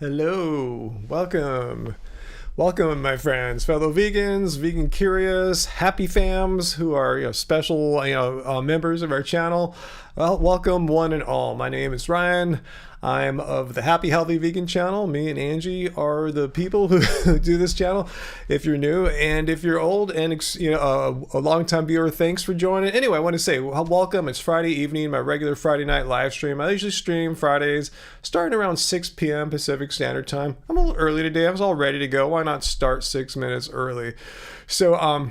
Hello, welcome. Welcome, my friends, fellow vegans, vegan curious, happy fams who are special members of our channel. Well, welcome one and all. My name is Ryan. I'm of the Happy Healthy Vegan channel. Me and Angie are the people who do this channel. If you're new and if you're old and a long-time viewer, thanks for joining. Anyway, I want to say welcome. It's Friday evening, my regular Friday night live stream. I usually stream Fridays starting around 6 p.m. Pacific Standard Time. I'm a little early today. I was all ready to go. Why not start 6 minutes early? So,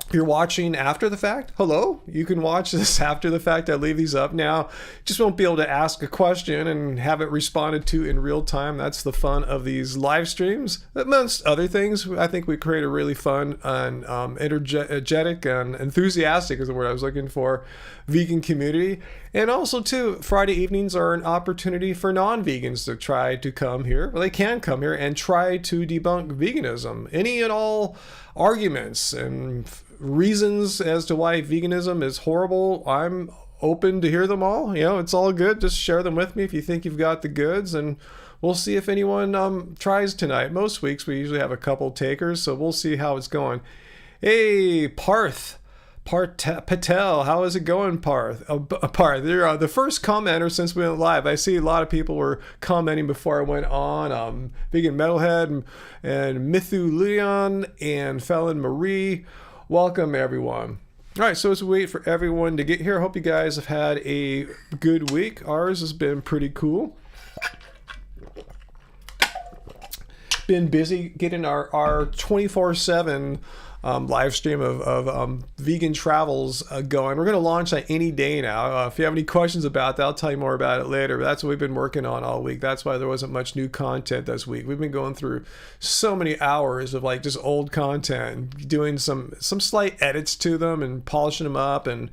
if you're watching after the fact, hello, you can watch this after the fact. I leave these up now. Just won't be able to ask a question and have it responded to in real time. That's the fun of these live streams. Amongst other things, I think we create a really fun and energetic and enthusiastic is the word I was looking for, vegan community. And also, too, Friday evenings are an opportunity for non-vegans to try to come here. Well, they can come here and try to debunk veganism. Any and all arguments and reasons as to why veganism is horrible, I'm open to hear them all. It's all good. Just share them with me if you think you've got the goods, and we'll see if anyone tries tonight. Most weeks we usually have a couple takers, so we'll see how it's going. Hey, Parth Patel, how is it going, Parth? Parth, you're the first commenter since we went live. I see a lot of people were commenting before I went on. Vegan Metalhead and Mithu Leon and Felon Marie. Welcome, everyone. All right, so as we wait for everyone to get here, I hope you guys have had a good week. Ours has been pretty cool. Been busy getting our 24/7 live stream of vegan travels going. We're going to launch that any day now. If you have any questions about that, I'll tell you more about it later. But that's what we've been working on all week. That's why there wasn't much new content this week. We've been going through so many hours of just old content, doing some slight edits to them and polishing them up and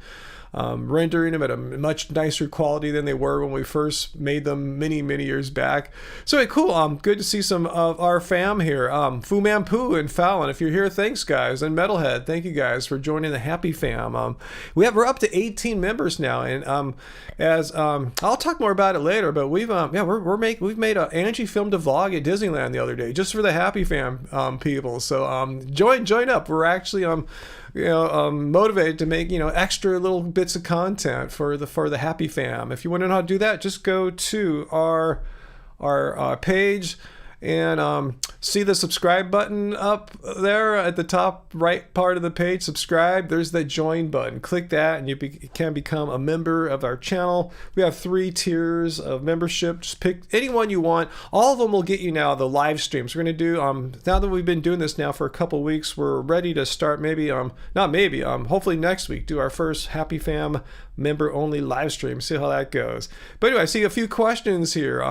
rendering them at a much nicer quality than they were when we first made them many years back. So cool. Good to see some of our fam here. Fu Man Poo and Fallon, if you're here, thanks guys. And Metalhead, thank you guys for joining the Happy Fam. We're up to 18 members now, and I'll talk more about it later. But we've made a Angie filmed a vlog at Disneyland the other day just for the Happy Fam people. So join up. We're actually motivated to make extra little bits of content for the Happy Fam. If you want to know how to do that, just go to our page and see the subscribe button up there at the top right part of the page. Subscribe. There's the join button. Click that and you can become a member of our channel. We have 3 tiers of membership. Just pick any one you want. All of them will get you now the live streams. We're going to do now that we've been doing this now for a couple weeks, we're ready to start hopefully next week do our first Happy Fam member only live stream. See how that goes. But anyway, I see a few questions here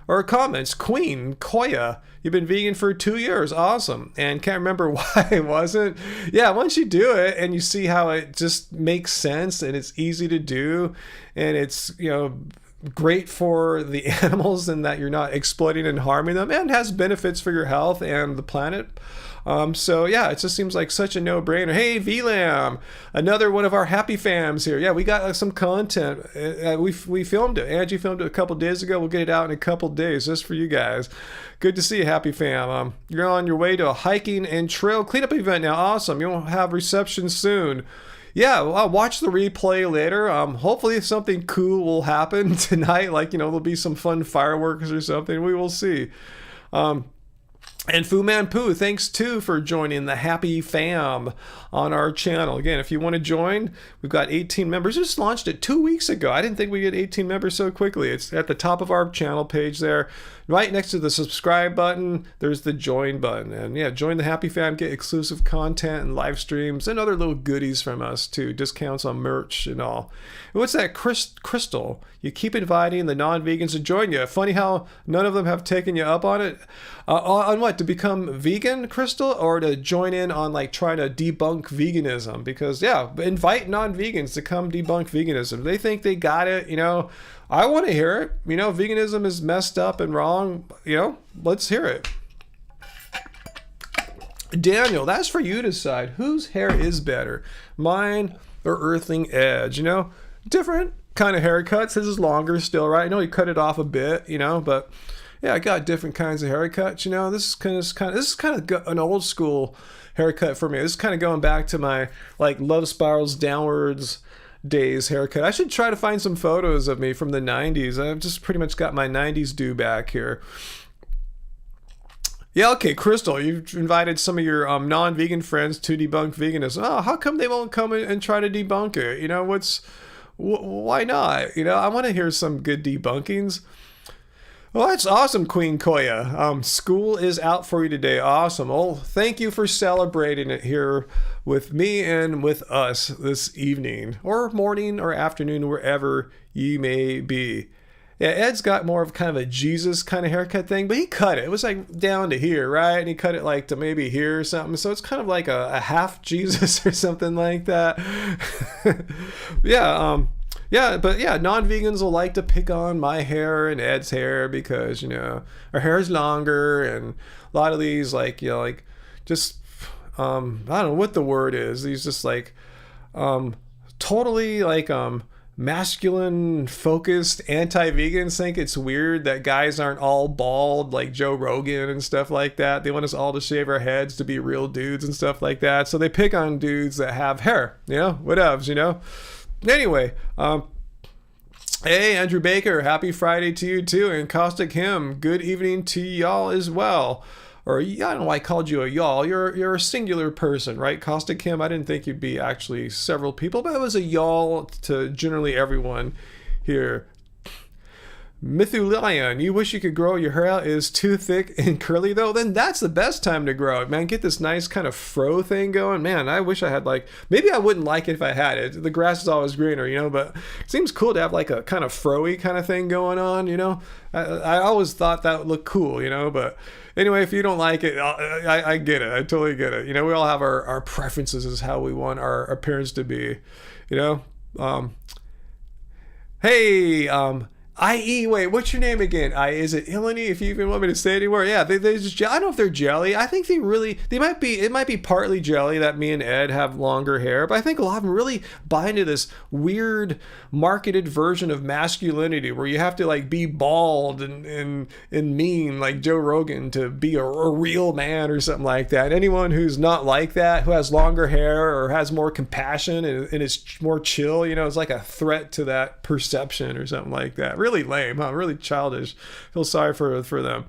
or comments. Queen Koya, you've been vegan for 2 years. Awesome. And can't remember why it wasn't. Yeah, once you do it and you see how it just makes sense and it's easy to do and it's great for the animals and that you're not exploiting and harming them and has benefits for your health and the planet. So yeah, it just seems like such a no-brainer. Hey, VLAM, another one of our Happy Fams here. Yeah, we got some content. We filmed it. Angie filmed it a couple days ago. We'll get it out in a couple days just for you guys. Good to see you, Happy Fam. You're on your way to a hiking and trail cleanup event now. Awesome. You'll have reception soon. Yeah, I'll watch the replay later. Hopefully something cool will happen tonight. There'll be some fun fireworks or something. We will see. And Fu Man Poo, thanks too for joining the Happy Fam on our channel. Again, if you want to join, we've got 18 members. Just launched it 2 weeks ago. I didn't think we'd get 18 members so quickly. It's at the top of our channel page there. Right next to the subscribe button, there's the join button. And yeah, join the Happy Fam, get exclusive content and live streams and other little goodies from us too. Discounts on merch and all. And what's that, Crystal? You keep inviting the non-vegans to join you. Funny how none of them have taken you up on it. On what? To become vegan, Crystal? Or to join in on trying to debunk veganism? Because yeah, invite non-vegans to come debunk veganism. They think they got it, I want to hear it. Veganism is messed up and wrong. Let's hear it. Daniel, that's for you to decide. Whose hair is better, mine or Earthling Edge? Different kind of haircuts. His is longer still, right? I know he cut it off a bit, but yeah, I got different kinds of haircuts. You know, this is kind of an old school haircut for me. This is kind of going back to my like love spirals downwards days haircut. I should try to find some photos of me from the 90s. I've just pretty much got my 90s do back here. Yeah, okay, Crystal, you've invited some of your non-vegan friends to debunk veganism. Oh, how come they won't come and try to debunk it? You know, why not? You know, I want to hear some good debunkings. Well, that's awesome, Queen Koya. School is out for you today. Awesome. Well, thank you for celebrating it here with me and with us this evening, or morning, or afternoon, wherever you may be. Yeah, Ed's got more of kind of a Jesus kind of haircut thing, but he cut it. It was like down to here, right? And he cut it like to maybe here or something. So it's kind of like a half Jesus or something like that. Yeah, but yeah, non-vegans will like to pick on my hair and Ed's hair because, you know, our hair is longer, and a lot of these like, you know, like just, I don't know what the word is. These just like, totally like, masculine focused anti-vegans think it's weird that guys aren't all bald like Joe Rogan and stuff like that. They want us all to shave our heads to be real dudes and stuff like that. So they pick on dudes that have hair, you know, whatevs, you know. Anyway, hey, Andrew Baker, happy Friday to you too. And Caustic Him, good evening to y'all as well. Or I don't know why I called you a y'all. You're a singular person, right? Caustic Him, I didn't think you'd be actually several people, but it was a y'all to generally everyone here. Mithulion, you wish you could grow your hair out. It is too thick and curly though. Then that's the best time to grow it, man. Get this nice kind of fro thing going. Man, I wish I had like, maybe I wouldn't like it if I had it. The grass is always greener, you know, but it seems cool to have like a kind of fro-y kind of thing going on, you know. I always thought that would look cool, you know, but anyway, if you don't like it, I get it. I totally get it. You know, we all have our preferences as how we want our appearance to be, you know. Hey, IE, wait, what's your name again? Is it Ilani, if you even want me to say it anymore? Yeah, they just, I don't know if they're jelly. I think it might be partly jelly that me and Ed have longer hair, but I think a lot of them really buy into this weird marketed version of masculinity where you have to like be bald and mean like Joe Rogan to be a real man or something like that. Anyone who's not like that, who has longer hair or has more compassion and is more chill, you know, it's like a threat to that perception or something like that. Really lame, huh? Really childish. Feel sorry for them.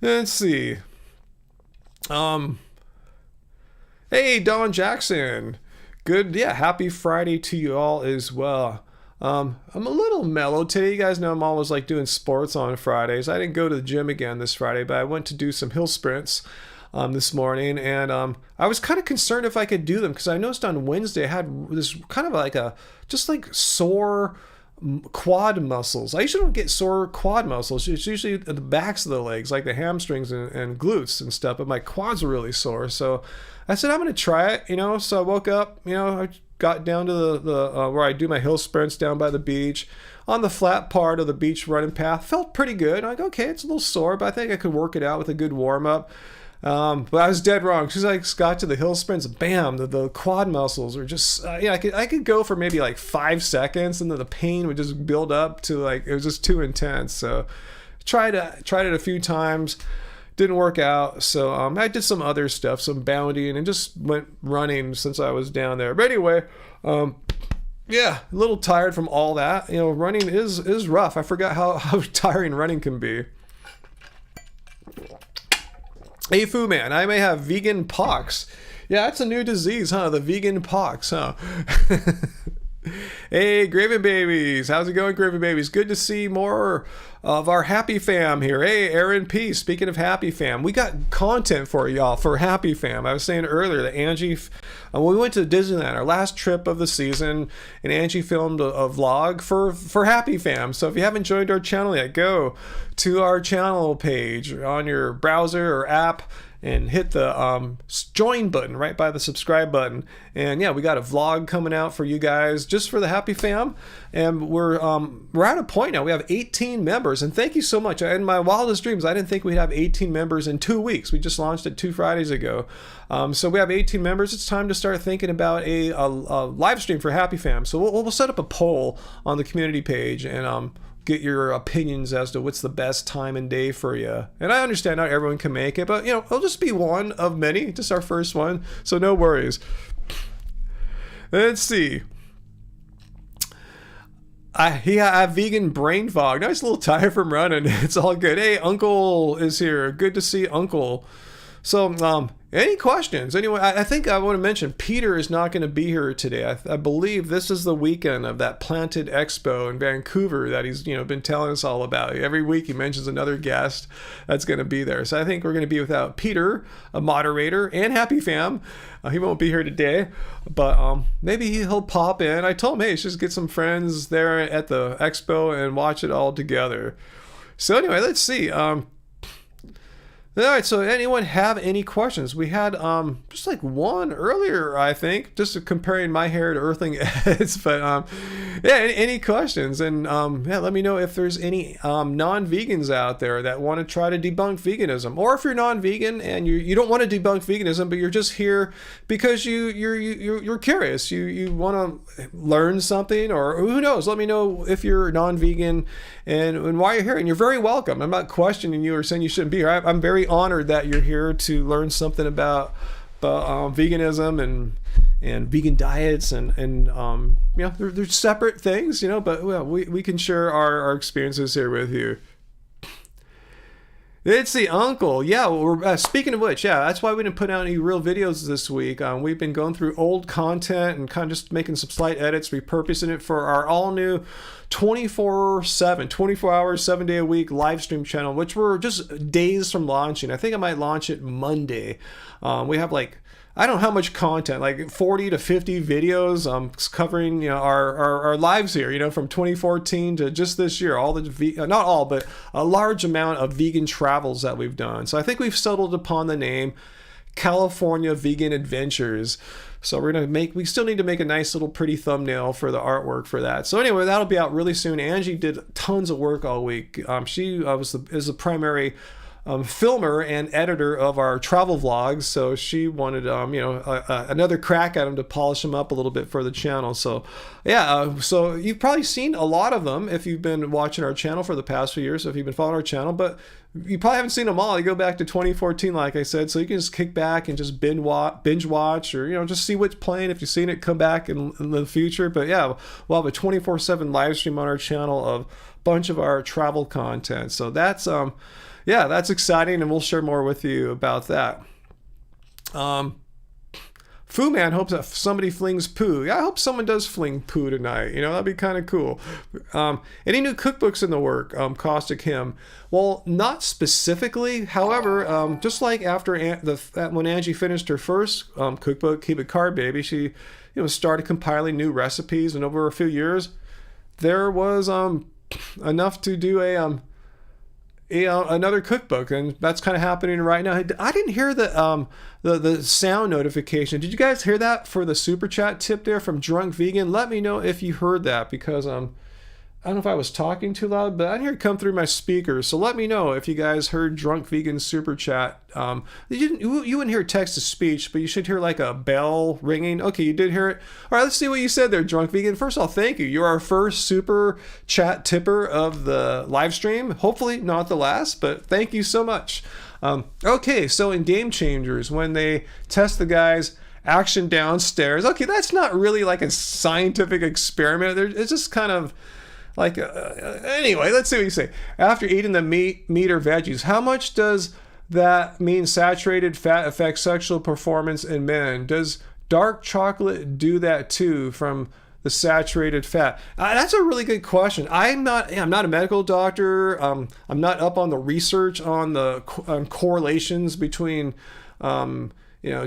Let's see. Hey, Don Jackson. Good, yeah, happy Friday to you all as well. I'm a little mellow today. You guys know I'm always like doing sports on Fridays. I didn't go to the gym again this Friday, but I went to do some hill sprints this morning, and I was kind of concerned if I could do them because I noticed on Wednesday I had this kind of like just like sore quad muscles. I usually don't get sore quad muscles. It's usually the backs of the legs, like the hamstrings and glutes and stuff, but my quads are really sore. So I said, I'm going to try it, you know. So I woke up, you know, I got down to the where I do my hill sprints down by the beach on the flat part of the beach running path. Felt pretty good. I'm like, okay, it's a little sore, but I think I could work it out with a good warm up. But I was dead wrong. As soon as I got to the hill sprints, bam, the quad muscles are just, I could go for maybe like 5 seconds and then the pain would just build up to like, it was just too intense. So tried it a few times, didn't work out. So I did some other stuff, some bounding, and just went running since I was down there. But anyway, yeah, a little tired from all that. You know, running is rough. I forgot how tiring running can be. Hey, Fu Man, I may have vegan pox. Yeah, that's a new disease, huh? The vegan pox, huh? Hey, Gravy Babies. How's it going, Gravy Babies? Good to see more of our Happy Fam here. Hey, Aaron P. Speaking of Happy Fam, we got content for y'all for Happy Fam. I was saying earlier that Angie, when we went to Disneyland, our last trip of the season, and Angie filmed a vlog for Happy Fam. So if you haven't joined our channel yet, go to our channel page on your browser or app and hit the join button right by the subscribe button. And yeah, we got a vlog coming out for you guys just for the Happy Fam. And we're at a point now. We have 18 members, and thank you so much. In my wildest dreams, I didn't think we'd have 18 members in 2 weeks. We just launched it 2 Fridays ago. So we have 18 members. It's time to start thinking about a live stream for Happy Fam. So we'll set up a poll on the community page, and get your opinions as to what's the best time and day for you. And I understand not everyone can make it, but it'll just be one of many, just our first one. So no worries. Let's see. I have vegan brain fog. Nice little tired from running. It's all good. Hey, Uncle is here. Good to see Uncle. So, any questions? Anyway, I think I want to mention Peter is not going to be here today. I believe this is the weekend of that Planted Expo in Vancouver that he's been telling us all about. Every week he mentions another guest that's going to be there. So I think we're going to be without Peter, a moderator, and Happy Fam. He won't be here today, but maybe he'll pop in. I told him, hey, let's just get some friends there at the expo and watch it all together. So anyway, let's see. All right, so anyone have any questions? We had just like one earlier, I think, just comparing my hair to Earthling Ed's. But yeah, any questions? And yeah, let me know if there's any non-vegans out there that want to try to debunk veganism, or if you're non-vegan and you don't want to debunk veganism, but you're just here because you're curious, you want to learn something, or who knows? Let me know if you're non-vegan and why you're here. And you're very welcome. I'm not questioning you or saying you shouldn't be here. I'm very honored that you're here to learn something about veganism and vegan diets and they're separate things, but we can share our experiences here with you. It's the Uncle. Yeah, we're speaking of which, yeah, that's why we didn't put out any real videos this week. We've been going through old content and kind of just making some slight edits, repurposing it for our all new 24/7, 24 hours, 7 day a week live stream channel, which we're just days from launching. I think I might launch it Monday. We have I don't know how much content, like 40 to 50 videos covering our lives here, from 2014 to just this year, all the not all, but a large amount of vegan travels that we've done. So I think we've settled upon the name California Vegan Adventures. So we still need to make a nice little pretty thumbnail for the artwork for that. So anyway, that'll be out really soon. Angie did tons of work all week. She is the primary filmer and editor of our travel vlogs, so she wanted another crack at them to polish them up a little bit for the channel. So yeah, so you've probably seen a lot of them if you've been watching our channel for the past few years, if you've been following our channel, but you probably haven't seen them all. You go back to 2014, like I said, so you can just kick back and just binge watch, or just see what's playing. If you've seen it, come back in the future. But yeah, we'll have a 24/7 live stream on our channel of a bunch of our travel content. So that's yeah, that's exciting, and we'll share more with you about that. Foo Man hopes that somebody flings poo. Yeah, I hope someone does fling poo tonight. That'd be kind of cool. Any new cookbooks in the work? Caustic Him. Well, not specifically. However, just like after when Angie finished her first cookbook, Keep It Carb Baby, she started compiling new recipes, and over a few years, there was enough to do another cookbook, and that's kind of happening right now. I didn't hear the sound notification. Did you guys hear that for the super chat tip there from Drunk Vegan? Let me know if you heard that, because I don't know if I was talking too loud, but I didn't hear it come through my speakers. So let me know if you guys heard Drunk Vegan super chat. You wouldn't hear text to speech, but you should hear like a bell ringing. Okay, you did hear it. All right, let's see what you said there, Drunk Vegan. First of all, thank you. You're our first super chat tipper of the live stream. Hopefully not the last, but thank you so much. Okay, so in Game Changers, when they test the guy's action downstairs, okay, that's not really like a scientific experiment. It's just kind of anyway, let's see what you say. After eating the meat or veggies, how much does that mean saturated fat affects sexual performance in men? Does dark chocolate do that too from the saturated fat? That's a really good question. I'm not a medical doctor. I'm not up on the research on the correlations between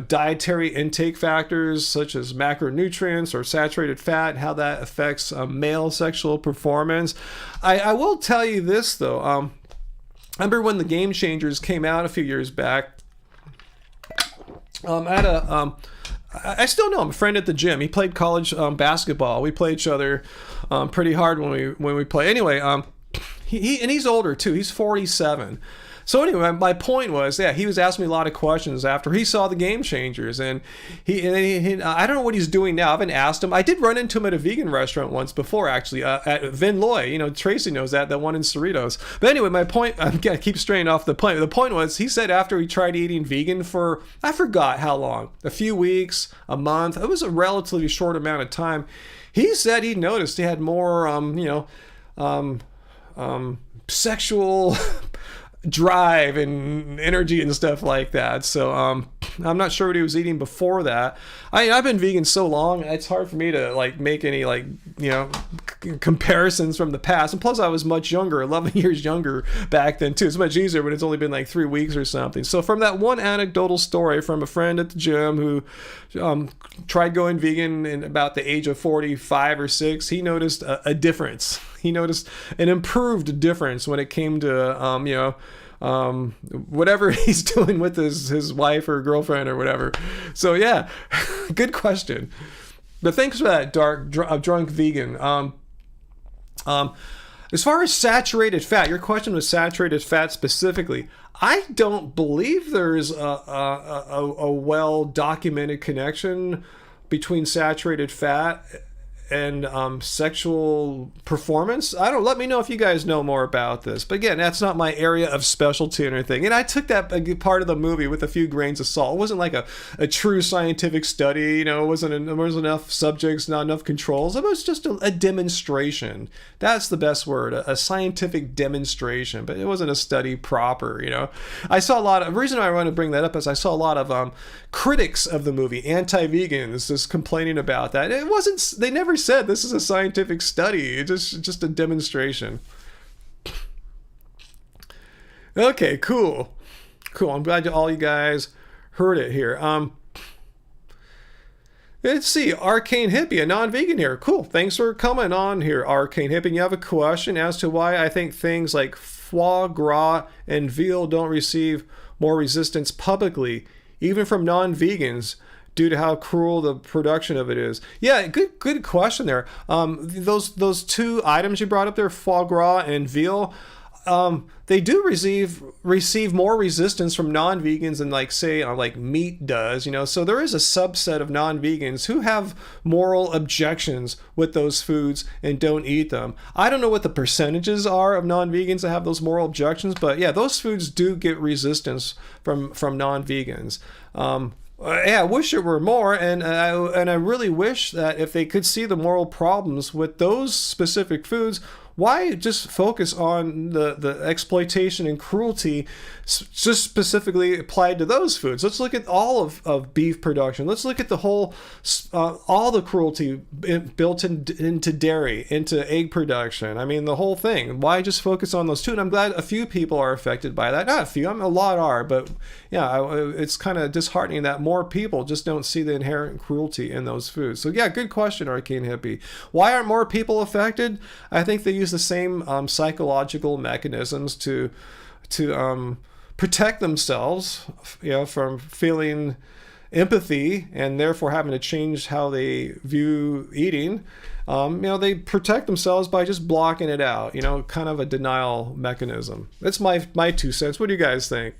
dietary intake factors such as macronutrients or saturated fat, and how that affects male sexual performance. I will tell you this though. I remember when the Game Changers came out a few years back. I still know him, a friend at the gym. He played college basketball. We play each other pretty hard when we play. Anyway, he's older too. He's 47. So anyway, my point was, yeah, he was asking me a lot of questions after he saw the Game Changers, and I don't know what he's doing now. I haven't asked him. I did run into him at a vegan restaurant once before, actually, at Vin Loy. You know, Tracy knows that one in Cerritos. But anyway, my point, I'm gonna keep straying off the point. The point was, he said after he tried eating vegan for, I forgot how long, a few weeks, a month. It was a relatively short amount of time. He said he noticed he had more, sexual drive and energy and stuff like that. So I'm not sure what he was eating before that. I've been vegan so long, it's hard for me to like make any comparisons from the past. And plus I was much younger, 11 years younger back then too. It's much easier when it's only been like 3 weeks or something. So from that one anecdotal story from a friend at the gym who tried going vegan in about the age of 45 or 6, he noticed a difference. He noticed an improved difference when it came to whatever he's doing with his wife or girlfriend or whatever. So yeah, good question. But thanks for that, drunk vegan. As far as saturated fat, your question was saturated fat specifically. I don't believe there's a well-documented connection between saturated fat and sexual performance. Let me know if you guys know more about this. But again, that's not my area of specialty or anything. And I took that part of the movie with a few grains of salt. It wasn't like a true scientific study. There wasn't enough subjects, not enough controls. It was just a demonstration. That's the best word, a scientific demonstration. But it wasn't a study proper. I saw the reason I want to bring that up is I saw a lot of critics of the movie, anti-vegans, just complaining about that. It wasn't. They never said this is a scientific study. It's just a demonstration. Okay, cool. I'm glad all you guys heard it here. Let's see, Arcane Hippie, a non-vegan here. Cool. Thanks for coming on here, Arcane Hippie. You have a question as to why I think things like foie gras and veal don't receive more resistance publicly, even from non-vegans, due to how cruel the production of it is. Yeah, good question there. Those two items you brought up there, foie gras and veal, they do receive more resistance from non-vegans than like meat does, So there is a subset of non-vegans who have moral objections with those foods and don't eat them. I don't know what the percentages are of non-vegans that have those moral objections, but yeah, those foods do get resistance from non-vegans. I wish it were more, and I really wish that if they could see the moral problems with those specific foods, why just focus on the exploitation and cruelty just specifically applied to those foods? Let's look at all of beef production. Let's look at the whole, all the cruelty built into dairy, into egg production. I mean, the whole thing. Why just focus on those two? And I'm glad a few people are affected by that. Not a few, a lot are, but yeah, it's kind of disheartening that more people just don't see the inherent cruelty in those foods. So yeah, good question, Arcane Hippie. Why aren't more people affected? I think they use the same psychological mechanisms to protect themselves, from feeling empathy and therefore having to change how they view eating. They protect themselves by just blocking it out. Kind of a denial mechanism. That's my 2 cents. What do you guys think?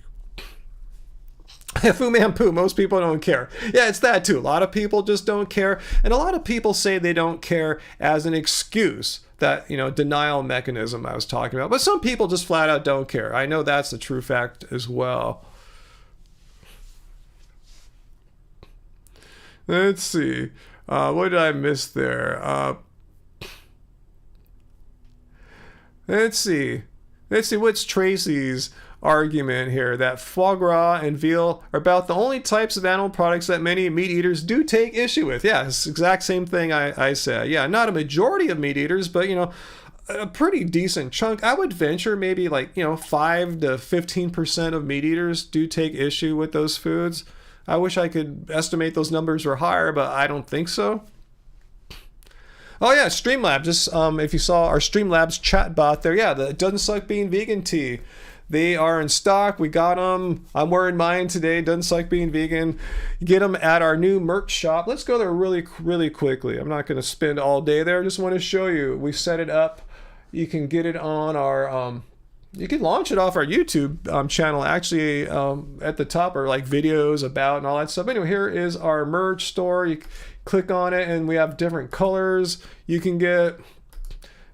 Fu man poo, most people don't care. Yeah, it's that too. A lot of people just don't care. And a lot of people say they don't care as an excuse. That, denial mechanism I was talking about. But some people just flat out don't care. I know that's a true fact as well. Let's see. What did I miss there? Let's see. What's Tracy's argument here? That foie gras and veal are about the only types of animal products that many meat eaters do take issue with. Yeah, it's the exact same thing I said. Yeah, not a majority of meat eaters, but a pretty decent chunk. I would venture maybe 5 to 15% of meat eaters do take issue with those foods. I wish I could estimate those numbers were higher, but I don't think so. Oh yeah, Streamlabs. Just if you saw our Streamlabs chat bot there, yeah, the Doesn't Suck Being Vegan tee. They are in stock. We got them. I'm wearing mine today. Doesn't Suck Being Vegan. Get them at our new merch shop. Let's go there really, really quickly. I'm not going to spend all day there. I just want to show you. We set it up. You can get it on our You can launch it off our YouTube channel. Actually, at the top are like videos about and all that stuff. Anyway, here is our merch store. You click on it, and we have different colors. You can get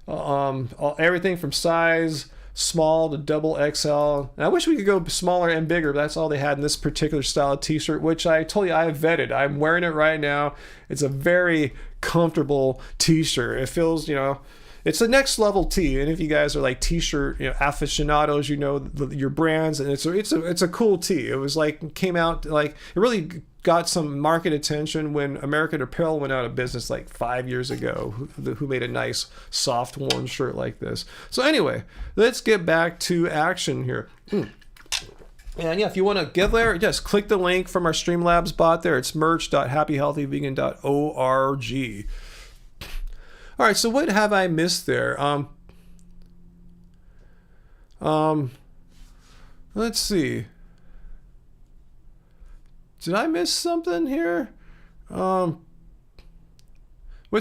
everything from size small to double XL. And I wish we could go smaller and bigger, but that's all they had in this particular style of t-shirt, which I told you I have vetted. I'm wearing it right now. It's a very comfortable t-shirt. It feels, you know, it's the next level tee. And if you guys are like t-shirt, you know, aficionados, you know your brands, and it's a cool tee. It was like, came out like, it really got some market attention when American Apparel went out of business like 5 years ago, who made a nice soft warm shirt like this. So anyway, let's get back to action here. And yeah, if you want to get there, just click the link from our Streamlabs bot there. It's merch.happyhealthyvegan.org. All right, so what have I missed there? Let's see. Did I miss something here? What's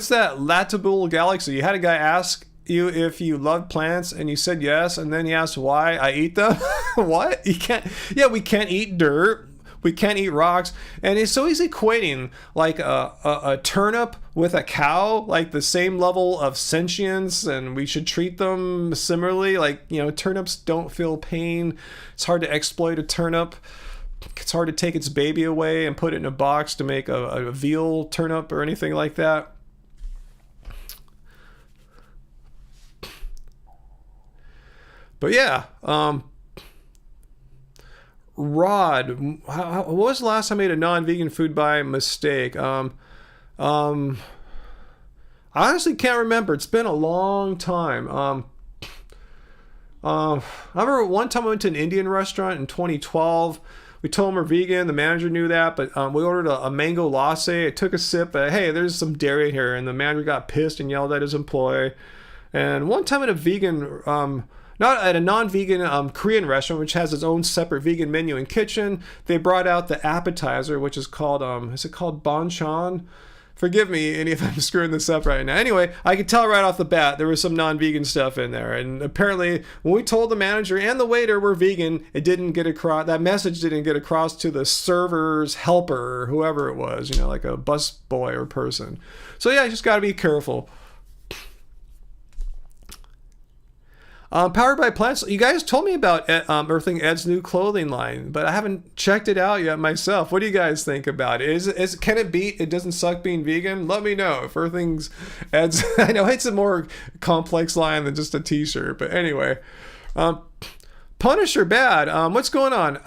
that? Latable Galaxy. You had a guy ask you if you love plants, and you said yes, and then he asked why I eat them. What? You can't. Yeah, we can't eat dirt. We can't eat rocks. And so he's equating like a turnip with a cow, like the same level of sentience, and we should treat them similarly. Like, you know, turnips don't feel pain. It's hard to exploit a turnip. It's hard to take its baby away and put it in a box to make a veal turnip or anything like that. But yeah, Rod, what was the last time I made a non-vegan food by mistake? I honestly can't remember. It's been a long time. I remember one time I went to an Indian restaurant in 2012. We told them we're vegan. The manager knew that, but we ordered a mango latte. I took a sip, but hey, there's some dairy here, and the manager got pissed and yelled at his employee. And one time at a vegan, not at a non-vegan Korean restaurant, which has its own separate vegan menu and kitchen, they brought out the appetizer, which is called, is it called banchan? Forgive me if I'm screwing this up right now. Anyway, I could tell right off the bat there was some non-vegan stuff in there. And apparently, when we told the manager and the waiter we're vegan, it didn't get across. That message didn't get across to the server's helper, or whoever it was, you know, like a bus boy or person. So yeah, you just got to be careful. Powered by Plants. You guys told me about Earthling Ed's new clothing line, but I haven't checked it out yet myself. What do you guys think about it? Can it beat It Doesn't Suck Being Vegan? Let me know if Earthling's Ed's. I know it's a more complex line than just a t-shirt, but anyway. Punisher Bad. What's going on?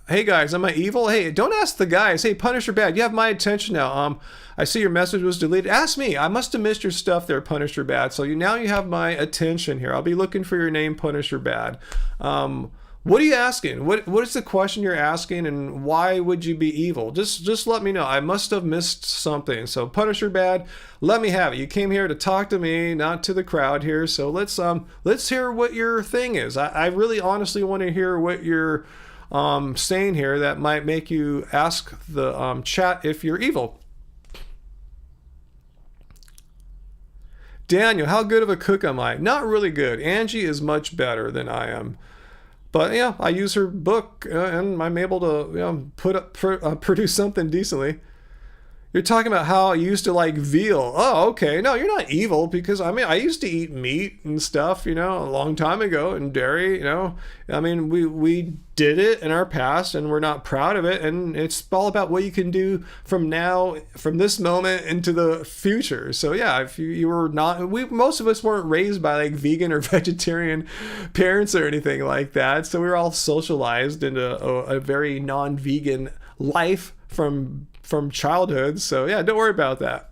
Hey guys, am I evil? Hey, don't ask the guys. Hey, Punisher Bad, you have my attention now. I see your message was deleted. Ask me. I must have missed your stuff there, Punisher Bad. So now you have my attention here. I'll be looking for your name, Punisher Bad. What are you asking? What is the question you're asking, and why would you be evil? Just let me know. I must have missed something. So Punisher Bad, let me have it. You came here to talk to me, not to the crowd here. So let's hear what your thing is. I really honestly want to hear what you're saying here that might make you ask the chat if you're evil. Daniel, how good of a cook am I? Not really good. Angie is much better than I am. But yeah, I use her book and I'm able to produce something decently. You're talking about how I used to like veal. Oh, okay. No, you're not evil, because I mean, I used to eat meat and stuff, you know, a long time ago, and dairy, you know. I mean, we did it in our past and we're not proud of it. And it's all about what you can do from this moment into the future. So yeah, if you were not, most of us weren't raised by like vegan or vegetarian parents or anything like that. So we were all socialized into a very non-vegan life from childhood. So yeah, don't worry about that.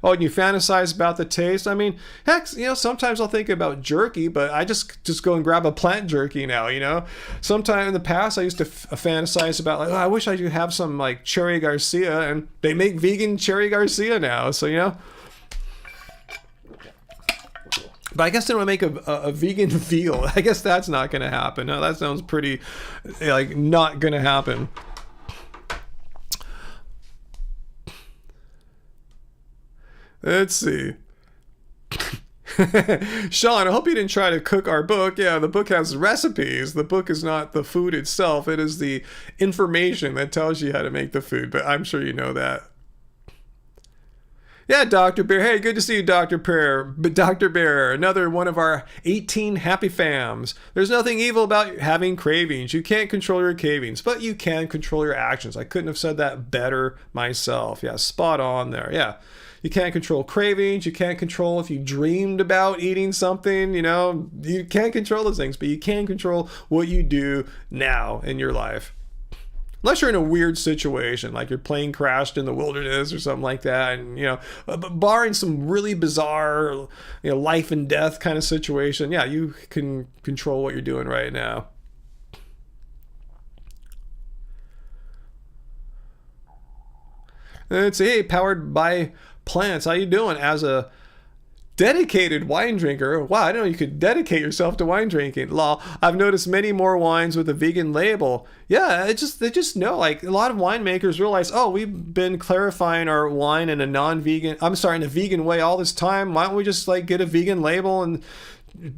Oh, and you fantasize about the taste. I mean, heck, you know, sometimes I'll think about jerky, but I just go and grab a plant jerky now, you know. Sometime in the past I used to fantasize about like, oh, I wish I could have some like Cherry Garcia, and they make vegan Cherry Garcia now, so you know. But I guess they want to make a vegan veal. I guess that's not going to happen. No, that sounds pretty like not going to happen. Let's see. Sean, I hope you didn't try to cook our book. Yeah, the book has recipes. The book is not the food itself. It is the information that tells you how to make the food, but I'm sure you know that. Yeah, Dr. Bear. Hey, good to see you, Dr. Bear. But Dr. Bear, another one of our 18 happy fams. There's nothing evil about having cravings. You can't control your cravings, but you can control your actions. I couldn't have said that better myself. Yeah, spot on there. Yeah. You can't control cravings. You can't control if you dreamed about eating something. You can't control those things, but you can control what you do now in your life. Unless you're in a weird situation, like your plane crashed in the wilderness or something like that, and barring some really bizarre, life and death kind of situation, yeah, you can control what you're doing right now. And it's powered by plants. How you doing? As a dedicated wine drinker. Wow, I didn't know you could dedicate yourself to wine drinking. Lol. I've noticed many more wines with a vegan label. Yeah, they just know. Like a lot of winemakers realize, oh, we've been clarifying our wine in a in a vegan way all this time. Why don't we just get a vegan label and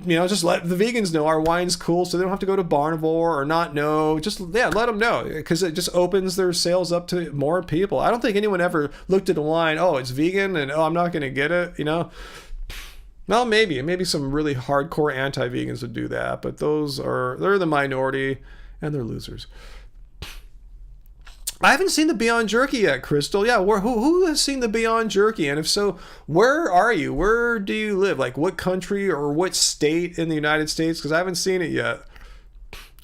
just let the vegans know our wine's cool, so they don't have to go to Barnivore or not know. Just let them know, because it just opens their sales up to more people. I don't think anyone ever looked at a wine, oh, it's vegan, and oh, I'm not going to get it. Well, maybe some really hardcore anti-vegans would do that, but they're the minority, and they're losers. I haven't seen the Beyond Jerky yet, Crystal. Yeah, who has seen the Beyond Jerky? And if so, where are you? Where do you live? Like what country or what state in the United States? Because I haven't seen it yet.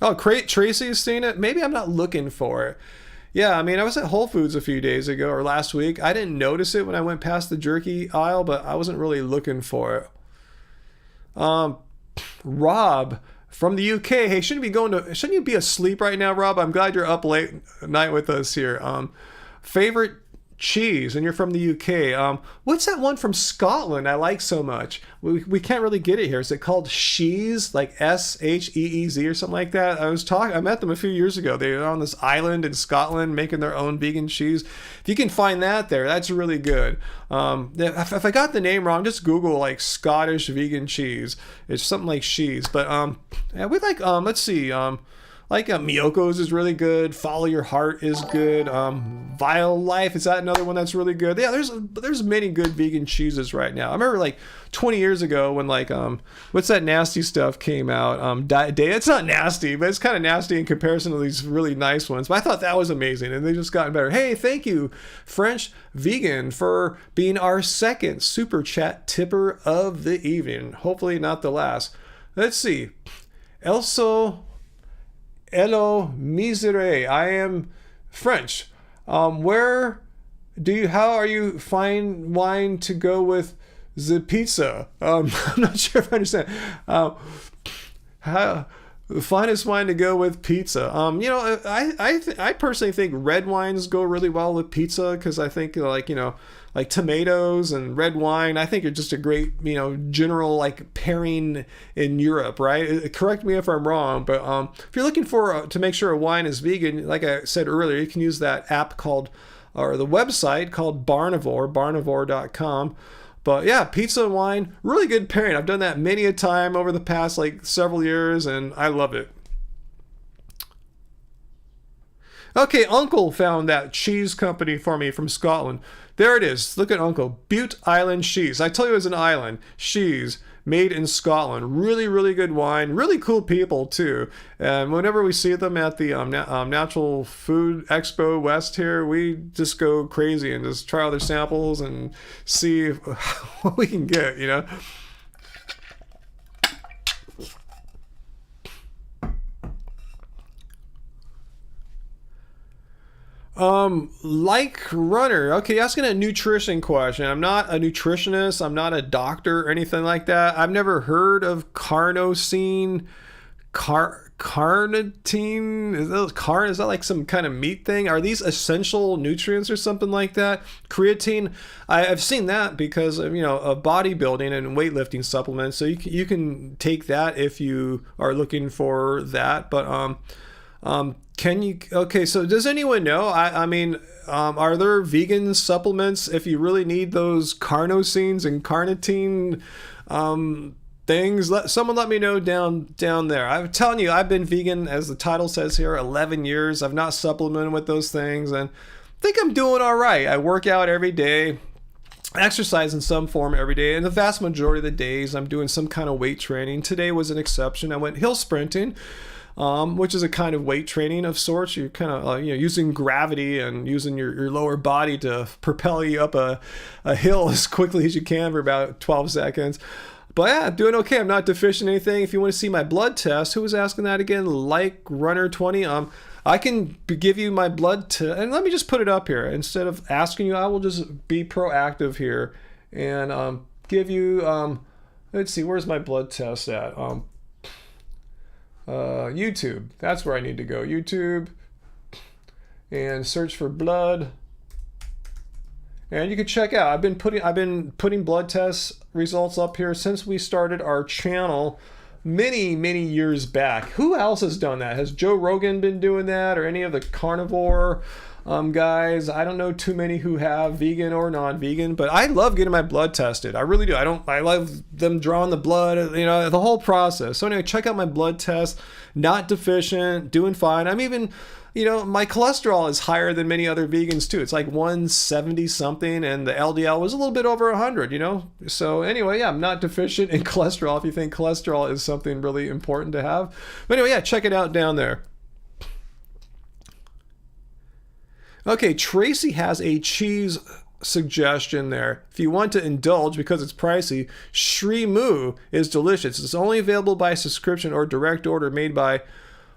Oh, Tracy's seen it? Maybe I'm not looking for it. Yeah, I mean, I was at Whole Foods a few days ago or last week. I didn't notice it when I went past the jerky aisle, but I wasn't really looking for it. Rob from the UK. Hey, shouldn't you be asleep right now, Rob? I'm glad you're up late at night with us here. Favorite cheese, and you're from the UK. What's that one from Scotland I like so much? We can't really get it here. Is it called Sheez, like Sheez or something like that? I met them a few years ago. They're on this island in Scotland making their own vegan cheese. If you can find that there, that's really good. If I got the name wrong, just Google like Scottish vegan cheese. It's something like Sheez. But yeah, we like let's see. Miyoko's is really good. Follow Your Heart is good. Vile Life, is that another one that's really good? Yeah, there's many good vegan cheeses right now. I remember 20 years ago when what's that nasty stuff came out? It's not nasty, but it's kind of nasty in comparison to these really nice ones. But I thought that was amazing, and they've just gotten better. Hey, thank you, French Vegan, for being our second super chat tipper of the evening. Hopefully not the last. Let's see. Hello, misere. I am French. How are you find wine to go with the pizza? I'm not sure if I understand. How the finest wine to go with pizza? I personally think red wines go really well with pizza, because I think like tomatoes and red wine, I think are just a great, general pairing in Europe, right? Correct me if I'm wrong, but if you're looking to make sure a wine is vegan, like I said earlier, you can use that app or the website called barnivore.com. But yeah, pizza and wine, really good pairing. I've done that many a time over the past several years, and I love it. Okay, Uncle found that cheese company for me from Scotland. There it is. Look at Uncle. Bute Island Cheese. I tell you, it was an island. Cheese made in Scotland. Really, really good wine. Really cool people, too. And whenever we see them at the Natural Food Expo West here, we just go crazy and just try all their samples and see what we can get, Runner. Okay, asking a nutrition question. I'm not a nutritionist. I'm not a doctor or anything like that. I've never heard of carnosine. Carnitine? Is that like some kind of meat thing? Are these essential nutrients or something like that? Creatine, I've seen that because of, of bodybuilding and weightlifting supplements. So you can take that if you are looking for that. But so does anyone know? I mean, are there vegan supplements if you really need those carnosines and carnitine things. Someone let me know down there. I'm telling you, I've been vegan, as the title says here, 11 years. I've not supplemented with those things, and I think I'm doing all right. I work out every day, exercise in some form every day, and the vast majority of the days I'm doing some kind of weight training. Today was an exception. I went hill sprinting, which is a kind of weight training of sorts. You're kind of using gravity and using your lower body to propel you up a hill as quickly as you can for about 12 seconds. But yeah, doing okay. I'm not deficient in anything. If you want to see my blood test, who was asking that again? Like Runner 20. I can give you my blood test, and let me just put it up here. Instead of asking you, I will just be proactive here and give you. Let's see, where's my blood test at? YouTube. That's where I need to go. YouTube, and search for blood. And you can check out. I've been putting blood test results up here since we started our channel many years back. Who else has done that? Has Joe Rogan been doing that, or any of the carnivore guys? I don't know too many who have, vegan or non-vegan, but I love getting my blood tested. I really do. I love them drawing the blood, the whole process. So anyway, check out my blood test. Not deficient, doing fine. I'm even, my cholesterol is higher than many other vegans too. It's like 170 something, and the LDL was a little bit over 100, So anyway, yeah, I'm not deficient in cholesterol if you think cholesterol is something really important to have. But anyway, yeah, check it out down there. Okay, Tracy has a cheese suggestion there. If you want to indulge, because it's pricey, Shri Mu is delicious. It's only available by subscription or direct order, made by,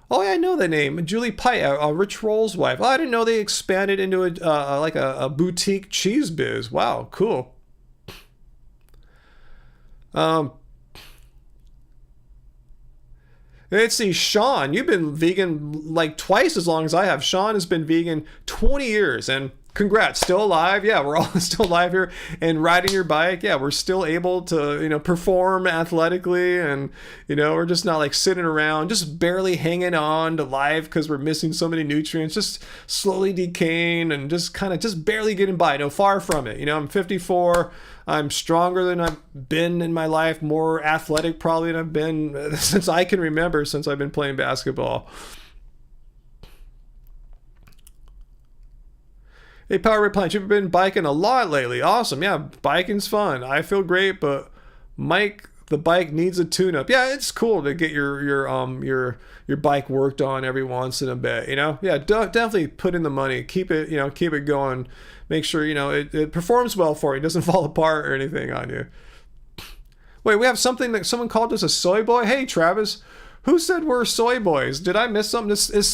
oh yeah, I know the name, Julie Pite, a Rich Roll's wife. Oh, I didn't know they expanded into a boutique cheese biz. Wow, cool. Let's see, Sean, you've been vegan like twice as long as I have. Sean has been vegan 20 years, and congrats, still alive. Yeah, we're all still alive here and riding your bike. Yeah, we're still able to, perform athletically, and, we're just not like sitting around, just barely hanging on to life because we're missing so many nutrients, just slowly decaying and just barely getting by. No, far from it. I'm 54. I'm stronger than I've been in my life, more athletic probably than I've been since I can remember, since I've been playing basketball. Hey, Power Replant, you've been biking a lot lately. Awesome. Yeah, biking's fun. I feel great, but Mike, the bike needs a tune-up. Yeah, it's cool to get your bike worked on every once in a bit. Yeah, definitely put in the money. Keep it going. Make sure it performs well for you. It doesn't fall apart or anything on you. Wait, we have something that someone called us a soy boy. Hey, Travis, who said we're soy boys? Did I miss something? Is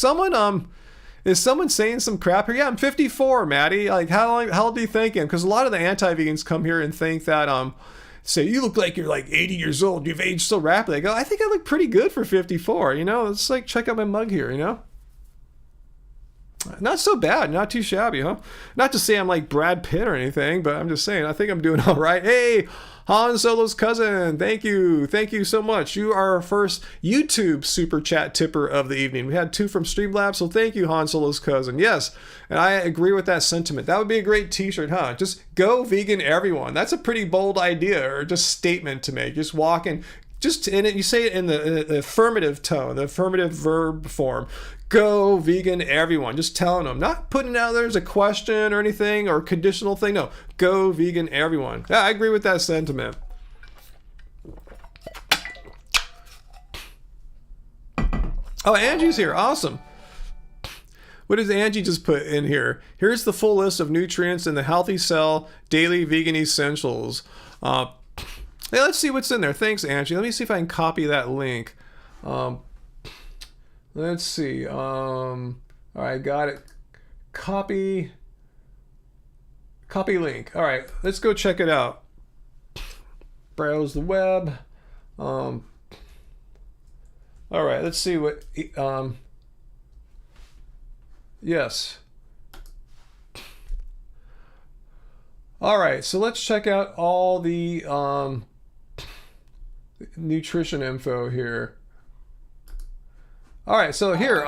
someone saying some crap here? Yeah, I'm 54, Maddie. Like, how old do you think I am? Because a lot of the anti-vegans come here and think that say, you look like you're like 80 years old. You've aged so rapidly. I go, I think I look pretty good for 54. It's like, check out my mug here. Not so bad, not too shabby, huh? Not to say I'm like Brad Pitt or anything, but I'm just saying I think I'm doing all right. Hey, Han Solo's cousin, thank you so much. You are our first YouTube super chat tipper of the evening. We had 2 from Streamlabs, so thank you, Han Solo's cousin. Yes, and I agree with that sentiment. That would be a great t-shirt, huh? Just go vegan, everyone. That's a pretty bold idea, or just statement to make. Just walk in. Just in it, you say it in the affirmative tone, the affirmative verb form. Go vegan, everyone. Just telling them, not putting it out there as a question or anything or conditional thing. No, go vegan, everyone. Yeah, I agree with that sentiment. Oh, Angie's here. Awesome. What does Angie just put in here? Here's the full list of nutrients in the Healthy Cell Daily Vegan Essentials. Hey, let's see what's in there. Thanks, Angie. Let me see if I can copy that link. Let's see. All right, got it. Copy link. All right, let's go check it out. Browse the web. All right, let's see what. Yes. All right, so let's check out all the nutrition info here. All right, so here,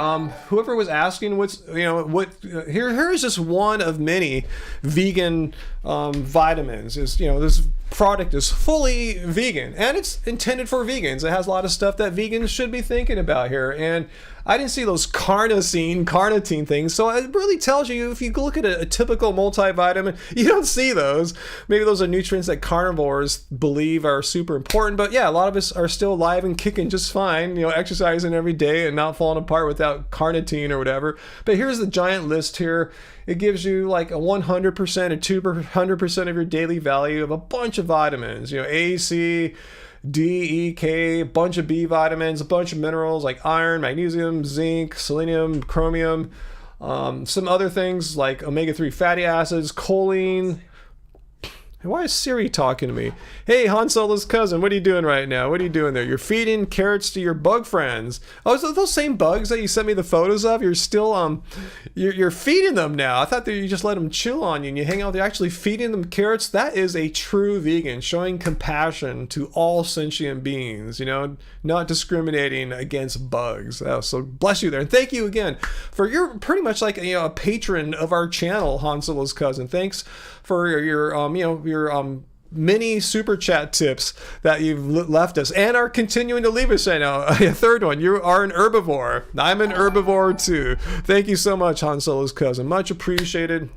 whoever was asking here is just one of many vegan vitamins. There's product is fully vegan, and it's intended for vegans. It has a lot of stuff that vegans should be thinking about here. And I didn't see those carnitine things. So it really tells you, if you look at a typical multivitamin, you don't see those. Maybe those are nutrients that carnivores believe are super important. But yeah, a lot of us are still alive and kicking just fine, exercising every day and not falling apart without carnitine or whatever. But here's the giant list here. It gives you like a 100% or 200% of your daily value of a bunch of vitamins, A, C, D, E, K, a bunch of B vitamins, a bunch of minerals like iron, magnesium, zinc, selenium, chromium, some other things like omega-3 fatty acids, choline. Why is Siri talking to me? Hey, Han Solo's cousin, what are you doing right now? What are you doing there? You're feeding carrots to your bug friends. Oh, so those same bugs that you sent me the photos of, you're still, you're feeding them now. I thought that you just let them chill on you and you hang out. They're actually feeding them carrots. That is a true vegan, showing compassion to all sentient beings, not discriminating against bugs. Oh, so bless you there. And thank you again for, you're pretty much like a patron of our channel, Han Solo's cousin. Thanks for your mini super chat tips that you've left us and are continuing to leave us right now. A third one, you are an herbivore. I'm an herbivore too. Thank you so much, Han Solo's cousin. Much appreciated.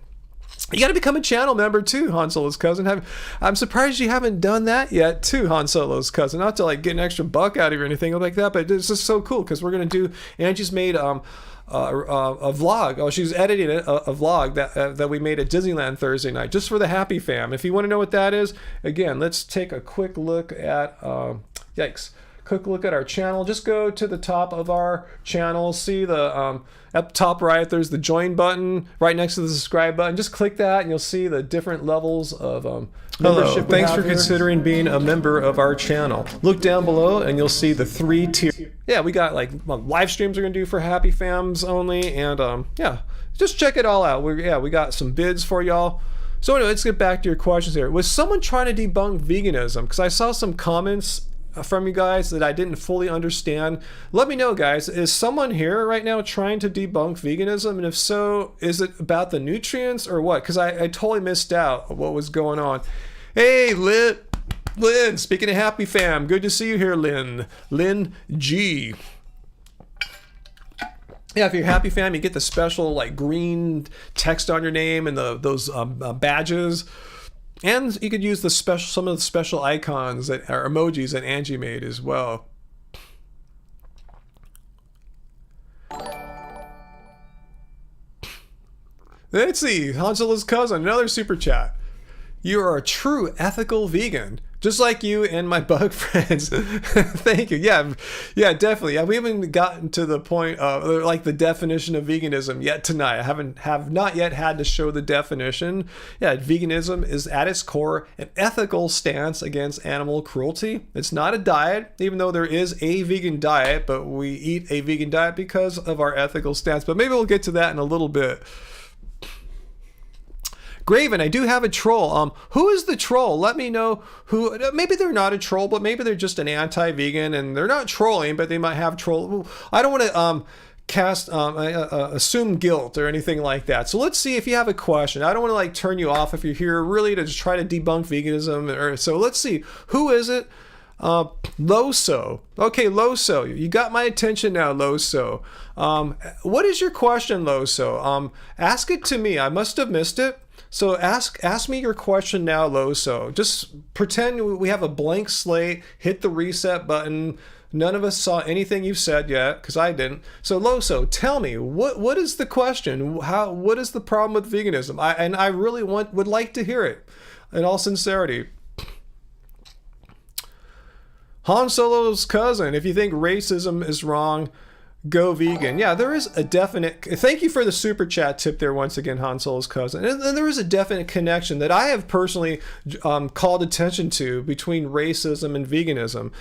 You got to become a channel member too, Han Solo's cousin. I'm surprised you haven't done that yet too, Han Solo's cousin. Not to like get an extra buck out of you or anything like that, but it's just so cool because we're going to do, Angie's made a vlog. Oh, she's editing a vlog that we made at Disneyland Thursday night, just for the Happy Fam. If you want to know what that is, again, let's take a quick look at quick look at our channel. Just go to the top of our channel, see the up top right, there's the join button right next to the subscribe button. Just click that and you'll see the different levels of membership. Hello, thanks for considering being a member of our channel. Look down below and you'll see the 3 tiers. Yeah, we got like live streams we're gonna do for Happy Fams only, and yeah, just check it all out. We got some bids for y'all. So anyway, let's get back to your questions here. Was someone trying to debunk veganism? Because I saw some comments from you guys that I didn't fully understand. Let me know, guys. Is someone here right now trying to debunk veganism? And if so, is it about the nutrients or what? Because I totally missed out what was going on. Hey, Lynn, speaking of Happy Fam, good to see you here, Lynn G. Yeah, if you're Happy Fam, you get the special like green text on your name and those badges. And you could use some of the special icons that are emojis that Angie made as well. Let's see, Han Solo's cousin, another super chat. You are a true ethical vegan, just like you and my bug friends. Thank you. Yeah, definitely. Yeah, we haven't gotten to the point of like the definition of veganism yet tonight. I have not yet had to show the definition. Yeah, veganism is at its core an ethical stance against animal cruelty. It's not a diet, even though there is a vegan diet, but we eat a vegan diet because of our ethical stance. But maybe we'll get to that in a little bit. Graven, I do have a troll. Who is the troll? Let me know who. Maybe they're not a troll, but maybe they're just an anti-vegan and they're not trolling, but they might have troll. I don't want to assume guilt or anything like that. So let's see if you have a question. I don't want to like turn you off if you're here really to just try to debunk veganism. So let's see. Who is it? Loso. Okay, Loso. You got my attention now, Loso. What is your question, Loso? Ask it to me. I must have missed it. So ask me your question now, Loso. Just pretend we have a blank slate, hit the reset button. None of us saw anything you've said yet, because I didn't. So Loso, tell me, what is the question? What is the problem with veganism? I really would like to hear it, in all sincerity. Han Solo's cousin, if you think racism is wrong, go vegan. Yeah, there is a definite, thank you for the super chat tip there once again, Han Solo's cousin. And there is a definite connection that I have personally called attention to between racism and veganism.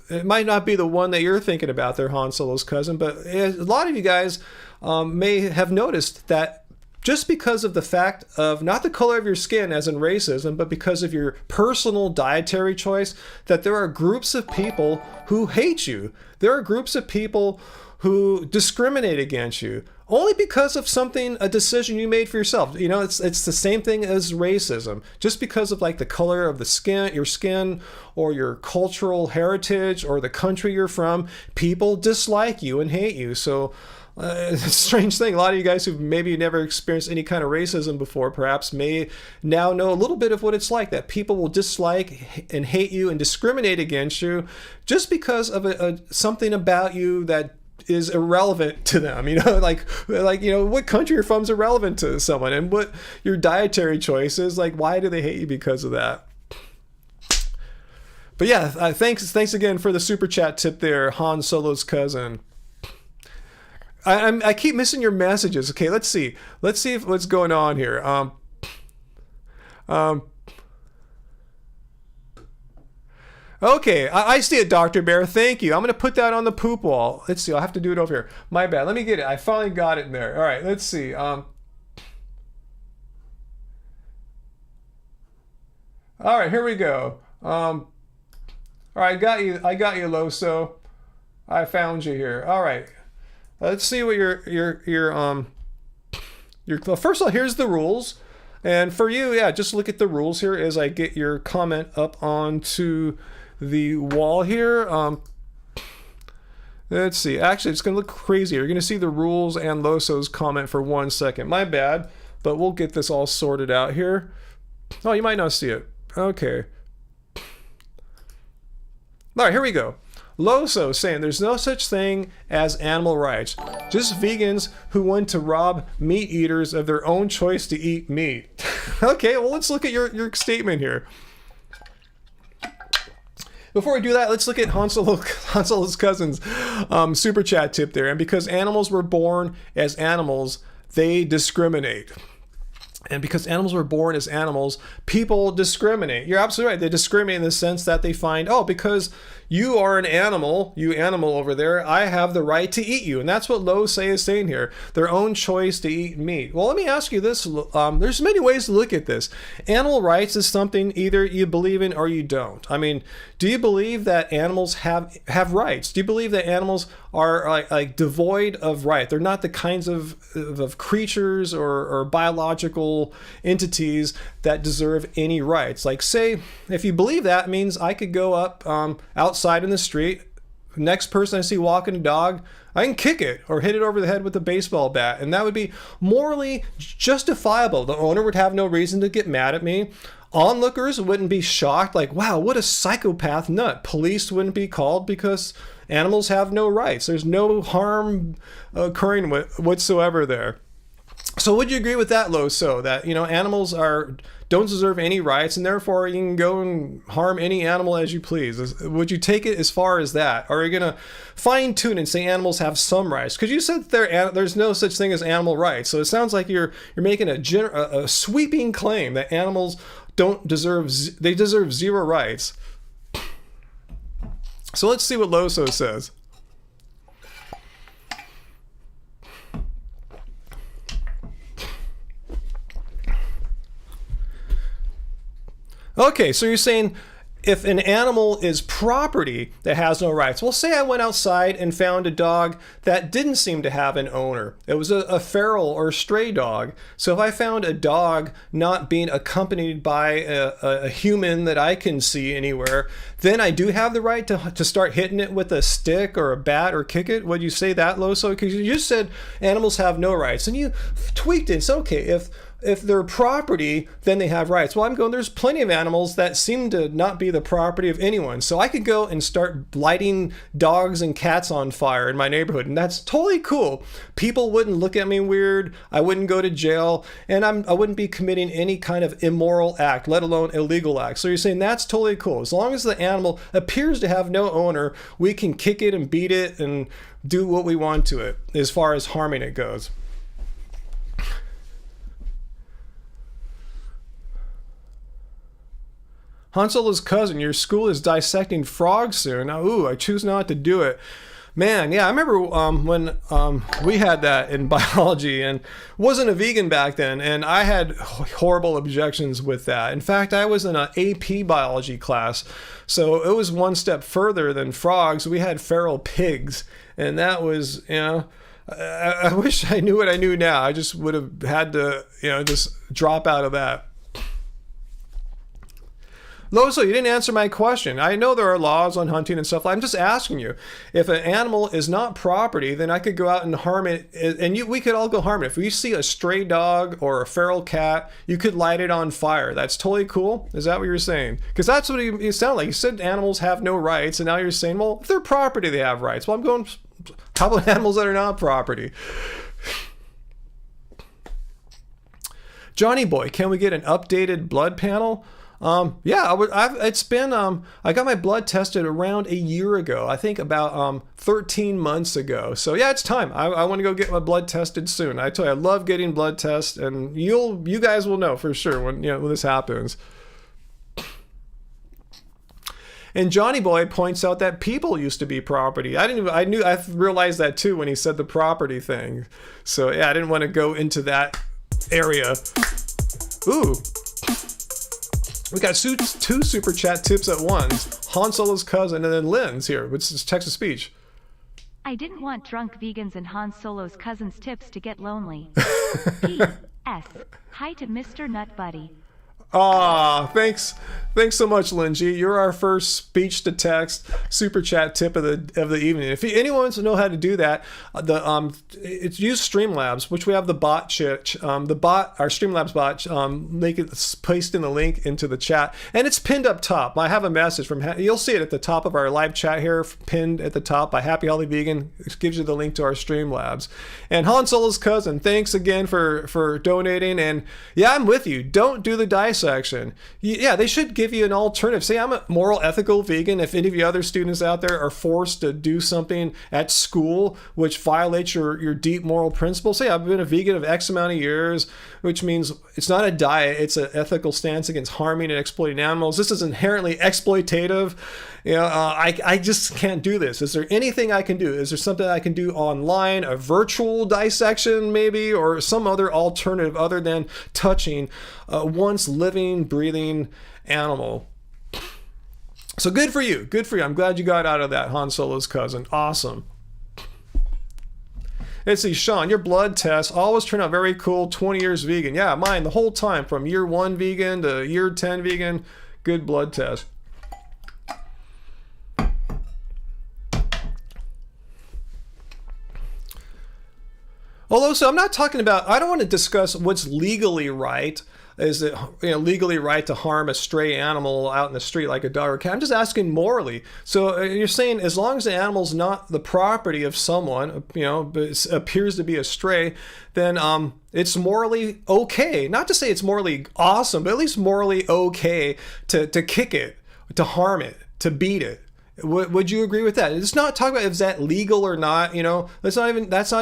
It might not be the one that you're thinking about there, Han Solo's cousin, but a lot of you guys may have noticed that just because of the fact of not the color of your skin as in racism, but because of your personal dietary choice, that there are groups of people who hate you. There are groups of people who discriminate against you only because of something, a decision you made for yourself. You know, it's the same thing as racism. Just because of like the color of the skin, your skin, or your cultural heritage, or the country you're from, people dislike you and hate you. So it's a strange thing. A lot of you guys who've maybe never experienced any kind of racism before perhaps may now know a little bit of what it's like, that people will dislike and hate you and discriminate against you just because of something about you that is irrelevant to them. You know, like you know, what country you're from is irrelevant to someone, and what your dietary choices, like, why do they hate you because of that? But yeah, thanks again for the super chat tip there, Han Solo's cousin. I keep missing your messages. Okay, let's see what's going on here. Okay, I see it, Dr. Bear. Thank you. I'm going to put that on the poop wall. Let's see. I'll have to do it over here. My bad. Let me get it. I finally got it in there. All right, let's see. All right, here we go. All right, I got you, Loso. I found you here. All right. Let's see what well, first of all, here's the rules. And for you, yeah, just look at the rules here as I get your comment up onto the wall here. Let's see. Actually, it's going to look crazy. You're going to see the rules and Loso's comment for 1 second. My bad, but we'll get this all sorted out here. Oh, you might not see it. Okay. All right, here we go. Loso saying there's no such thing as animal rights, just vegans who want to rob meat eaters of their own choice to eat meat. Okay, well, let's look at your statement here. Before we do that, let's look at Han Solo's cousin's super chat tip there. And because animals were born as animals, they discriminate. And because animals were born as animals, people discriminate. You're absolutely right. They discriminate in the sense that they find, oh, because you are an animal, you animal over there, I have the right to eat you. And that's what Lowe is saying here. Their own choice to eat meat. Well, let me ask you this. There's many ways to look at this. Animal rights is something either you believe in or you don't. I mean, do you believe that animals have rights? Do you believe that animals are like devoid of right? They're not the kinds of creatures or biological entities that deserve any rights. Like, say, if you believe that, means I could go up outside in the street, next person I see walking a dog, I can kick it or hit it over the head with a baseball bat, and that would be morally justifiable. The owner would have no reason to get mad at me. Onlookers wouldn't be shocked, like, wow, what a psychopath nut. Police wouldn't be called because animals have no rights. There's no harm occurring whatsoever there. So would you agree with that, Loso, that, you know, animals don't deserve any rights, and therefore you can go and harm any animal as you please? Would you take it as far as that? Or are you going to fine tune and say animals have some rights? Because you said there's no such thing as animal rights. So it sounds like you're making a sweeping claim that animals deserve zero rights. So let's see what Loso says. Okay, so you're saying if an animal is property that has no rights. Well, say I went outside and found a dog that didn't seem to have an owner. It was a feral or stray dog. So if I found a dog not being accompanied by a human that I can see anywhere, then I do have the right to start hitting it with a stick or a bat or kick it. Would you say that, Loso? Because you just said animals have no rights, and you tweaked it. It's okay, if they're property, then they have rights. Well, I'm going, there's plenty of animals that seem to not be the property of anyone. So I could go and start lighting dogs and cats on fire in my neighborhood, and that's totally cool. People wouldn't look at me weird. I wouldn't go to jail, and I wouldn't be committing any kind of immoral act, let alone illegal act. So you're saying that's totally cool. As long as the animal appears to have no owner, we can kick it and beat it and do what we want to it as far as harming it goes. Han Solo's cousin, your school is dissecting frogs soon. Now, ooh, I choose not to do it. Man, yeah, I remember when we had that in biology, and wasn't a vegan back then, and I had horrible objections with that. In fact, I was in an AP biology class, so it was one step further than frogs. We had feral pigs, and that was, I wish I knew what I knew now. I just would have had to, just drop out of that. Loso, you didn't answer my question. I know there are laws on hunting and stuff. I'm just asking you. If an animal is not property, then I could go out and harm it, and we could all go harm it. If we see a stray dog or a feral cat, you could light it on fire. That's totally cool? Is that what you're saying? Because that's what you sound like. You said animals have no rights, and now you're saying, well, if they're property, they have rights. Well, I'm going, how about animals that are not property? Johnny Boy, can we get an updated blood panel? Yeah, it's been, I got my blood tested around a year ago. I think about 13 months ago. So yeah, it's time. I want to go get my blood tested soon. I tell you, I love getting blood tests, and you guys will know for sure when this happens. And Johnny Boy points out that people used to be property. I realized that too when he said the property thing. So yeah, I didn't want to go into that area. Ooh. We got two super chat tips at once. Han Solo's cousin and then Lynn's here, which is text to speech. I didn't want drunk vegans and Han Solo's cousin's tips to get lonely. P.S. Hi to Mr. Nut Buddy. Thanks so much, Lynn G. You're our first speech to text super chat tip of the evening. If anyone wants to know how to do that, it's use Streamlabs, which we have the bot our Streamlabs bot, make it paste in the link into the chat, and it's pinned up top. I have a message you'll see it at the top of our live chat here, pinned at the top by Happy Healthy Vegan. It gives you the link to our Streamlabs. And Han Solo's cousin, thanks again for donating. And yeah, I'm with you. Don't do the dissection. Yeah, they should give you an alternative. Say I'm a moral, ethical vegan. If any of you other students out there are forced to do something at school which violates your deep moral principles, say I've been a vegan of X amount of years, which means it's not a diet, it's an ethical stance against harming and exploiting animals. This is inherently exploitative. I just can't do this. Is there anything I can do? Is there something I can do online, a virtual dissection maybe, or some other alternative other than touching once living, breathing animal? So good for you. Good for you. I'm glad you got out of that, Han Solo's cousin. Awesome. Let's see, Sean, your blood tests always turn out very cool. 20 years vegan. Yeah, mine the whole time from year 1 vegan to year 10 vegan. Good blood test. Although, so I'm not talking about, I don't want to discuss what's legally right. Is it legally right to harm a stray animal out in the street like a dog or cat? I'm just asking morally. So you're saying as long as the animal's not the property of someone, but appears to be a stray, then it's morally okay. Not to say it's morally awesome, but at least morally okay to kick it, to harm it, to beat it. Would you agree with that? It's not talking about if that legal or not. That's not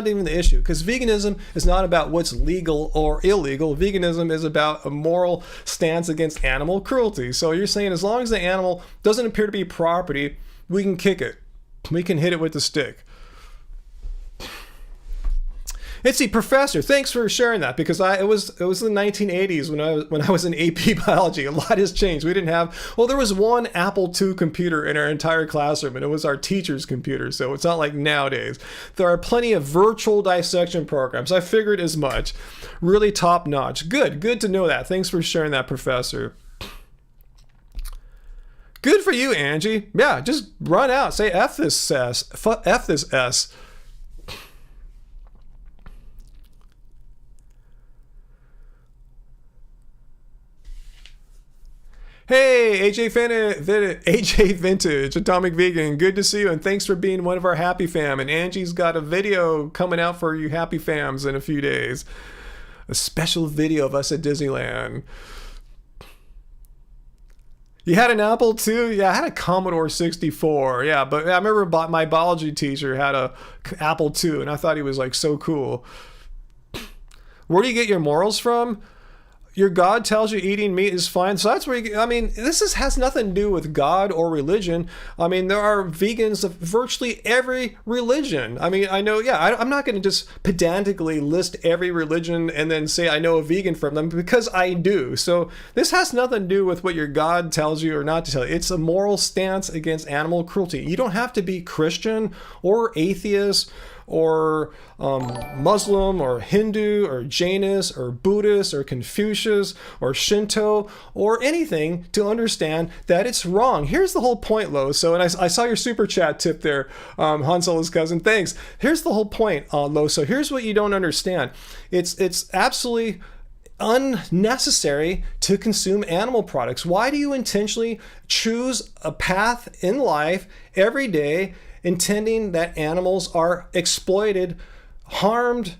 even the issue, because veganism is not about what's legal or illegal. Veganism is about a moral stance against animal cruelty. So you're saying as long as the animal doesn't appear to be property, we can kick it, we can hit it with the stick. Let's see, Professor, thanks for sharing that, because it was the 1980s when I was in AP biology. A lot has changed. We didn't have, there was one Apple II computer in our entire classroom, and it was our teacher's computer, so it's not like nowadays. There are plenty of virtual dissection programs. I figured as much. Really top notch. Good to know that. Thanks for sharing that, Professor. Good for you, Angie. Yeah, just run out. Say F this S. F this S. Hey, AJ Vintage, Atomic Vegan, good to see you, and thanks for being one of our Happy Fam. And Angie's got a video coming out for you Happy Fams in a few days. A special video of us at Disneyland. You had an Apple II? Yeah, I had a Commodore 64. Yeah, but I remember my biology teacher had a Apple II, and I thought he was like so cool. Where do you get your morals from? your God tells you eating meat is fine. So that's where has nothing to do with God or religion. I mean, there are vegans of virtually every religion. I mean, I know, I'm not going to just pedantically list every religion and then say I know a vegan from them, because I do. So this has nothing to do with what your God tells you or not to tell you. It's a moral stance against animal cruelty. You don't have to be Christian or atheist or Muslim or Hindu or Jainist or Buddhist or Confucius or Shinto or anything to understand that it's wrong. Here's the whole point, Loso, and I saw your super chat tip there, Han Solo's cousin. Thanks. Here's the whole point, Loso. Here's what you don't understand. It's absolutely unnecessary to consume animal products. Why do you intentionally choose a path in life every day intending that animals are exploited, harmed,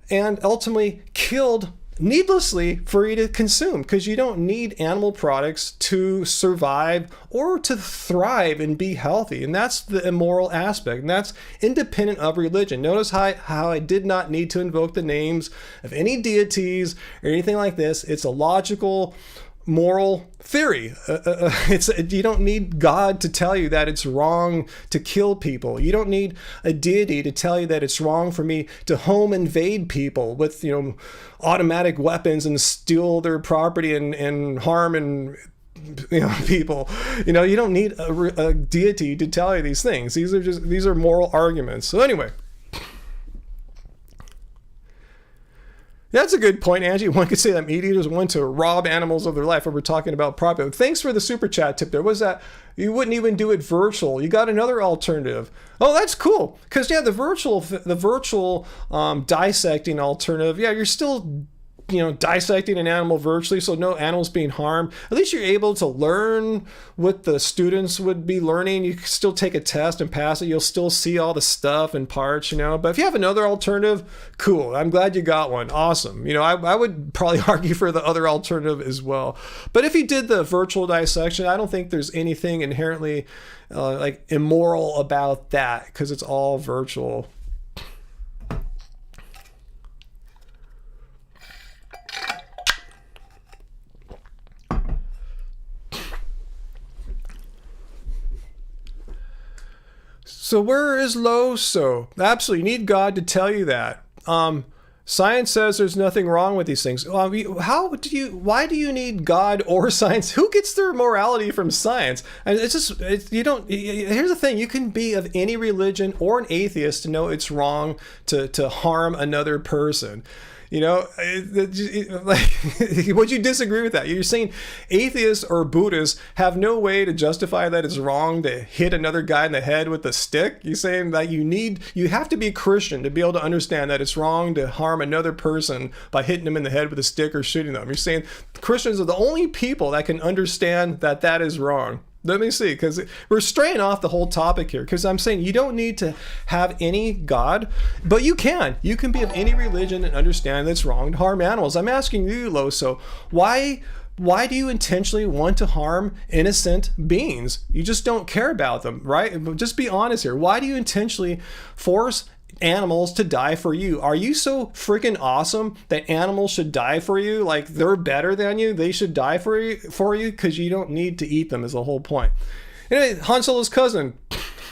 and ultimately killed needlessly for you to consume? Because you don't need animal products to survive or to thrive and be healthy. And that's the immoral aspect. And that's independent of religion. Notice how I did not need to invoke the names of any deities or anything like this. It's a logical, moral theory. You don't need God to tell you that it's wrong to kill people. You don't need a deity to tell you that it's wrong for me to home invade people with automatic weapons and steal their property and harm and people. You don't need a deity to tell you these things. These are moral arguments. So anyway, that's a good point, Angie. One could say that meat eaters want to rob animals of their life, when we're talking about property. Thanks for the super chat tip there. Was that you wouldn't even do it virtual? You got another alternative. Oh, that's cool. Because the virtual dissecting alternative. Yeah, you're still dissecting an animal virtually, so no animals being harmed. At least you're able to learn what the students would be learning. You can still take a test and pass it. You'll still see all the stuff and parts, But if you have another alternative, cool. I'm glad you got one. Awesome. I would probably argue for the other alternative as well. But if you did the virtual dissection, I don't think there's anything inherently immoral about that, because it's all virtual. So where is Loso? Absolutely, you need God to tell you that. Science says there's nothing wrong with these things. Why do you need God or science? Who gets their morality from science? And here's the thing, you can be of any religion or an atheist to know it's wrong to harm another person. Would you disagree with that? You're saying atheists or Buddhists have no way to justify that it's wrong to hit another guy in the head with a stick? You're saying that you have to be Christian to be able to understand that it's wrong to harm another person by hitting them in the head with a stick or shooting them. You're saying Christians are the only people that can understand that is wrong. Let me see, because we're straying off the whole topic here, because I'm saying you don't need to have any God, but you can be of any religion and understand that it's wrong to harm animals. I'm asking you, Loso, why do you intentionally want to harm innocent beings? You just don't care about them, right? Just be honest here. Why do you intentionally force animals to die for you? Are you so freaking awesome that animals should die for you? Like they're better than you? They should die for you because you don't need to eat them, is the whole point. Anyway, Han Solo's cousin,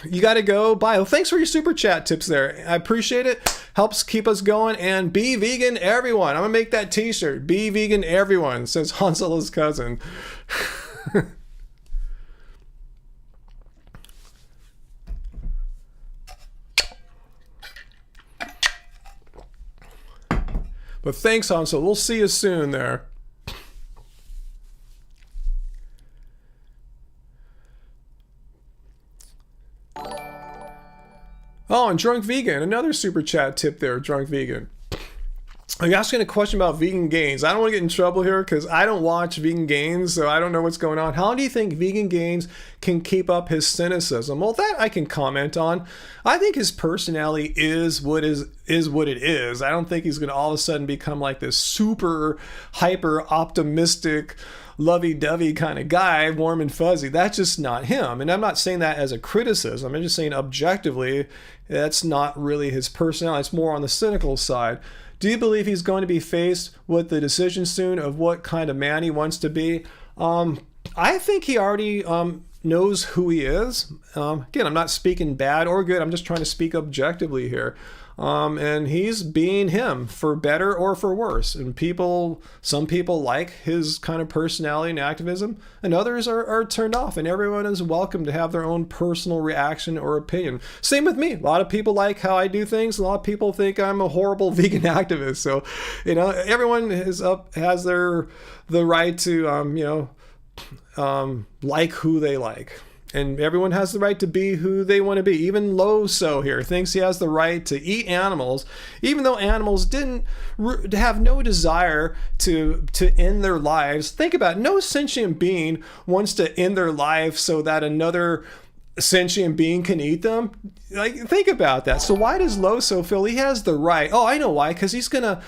you got to go. Bye. Well, thanks for your super chat tips there. I appreciate it. Helps keep us going. And be vegan, everyone. I'm going to make that t-shirt. Be vegan, everyone, says Han Solo's cousin. But thanks, Han Solo. We'll see you soon there. Oh, and Drunk Vegan, another super chat tip there, Drunk Vegan. I'm asking a question about vegan gains. I don't want to get in trouble here because I don't watch vegan gains, so I don't know what's going on. How do you think vegan gains can keep up his cynicism? Well, that I can comment on. I think his personality is what it is. I don't think he's going to all of a sudden become like this super hyper optimistic, lovey-dovey kind of guy, warm and fuzzy. That's just not him. And I'm not saying that as a criticism. I'm just saying objectively, that's not really his personality. It's more on the cynical side. Do you believe he's going to be faced with the decision soon of what kind of man he wants to be? I think he already knows who he is. Again, I'm not speaking bad or good. I'm just trying to speak objectively here. And he's being him, for better or for worse. And some people like his kind of personality and activism, and others are turned off. And everyone is welcome to have their own personal reaction or opinion. Same with me. A lot of people like how I do things. A lot of people think I'm a horrible vegan activist. So, everyone has the right to, like who they like. And everyone has the right to be who they want to be. Even Loso here thinks he has the right to eat animals, even though animals didn't have no desire to end their lives. Think about it. No sentient being wants to end their life so that another sentient being can eat them. Think about that. So why does Loso feel he has the right? Oh, I know why. Because he's going to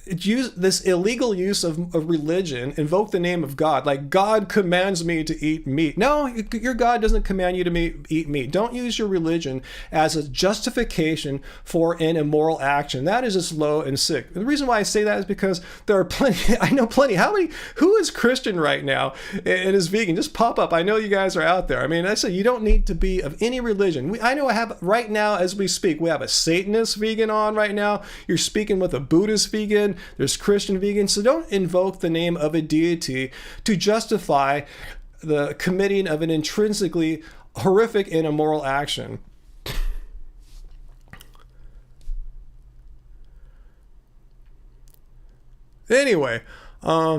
use this illegal use of religion, invoke the name of God, like God commands me to eat meat. No, your God doesn't command you to eat meat. Don't use your religion as a justification for an immoral action. That is just low and sick. And the reason why I say that is because there are plenty, I know plenty. Who is Christian right now and is vegan? Just pop up. I know you guys are out there. I mean, I say you don't need to be of any religion. I know I have right now as we speak, we have a Satanist vegan on right now. You're speaking with a Buddhist vegan. There's Christian vegans. So don't invoke the name of a deity to justify the committing of an intrinsically horrific and immoral action. Anyway, whew.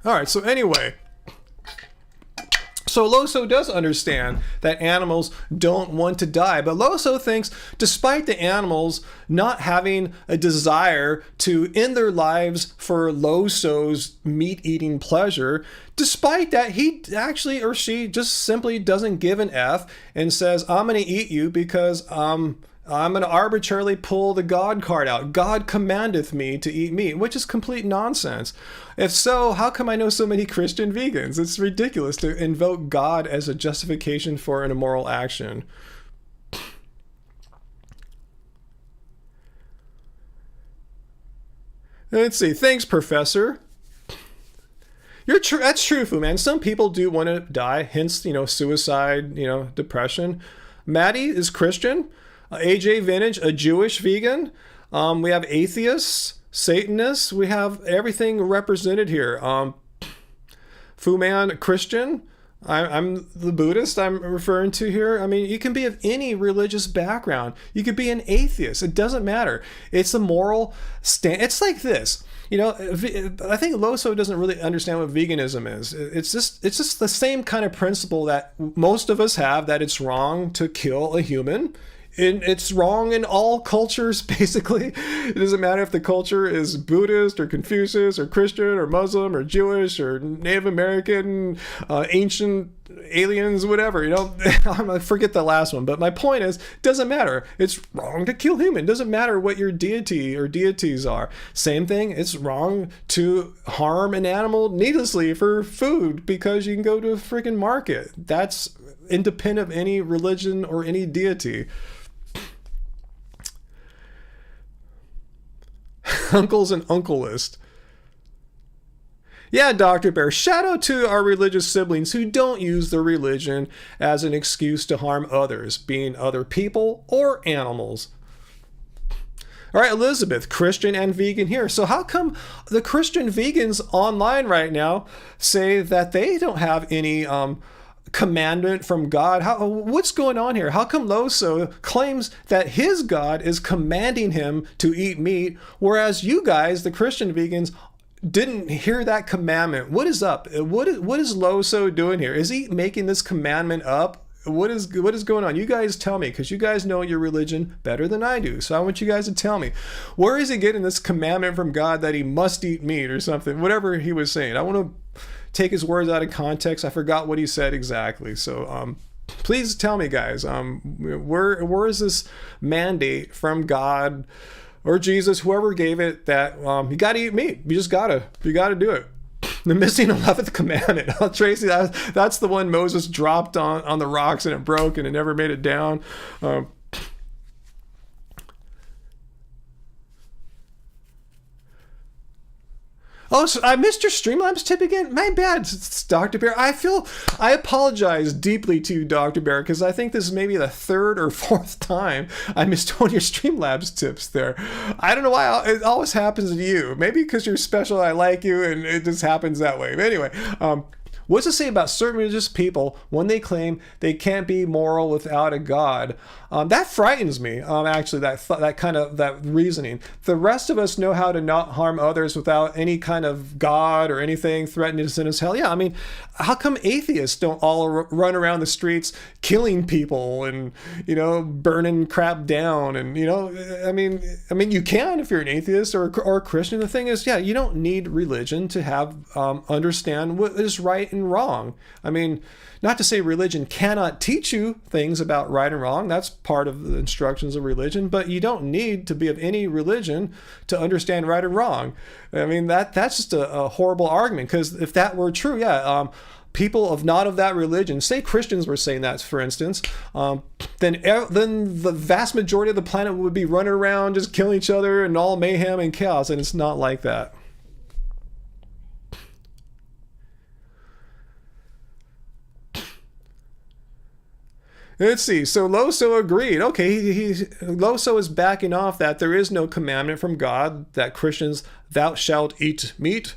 All right, so anyway, so Loso does understand that animals don't want to die, but Loso thinks despite the animals not having a desire to end their lives for Loso's meat-eating pleasure, despite that, he actually or she just simply doesn't give an F and says, I'm going to eat you because I'm going to arbitrarily pull the God card out. God commandeth me to eat meat, which is complete nonsense. If so, how come I know so many Christian vegans? It's ridiculous to invoke God as a justification for an immoral action. Let's see. Thanks, Professor. That's true, man. Some people do want to die, hence, suicide, depression. Maddie is Christian. AJ Vintage, a Jewish vegan. We have atheists, Satanists. We have everything represented here. Fu Man, Christian. I'm the Buddhist I'm referring to here. I mean, you can be of any religious background. You could be an atheist. It doesn't matter. It's a moral stand. It's like this. I think Loso doesn't really understand what veganism is. It's just the same kind of principle that most of us have, that it's wrong to kill a human. It's wrong in all cultures, basically. It doesn't matter if the culture is Buddhist or Confucius or Christian or Muslim or Jewish or Native American, ancient aliens, whatever. I forget the last one. But my point is, it doesn't matter. It's wrong to kill human. It doesn't matter what your deity or deities are. Same thing, it's wrong to harm an animal needlessly for food because you can go to a freaking market. That's independent of any religion or any deity. Uncles and uncle list. Yeah, Dr. Bear, shout out to our religious siblings who don't use their religion as an excuse to harm others, being other people or animals. All right, Elizabeth, Christian and vegan here. So how come the Christian vegans online right now say that they don't have any commandment from God? What's going on here? How come Loso claims that his God is commanding him to eat meat, whereas you guys, the Christian vegans, didn't hear that commandment? What is up? What is Loso doing here? Is he making this commandment up? What is going on? You guys tell me, because you guys know your religion better than I do. So I want you guys to tell me, where is he getting this commandment from God that he must eat meat or something? Whatever he was saying. I want to take his words out of context. I forgot what he said exactly. So please tell me, guys, where is this mandate from God or Jesus, whoever gave it, that you got to eat meat. You got to do it. The missing 11th commandment. Oh, Tracy, that's the one Moses dropped on the rocks and it broke and it never made it down. Oh, so I missed your Streamlabs tip again? My bad, Dr. Bear. I apologize deeply to you, Dr. Bear, because I think this is maybe the third or fourth time I missed one of your Streamlabs tips there. I don't know why it always happens to you. Maybe because you're special, I like you, and it just happens that way. But anyway, what's it say about certain religious people when they claim they can't be moral without a God? That frightens me, actually, that reasoning. The rest of us know how to not harm others without any kind of God or anything threatening to send us hell. Yeah, I mean, how come atheists don't all run around the streets killing people and, burning crap down? And, I mean, you can if you're an atheist or a Christian. The thing is, yeah, you don't need religion to have understand what is right and wrong. I mean, not to say religion cannot teach you things about right and wrong. That's part of the instructions of religion, but you don't need to be of any religion to understand right and wrong. I mean, that's just a horrible argument, because if that were true, yeah, people not of that religion, say Christians were saying that, for instance, then the vast majority of the planet would be running around just killing each other and all mayhem and chaos, and it's not like that. Let's see. So Loso agreed. Okay, Loso is backing off that there is no commandment from God that Christians, thou shalt eat meat,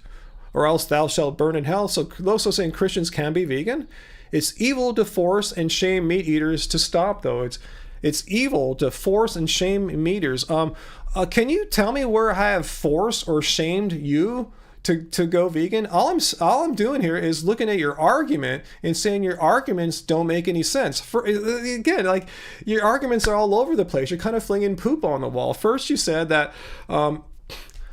or else thou shalt burn in hell. So Loso saying Christians can be vegan. It's evil to force and shame meat eaters to stop, though. It's evil to force and shame meat eaters. Can you tell me where I have forced or shamed you to go vegan? All I'm doing here is looking at your argument and saying your arguments don't make any sense. Again, like, your arguments are all over the place. You're kind of flinging poop on the wall. First you said that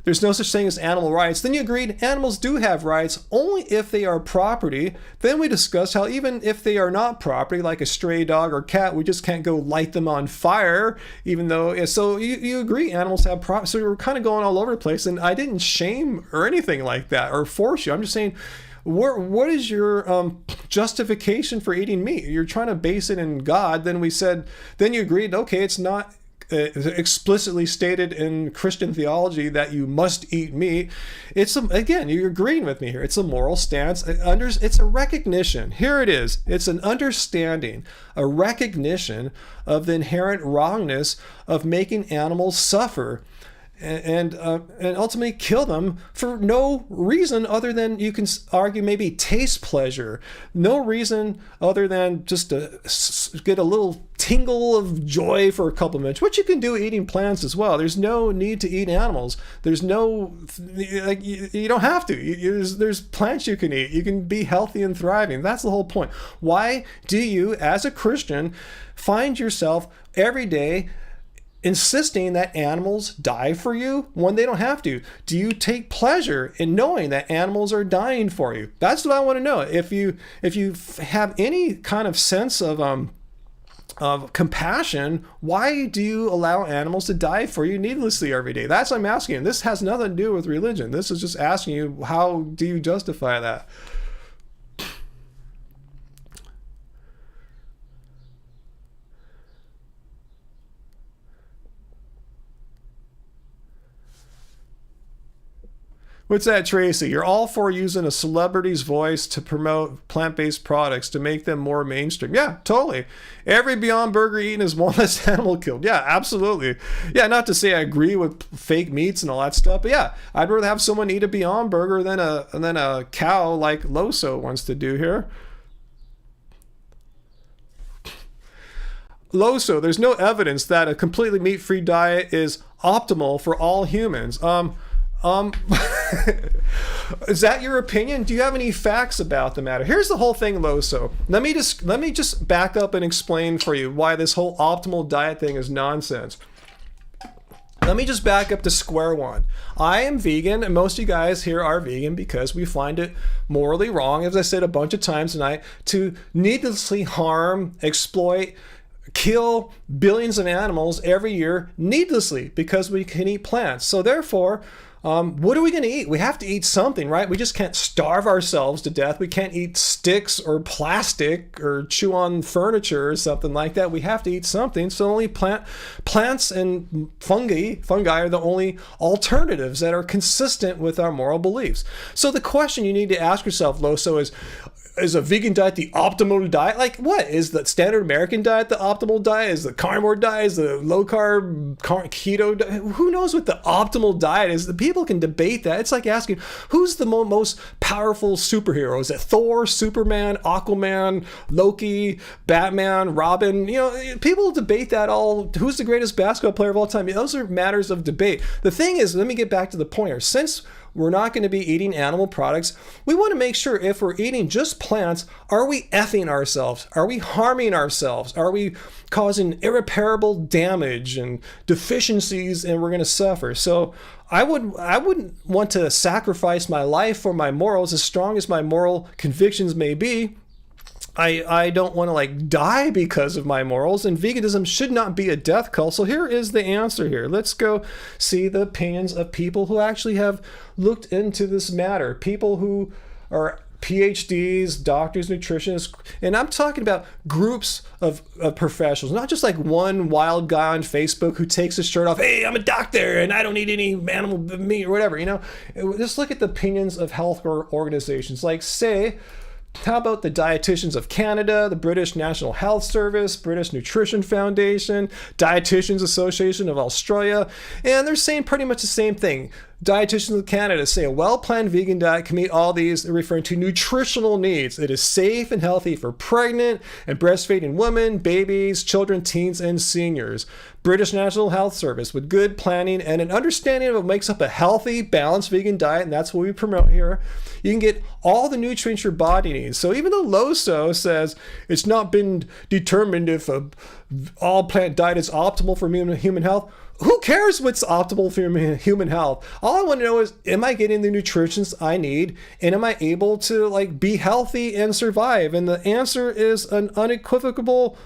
there's no such thing as animal rights. Then you agreed animals do have rights only if they are property. Then we discussed how even if they are not property, like a stray dog or cat, we just can't go light them on fire, even though, so you agree animals have property. So you're kind of going all over the place, and I didn't shame or anything like that or force you. I'm just saying, what is your justification for eating meat? You're trying to base it in God. Then you agreed, okay, it's not explicitly stated in Christian theology that you must eat meat. Again, you're agreeing with me here. It's a moral stance. It's a recognition. Here it is. It's an understanding, a recognition of the inherent wrongness of making animals suffer and ultimately kill them for no reason other than, you can argue, maybe taste pleasure. No reason other than just to get a little tingle of joy for a couple of minutes, which you can do eating plants as well. There's no need to eat animals. There's no, like, you don't have to. There's plants you can eat. You can be healthy and thriving. That's the whole point. Why do you, as a Christian, find yourself every day insisting that animals die for you when they don't have to? Do you take pleasure in knowing that animals are dying for you? That's what I want to know. If you have any kind of sense of compassion, why do you allow animals to die for you needlessly every day? That's what I'm asking. This has nothing to do with religion. This is just asking you, how do you justify that? What's that, Tracy? You're all for using a celebrity's voice to promote plant-based products to make them more mainstream. Yeah, totally. Every Beyond Burger eaten is one less animal killed. Yeah, absolutely. Yeah, not to say I agree with fake meats and all that stuff, but yeah, I'd rather have someone eat a Beyond Burger than a cow like Loso wants to do here. Loso, there's no evidence that a completely meat-free diet is optimal for all humans. Is that your opinion? Do you have any facts about the matter? Here's the whole thing, Loso. Let me just back up and explain for you why this whole optimal diet thing is nonsense. Let me just back up to square one. I am vegan, and most of you guys here are vegan because we find it morally wrong, as I said a bunch of times tonight, to needlessly harm, exploit, kill billions of animals every year needlessly because we can eat plants. So therefore, what are we going to eat? We have to eat something, right? We just can't starve ourselves to death. We can't eat sticks or plastic or chew on furniture or something like that. We have to eat something. So only plants and fungi are the only alternatives that are consistent with our moral beliefs. So the question you need to ask yourself, Loso, is a vegan diet the optimal diet? Like, what is the standard American diet the optimal diet? Is the carnivore diet? Is the low carb keto diet? Who knows what the optimal diet is? The people can debate that. It's like asking, who's the most powerful superhero? Is it Thor, Superman, Aquaman, Loki, Batman, Robin? You know, people debate that all. Who's the greatest basketball player of all time? Those are matters of debate. The thing is, let me get back to the point here. Since we're not going to be eating animal products, we want to make sure if we're eating just plants, are we effing ourselves? Are we harming ourselves? Are we causing irreparable damage and deficiencies and we're going to suffer? So I wouldn't want to sacrifice my life for my morals, as strong as my moral convictions may be. I don't want to like die because of my morals, and veganism should not be a death cult. So here is the answer here. Let's go see the opinions of people who actually have looked into this matter. People who are PhDs, doctors, nutritionists, and I'm talking about groups of professionals, not just like one wild guy on Facebook who takes his shirt off, hey, I'm a doctor and I don't eat any animal meat or whatever, you know. Just look at the opinions of health organizations. Like, say, how about the Dietitians of Canada, the British National Health Service, British Nutrition Foundation, Dietitians Association of Australia, and they're saying pretty much the same thing. Dietitians of Canada say a well-planned vegan diet can meet all these. They're referring to nutritional needs. It is safe and healthy for pregnant and breastfeeding women, babies, children, teens, and seniors. British National Health Service, with good planning and an understanding of what makes up a healthy, balanced vegan diet, and that's what we promote here, you can get all the nutrients your body needs. So even though LOSO says it's not been determined if a all-plant diet is optimal for human health, who cares what's optimal for human health? All I want to know is, am I getting the nutrients I need, and am I able to like be healthy and survive? And the answer is an unequivocal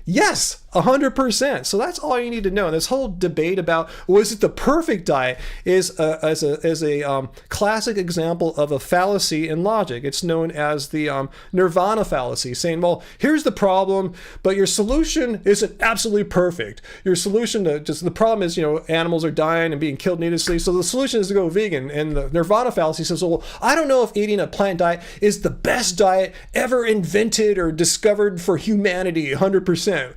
yes, 100%. So that's all you need to know. And this whole debate about was it the perfect diet is a classic example of a fallacy in logic. It's known as the nirvana fallacy, saying, well, here's the problem, but your solution isn't absolutely perfect. Your solution to just the problem is, you know, animals are dying and being killed needlessly. So the solution is to go vegan. And the nirvana fallacy says, well, I don't know if eating a plant diet is the best diet ever invented or discovered for humanity. 100%.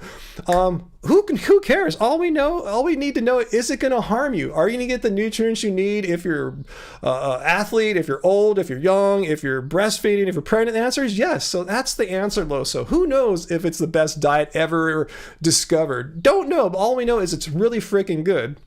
Who cares? All we need to know, is it going to harm you? Are you going to get the nutrients you need if you're an athlete, if you're old, if you're young, if you're breastfeeding, if you're pregnant? The answer is yes. So that's the answer, Loso. Who knows if it's the best diet ever discovered? Don't know, but all we know is it's really freaking good.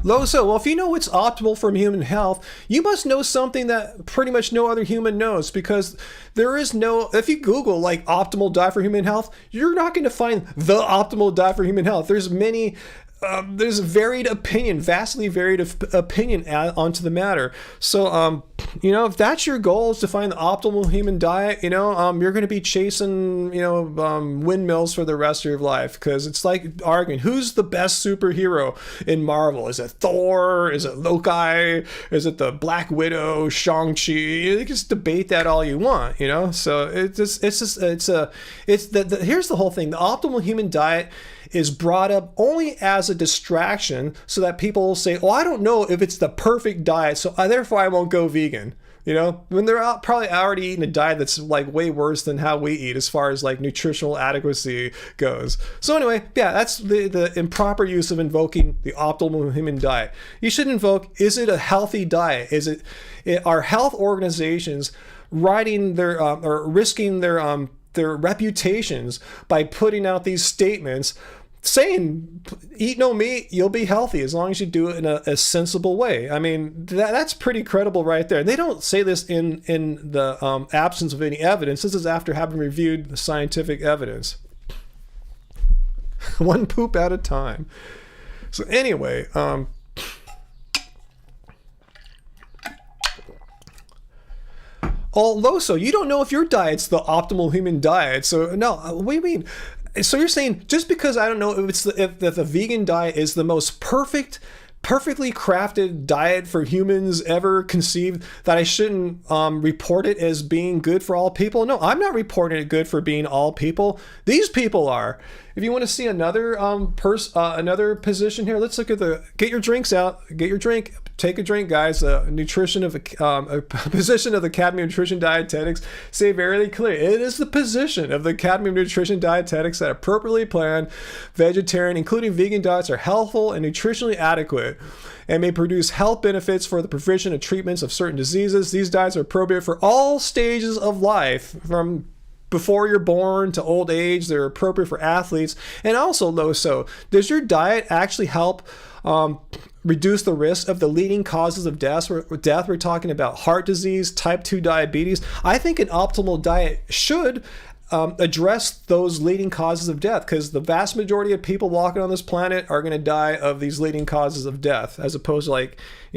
Loso, well, if you know what's optimal for human health, you must know something that pretty much no other human knows, because there is no, if you Google like optimal diet for human health, you're not going to find the optimal diet for human health. There's many, there's varied opinion, vastly varied opinion onto the matter. So, you know, if that's your goal, is to find the optimal human diet, you know, you're going to be chasing, you know, windmills for the rest of your life, because it's like arguing who's the best superhero in Marvel. Is it Thor? Is it Loki? Is it the Black Widow, Shang-Chi? You can just debate that all you want, you know. So here's the whole thing. The optimal human diet is brought up only as a distraction so that people will say, oh, I don't know if it's the perfect diet, so therefore I won't go vegan. You know, when they're probably already eating a diet that's like way worse than how we eat as far as like nutritional adequacy goes. So anyway, yeah, that's the improper use of invoking the optimal human diet. You should invoke, is it a healthy diet? Are health organizations writing their or risking their reputations by putting out these statements saying, eat no meat, you'll be healthy as long as you do it in a sensible way? I mean, that's pretty credible right there. They don't say this in the absence of any evidence. This is after having reviewed the scientific evidence. One poop at a time. So anyway, Although, so you don't know if your diet's the optimal human diet. So no, what do you mean? So you're saying just because I don't know if the vegan diet is the most perfectly crafted diet for humans ever conceived, that I shouldn't report it as being good for all people? No, I'm not reporting it good for being all people. These people are. If you want to see another another position here, let's look at get your drinks out. Get your drink. Take a drink, guys. A position of the Academy of Nutrition Dietetics say very clear. It is the position of the Academy of Nutrition Dietetics that appropriately planned vegetarian, including vegan diets are healthful and nutritionally adequate and may produce health benefits for the provision of treatments of certain diseases. These diets are appropriate for all stages of life, from before you're born to old age. They're appropriate for athletes. And also, Loso, does your diet actually help reduce the risk of the leading causes of death? We're talking about heart disease, type 2 diabetes. I think an optimal diet should address those leading causes of death, because the vast majority of people walking on this planet are going to die of these leading causes of death, as opposed to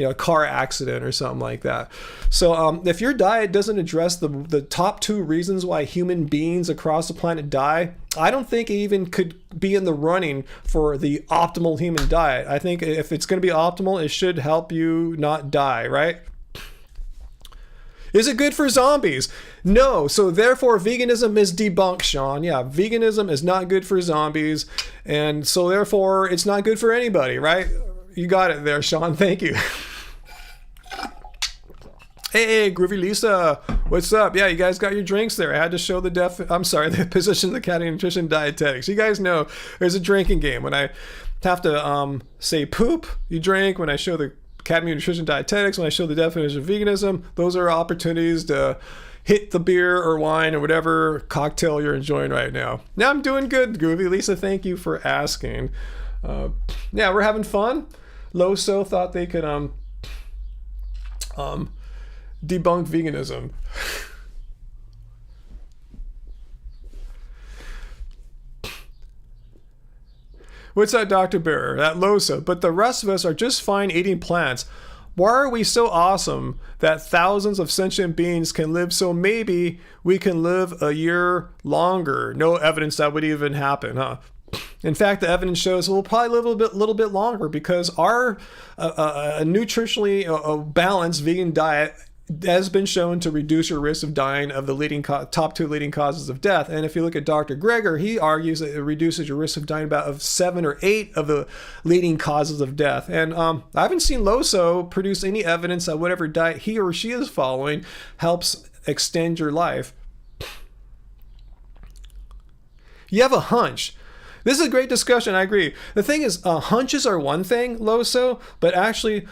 a car accident or something like that. So if your diet doesn't address the top 2 reasons why human beings across the planet die, I don't think it even could be in the running for the optimal human diet. I think if it's going to be optimal, it should help you not die, right? Is it good for zombies? No. So therefore, veganism is debunked, Sean. Yeah, veganism is not good for zombies. And so therefore, it's not good for anybody, right? You got it there, Sean. Thank you. Hey, Groovy Lisa. What's up? Yeah, you guys got your drinks there. I had to show the position of the Academy of Nutrition Dietetics. You guys know there's a drinking game. When I have to say poop, you drink. When I show the Academy of Nutrition Dietetics, when I show the definition of veganism, those are opportunities to hit the beer or wine or whatever cocktail you're enjoying right now. Now I'm doing good, Groovy Lisa. Thank you for asking. Yeah, we're having fun. Loso thought they could debunk veganism. What's that, Dr. Bearer? That Loso. But the rest of us are just fine eating plants. Why are we so awesome that thousands of sentient beings can live, so maybe we can live a year longer? No evidence that would even happen, huh? In fact, the evidence shows we'll probably live a little bit longer, because our nutritionally balanced vegan diet has been shown to reduce your risk of dying of the top 2 leading causes of death. And if you look at Dr. Greger, he argues that it reduces your risk of dying of 7 or 8 of the leading causes of death. And I haven't seen Loso produce any evidence that whatever diet he or she is following helps extend your life. You have a hunch. This is a great discussion, I agree. The thing is, hunches are one thing, Loso, but actually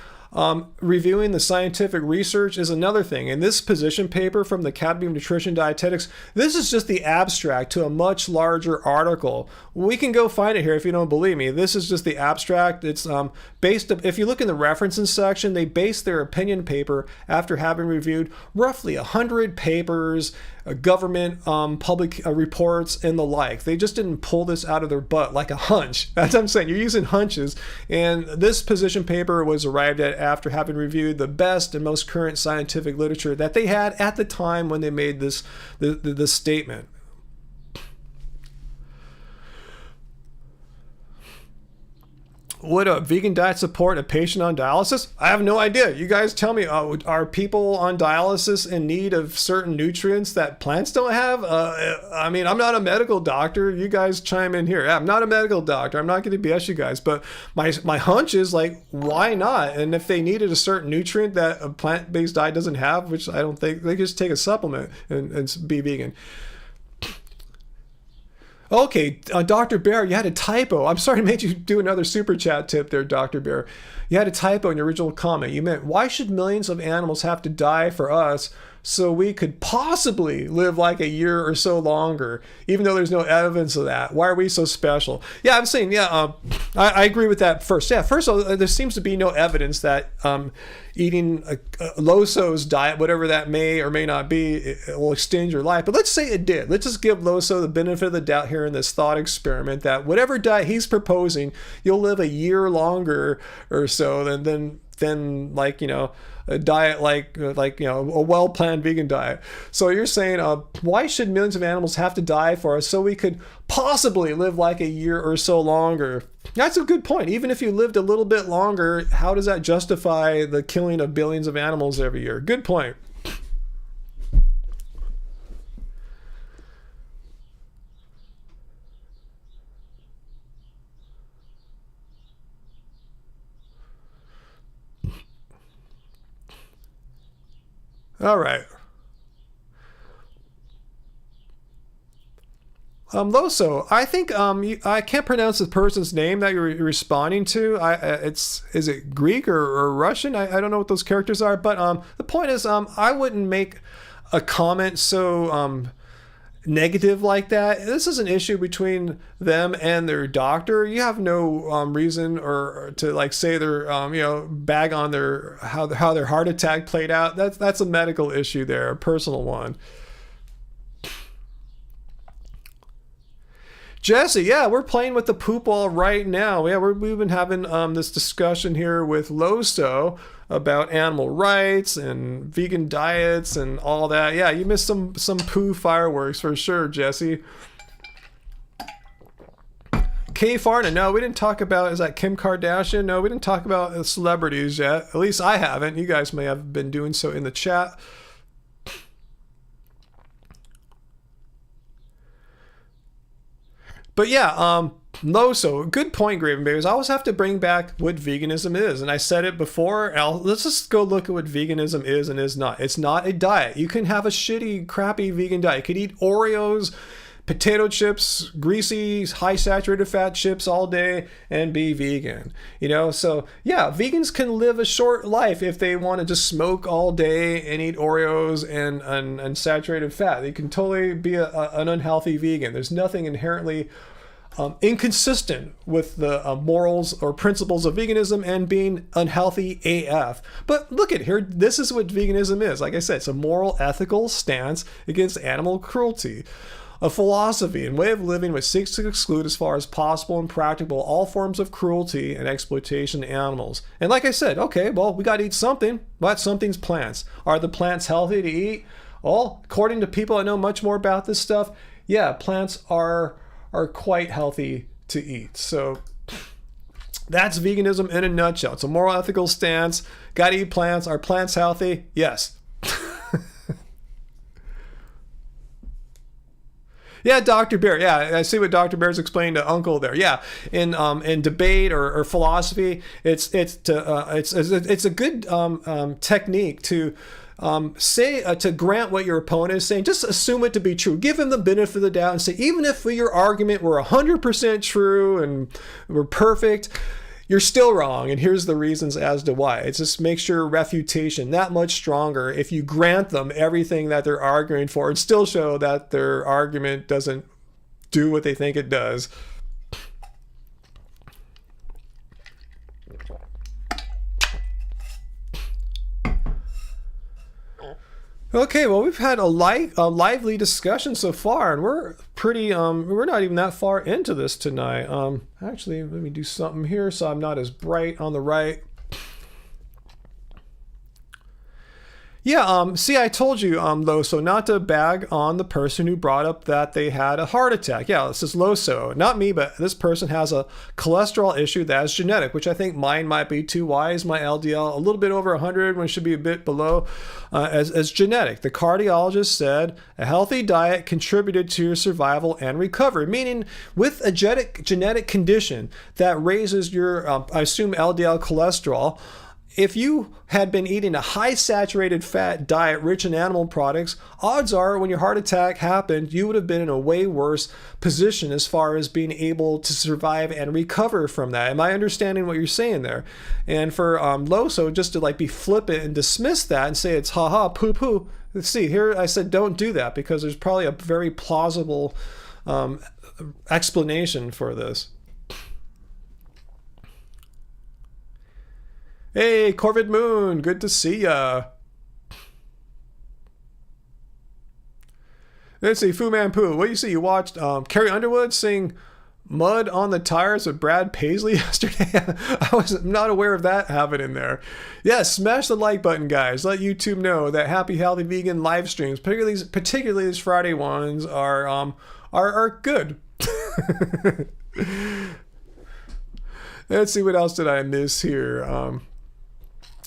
reviewing the scientific research is another thing. In this position paper from the Academy of Nutrition Dietetics, this is just the abstract to a much larger article. We can go find it here if you don't believe me. This is just the abstract. It's based, if you look in the references section, they base their opinion paper after having reviewed roughly 100 papers, government public reports and the like. They just didn't pull this out of their butt like a hunch. That's what I'm saying. You're using hunches. And this position paper was arrived at after having reviewed the best and most current scientific literature that they had at the time when they made this statement. Would a vegan diet support a patient on dialysis? I have no idea. You guys tell me, are people on dialysis in need of certain nutrients that plants don't have? I mean, I'm not a medical doctor. You guys chime in here. I'm not a medical doctor. I'm not going to BS you guys, but my hunch is why not? And if they needed a certain nutrient that a plant-based diet doesn't have, which I don't think, they just take a supplement and be vegan. Okay, Dr. Bear, you had a typo. I'm sorry to make you do another super chat tip there, Dr. Bear. You had a typo in your original comment. You meant, why should millions of animals have to die for us so we could possibly live like a year or so longer, even though there's no evidence of that? Why are we so special? Yeah, I'm saying, I agree with that first. Yeah, first of all, there seems to be no evidence that eating a Loso's diet, whatever that may or may not be, it will extend your life. But let's say it did. Let's just give Loso the benefit of the doubt here in this thought experiment that whatever diet he's proposing, you'll live a year longer or so than than like, you know, a diet like you know, a well-planned vegan diet. So you're saying, why should millions of animals have to die for us so we could possibly live like a year or so longer? That's a good point. Even if you lived a little bit longer, how does that justify the killing of billions of animals every year? Good point. All right. Loso, I think I can't pronounce the person's name that you're responding to. Is it Greek or Russian? I don't know what those characters are, but the point is I wouldn't make a comment so negative like that. This is an issue between them and their doctor. You have no reason or to like say they're you know, bag on their how their heart attack played out. That's a medical issue there, a personal one. Jesse, yeah, we're playing with the poop ball right now. Yeah, we've been having this discussion here with Loso about animal rights and vegan diets and all that. Yeah, you missed some poo fireworks for sure, Jesse. Kay Farna, no, we didn't talk about, is that Kim Kardashian? No, we didn't talk about celebrities yet. At least I haven't. You guys may have been doing so in the chat. But yeah, Loso, good point, Graven Bears. I always have to bring back what veganism is. And I said it before. Let's just go look at what veganism is and is not. It's not a diet. You can have a shitty, crappy vegan diet. You could eat Oreos, potato chips, greasy, high saturated fat chips all day and be vegan. You know, so yeah, vegans can live a short life if they want to just smoke all day and eat Oreos and saturated fat. They can totally be an unhealthy vegan. There's nothing inherently inconsistent with the morals or principles of veganism and being unhealthy AF. But look at here, this is what veganism is. Like I said, it's a moral, ethical stance against animal cruelty. A philosophy and way of living which seeks to exclude as far as possible and practical all forms of cruelty and exploitation of animals. And like I said, okay, well, we got to eat something. But something's plants. Are the plants healthy to eat? Well, according to people that know much more about this stuff, yeah, plants are quite healthy to eat. So that's veganism in a nutshell. It's a moral, ethical stance. Got to eat plants. Are plants healthy? Yes. Yeah, Dr. Bear. Yeah, I see what Dr. Bear's explaining to Uncle there. Yeah, in debate or philosophy, it's a good technique to say to grant what your opponent is saying. Just assume it to be true. Give him the benefit of the doubt and say, even if your argument were 100% true and were perfect, you're still wrong, and here's the reasons as to why. It just makes your refutation that much stronger if you grant them everything that they're arguing for and still show that their argument doesn't do what they think it does. Okay, well, we've had a lively discussion so far, and we're pretty, we're not even that far into this tonight. Actually, let me do something here so I'm not as bright on the right. Yeah, see, I told you, Loso, not to bag on the person who brought up that they had a heart attack. Yeah, this is Loso. Not me, but this person has a cholesterol issue that is genetic, which I think mine might be too. Why is my LDL a little bit over 100 when it should be a bit below as genetic? The cardiologist said a healthy diet contributed to your survival and recovery, meaning with a genetic condition that raises your, I assume, LDL cholesterol. If you had been eating a high saturated fat diet rich in animal products, odds are when your heart attack happened, you would have been in a way worse position as far as being able to survive and recover from that. Am I understanding what you're saying there? And for Loso, just to like be flippant and dismiss that and say it's haha, poo poo. Let's see, here I said don't do that because there's probably a very plausible explanation for this. Hey, Corvid Moon, good to see ya. Let's see, Fu Man Poo. What do you see? You watched Carrie Underwood sing mud on the tires with Brad Paisley yesterday. I was not aware of that happening there. Yeah, smash the like button, guys. Let YouTube know that Happy Healthy Vegan live streams, particularly these Friday ones, are good. Let's see, what else did I miss here?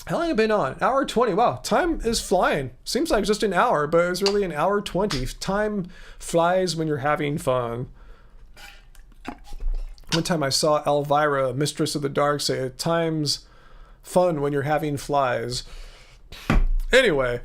How long have I been on? Hour 20. Wow, time is flying. Seems like just an hour, but it's really an hour 20. Time flies when you're having fun. One time I saw Elvira, Mistress of the Dark, say, time's fun when you're having flies. Anyway.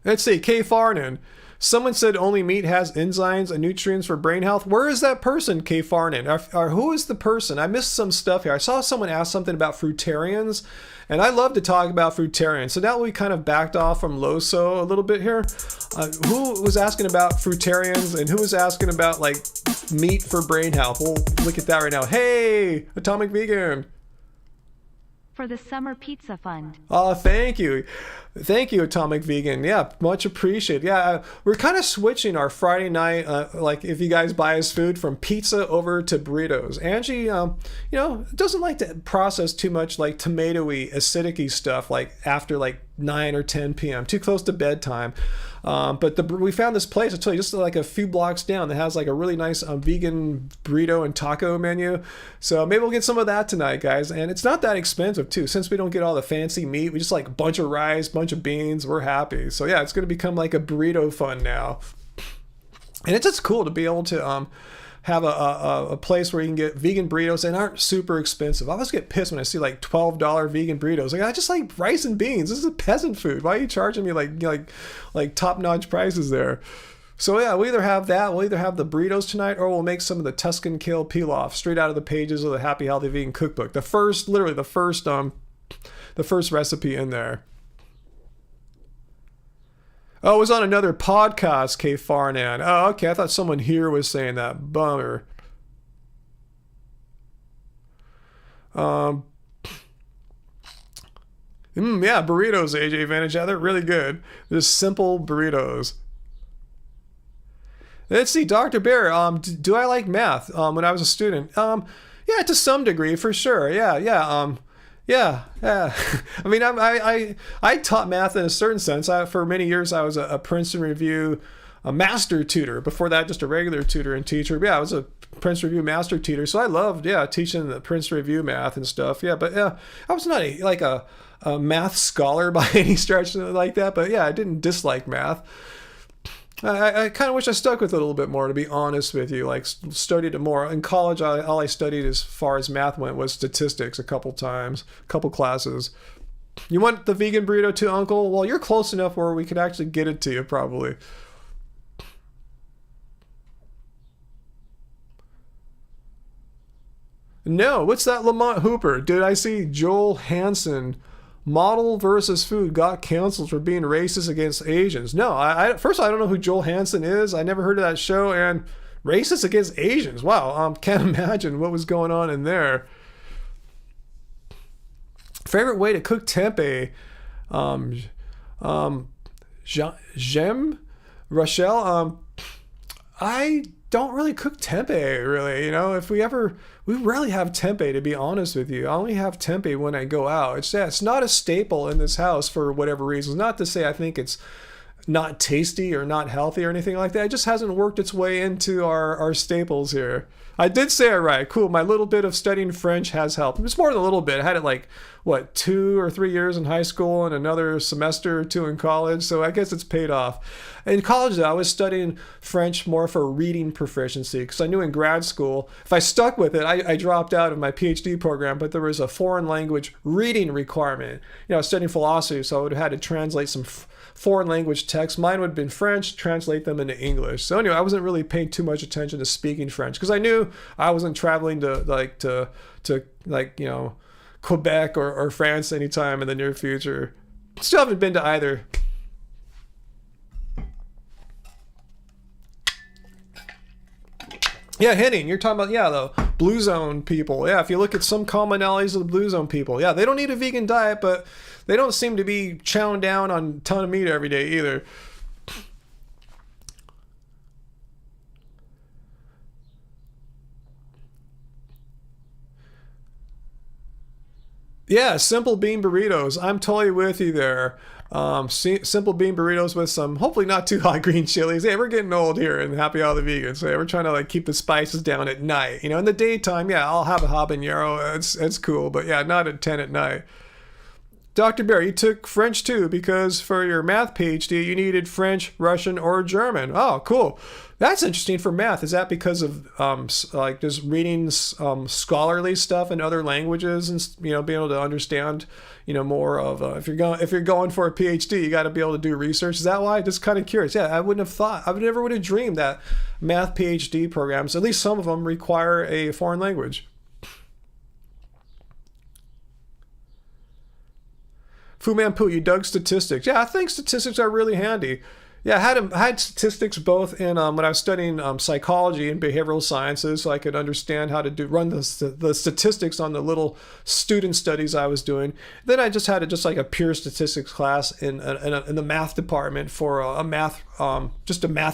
Let's see, K. Farnan. Someone said only meat has enzymes and nutrients for brain health. Where is that person, K. Farnan? Or who is the person? I missed some stuff here. I saw someone ask something about fruitarians, and I love to talk about fruitarians. So now we kind of backed off from Loso a little bit here. Who was asking about fruitarians, and who was asking about like meat for brain health? We'll look at that right now. Hey, Atomic Vegan. For the Summer Pizza Fund. Oh, thank you. Thank you, Atomic Vegan. Yeah, much appreciated. Yeah, we're kind of switching our Friday night, like if you guys buy us food, from pizza over to burritos. Angie, doesn't like to process too much like tomatoey, acidic-y stuff like after like 9 or 10 p.m. Too close to bedtime. But we found this place, I'll tell you, just like a few blocks down, that has like a really nice vegan burrito and taco menu. So maybe we'll get some of that tonight, guys. And it's not that expensive too. Since we don't get all the fancy meat, we just like a bunch of rice, bunch of beans. We're happy. So yeah, it's going to become like a burrito fun now. And it's just cool to be able to have a place where you can get vegan burritos and aren't super expensive. I always get pissed when I see like $12 vegan burritos. Like, I just like rice and beans. This is a peasant food. Why are you charging me like top-notch prices there? So yeah, we'll either have that, we'll either have the burritos tonight, or we'll make some of the Tuscan kale pilaf straight out of the pages of the Happy Healthy Vegan cookbook. The first recipe in there. Oh, it was on another podcast, K. Farnan. Oh, okay. I thought someone here was saying that. Bummer. Yeah, burritos, AJ Vantage. Yeah, they're really good. Just simple burritos. Let's see, Dr. Bear. Do I like math? When I was a student, yeah, to some degree, for sure. Yeah. I mean, I taught math in a certain sense. For many years, I was a Princeton Review master tutor. Before that, just a regular tutor and teacher. But yeah, I was a Princeton Review master tutor. So I loved, teaching the Princeton Review math and stuff. Yeah, but yeah, I was not a math scholar by any stretch like that. But yeah, I didn't dislike math. I kind of wish I stuck with it a little bit more, to be honest with you. Like, studied it more. In college, all I studied as far as math went was statistics a couple classes. You want the vegan burrito too, Uncle? Well, you're close enough where we could actually get it to you, probably. No, what's that Lamont Hooper? Dude, I see Joel Hansen. Model versus Food got canceled for being racist against Asians. No, first of all, I don't know who Joel Hansen is. I never heard of that show. And racist against Asians. Wow, can't imagine what was going on in there. Favorite way to cook tempeh? Jem? Rochelle? I don't really cook tempeh, really. If we rarely have tempeh, to be honest with you. I only have tempeh when I go out. It's not a staple in this house for whatever reasons. Not to say I think it's not tasty or not healthy or anything like that. It just hasn't worked its way into our staples here. I did say it right. Cool. My little bit of studying French has helped. It's more than a little bit. I had it 2 or 3 years in high school and another semester or 2 in college. So I guess it's paid off. In college, though, I was studying French more for reading proficiency, because I knew in grad school, if I stuck with it, I dropped out of my PhD program, but there was a foreign language reading requirement. I was studying philosophy, so I would have had to translate some foreign language texts. Mine would have been French, translate them into English. So anyway, I wasn't really paying too much attention to speaking French, because I knew I wasn't traveling to Quebec or France anytime in the near future. Still haven't been to either. Yeah, Henning, you're talking about, the Blue Zone people. Yeah, if you look at some commonalities of the Blue Zone people, they don't need a vegan diet, but they don't seem to be chowing down on a ton of meat every day either. Yeah, simple bean burritos. I'm totally with you there. Simple bean burritos with some, hopefully not too hot green chilies. Hey, we're getting old here and Happy All the Vegans. So we're trying to like keep the spices down at night. You know, in the daytime, yeah, I'll have a habanero. It's cool, but yeah, not at 10 at night. Dr. Bear, you took French too because for your math PhD, you needed French, Russian, or German. Oh, cool. That's interesting for math. Is that because of like just reading scholarly stuff in other languages and being able to understand more of if you're going for a PhD, you got to be able to do research. Is that why? Just kind of curious. Yeah, I wouldn't have thought. I never would have dreamed that math PhD programs, at least some of them, require a foreign language. Fu Manpu, you dug statistics. Yeah, I think statistics are really handy. Yeah, I had statistics both in when I was studying psychology and behavioral sciences, so I could understand how to run the statistics on the little student studies I was doing. Then I just had a pure statistics class in the math department for a math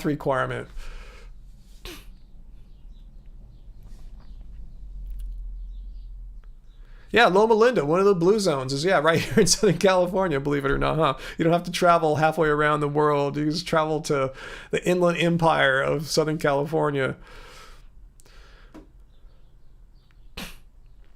requirement. Yeah, Loma Linda, one of the blue zones, is right here in Southern California, believe it or not, huh? You don't have to travel halfway around the world. You just travel to the inland empire of Southern California.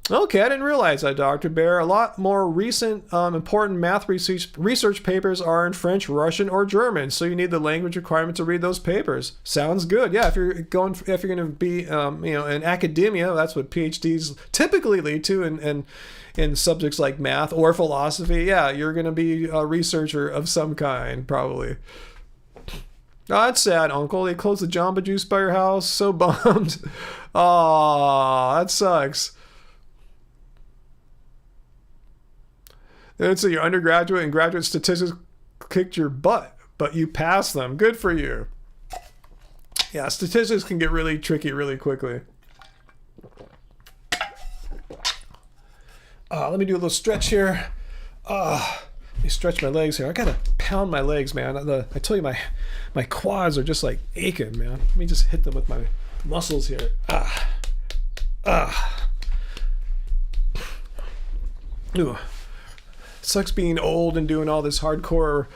Okay, I didn't realize that, Dr. Bear. A lot more recent important math research papers are in French, Russian, or German, so you need the language requirement to read those papers. Sounds good. Yeah, if you're going to be in academia, that's what PhDs typically lead to in subjects like math or philosophy. Yeah, you're going to be a researcher of some kind, probably. Oh, that's sad, Uncle. They closed the Jamba Juice by your house. So bummed. Oh, that sucks. And so your undergraduate and graduate statistics kicked your butt, but you passed them. Good for you. Yeah, statistics can get really tricky really quickly. Let me do a little stretch here. Let me stretch my legs here. I gotta pound my legs, man. I tell you, my quads are just like aching, man. Let me just hit them with my muscles here. Ooh. Sucks being old and doing all this hardcore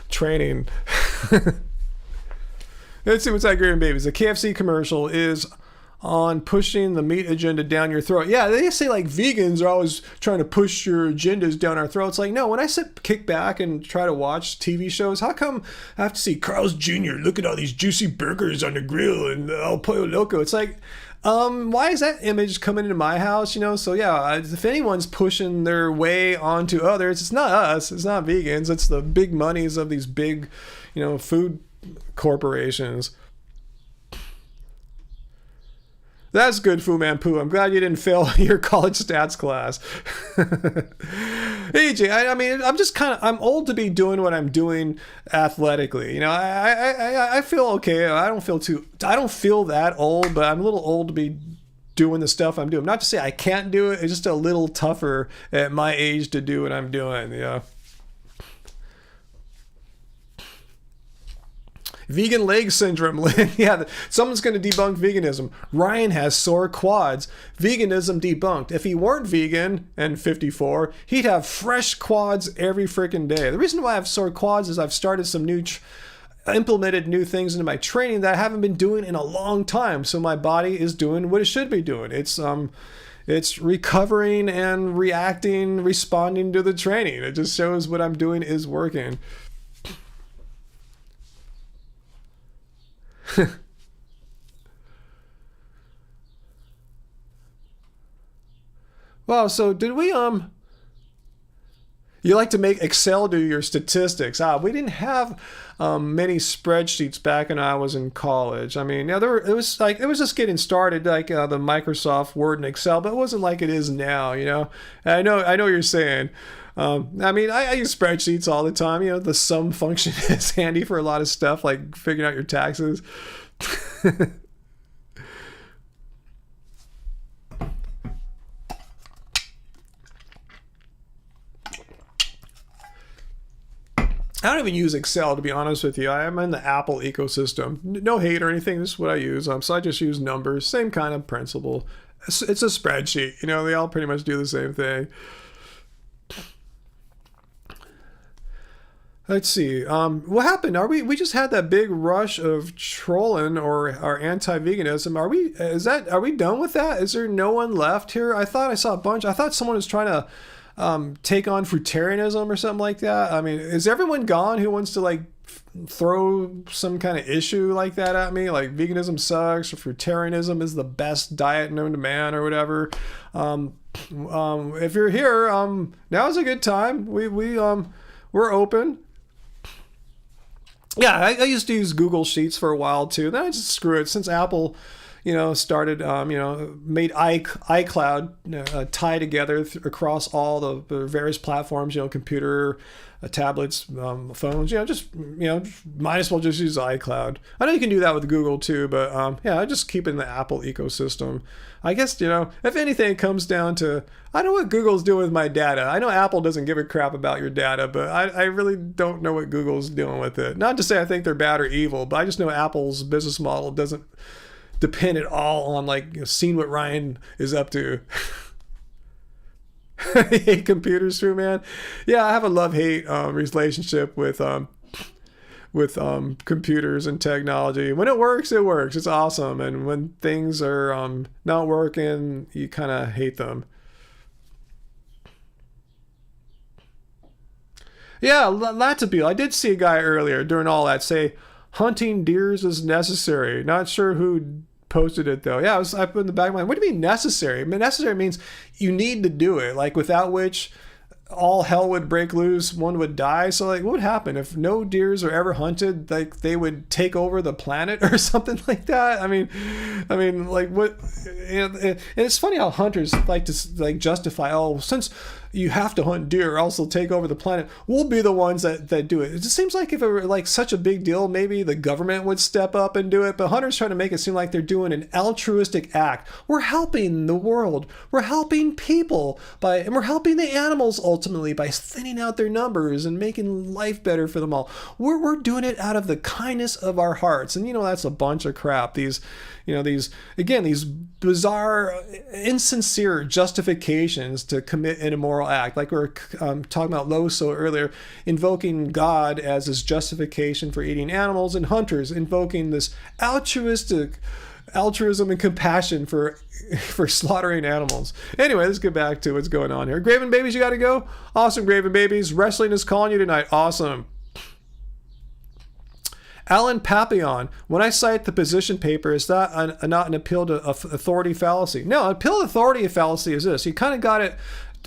training. Let's see what's that Green Babies. The KFC commercial is on pushing the meat agenda down your throat. Yeah, they say like vegans are always trying to push your agendas down our throats. Like, no, when I kick back and try to watch TV shows, how come I have to see Carl's Jr. look at all these juicy burgers on the grill and El Pollo Loco? It's like, why is that image coming into my house? So yeah, if anyone's pushing their way onto others, it's not us, it's not vegans, it's the big monies of these big, food corporations. That's good, Fu Manpu. I'm glad you didn't fail your college stats class. AJ, I mean, I'm old to be doing what I'm doing athletically. I feel okay. I don't feel that old, but I'm a little old to be doing the stuff I'm doing. Not to say I can't do it. It's just a little tougher at my age to do what I'm doing. Yeah. Vegan leg syndrome, Lynn. Yeah, someone's going to debunk veganism. Ryan has sore quads. Veganism debunked. If he weren't vegan and 54, he'd have fresh quads every freaking day. The reason why I have sore quads is I've started some implemented new things into my training that I haven't been doing in a long time. So my body is doing what it should be doing. It's recovering and responding to the training. It just shows what I'm doing is working. Wow, so did we you like to make Excel do your statistics? We didn't have many spreadsheets back when I was in college. I mean, yeah, it was just getting started, like the Microsoft Word and Excel, but it wasn't like it is now. And I know what you're saying. I mean, I use spreadsheets all the time. The sum function is handy for a lot of stuff, like figuring out your taxes. I don't even use Excel, to be honest with you. I'm in the Apple ecosystem. No hate or anything. This is what I use. So I just use numbers. Same kind of principle. It's a spreadsheet. They all pretty much do the same thing. Let's see. What happened? We just had that big rush of trolling or anti-veganism. Are we done with that? Is there no one left here? I thought I saw a bunch. I thought someone was trying to take on fruitarianism or something like that. I mean, is everyone gone who wants to like throw some kind of issue like that at me? Like veganism sucks or fruitarianism is the best diet known to man or whatever. If you're here, now's a good time. We're open. Yeah, I used to use Google Sheets for a while too. Then I just screw it since Apple, started, made iCloud tie together across all the various platforms, computer, tablets, phones. Might as well just use iCloud. I know you can do that with Google too, but I just keep it in the Apple ecosystem. I guess, if anything, it comes down to, I know what Google's doing with my data. I know Apple doesn't give a crap about your data, but I really don't know what Google's doing with it. Not to say I think they're bad or evil, but I just know Apple's business model doesn't depend at all on seeing what Ryan is up to. I hate computers too, man. Yeah, I have a love-hate relationship with computers and technology. When it works, it works. It's awesome. And when things are not working, you kind of hate them. Yeah, lots of people. I did see a guy earlier during all that say hunting deers is necessary. Not sure who posted it though. Yeah, I put in the back of my mind, what do you mean necessary? I mean, necessary means you need to do it, like without which all hell would break loose, one would die. So what would happen if no deers are ever hunted? Like they would take over the planet or something like that. I mean, like what? And it's funny how hunters like to justify, oh, since you have to hunt deer or else they'll take over the planet, we'll be the ones that do it. It just seems like if it were like such a big deal, maybe the government would step up and do it. But hunters try to make it seem like they're doing an altruistic act. We're helping the world. We're helping people and we're helping the animals ultimately by thinning out their numbers and making life better for them all. We're doing it out of the kindness of our hearts. And that's a bunch of crap. These bizarre, insincere justifications to commit an immoral act. Like we were talking about Loso earlier, invoking God as his justification for eating animals, and hunters invoking this altruism and compassion for slaughtering animals. Anyway, let's get back to what's going on here. Graven Babies, you got to go? Awesome, Graven Babies. Wrestling is calling you tonight. Awesome. Alan Papillon, when I cite the position paper, is that not an appeal to authority fallacy? No, appeal to authority fallacy is this. You kind of got it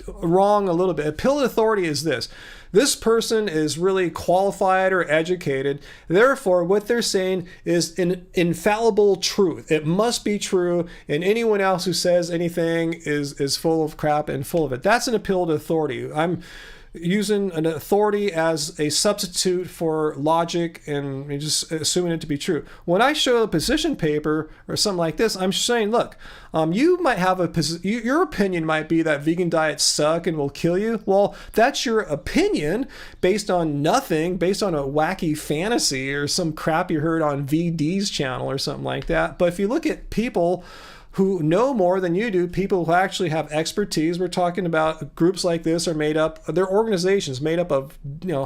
wrong a little bit. Appeal to authority is this. This person is really qualified or educated. Therefore, what they're saying is an infallible truth. It must be true, and anyone else who says anything is full of crap and full of it. That's an appeal to authority. I'm using an authority as a substitute for logic and just assuming it to be true. When I show a position paper or something like this, I'm saying, look, you might have your opinion might be that vegan diets suck and will kill you. Well, that's your opinion based on nothing, based on a wacky fantasy or some crap you heard on VD's channel or something like that. But if you look at people who know more than you do, people who actually have expertise. We're talking about groups like this are made up, they're organizations made up of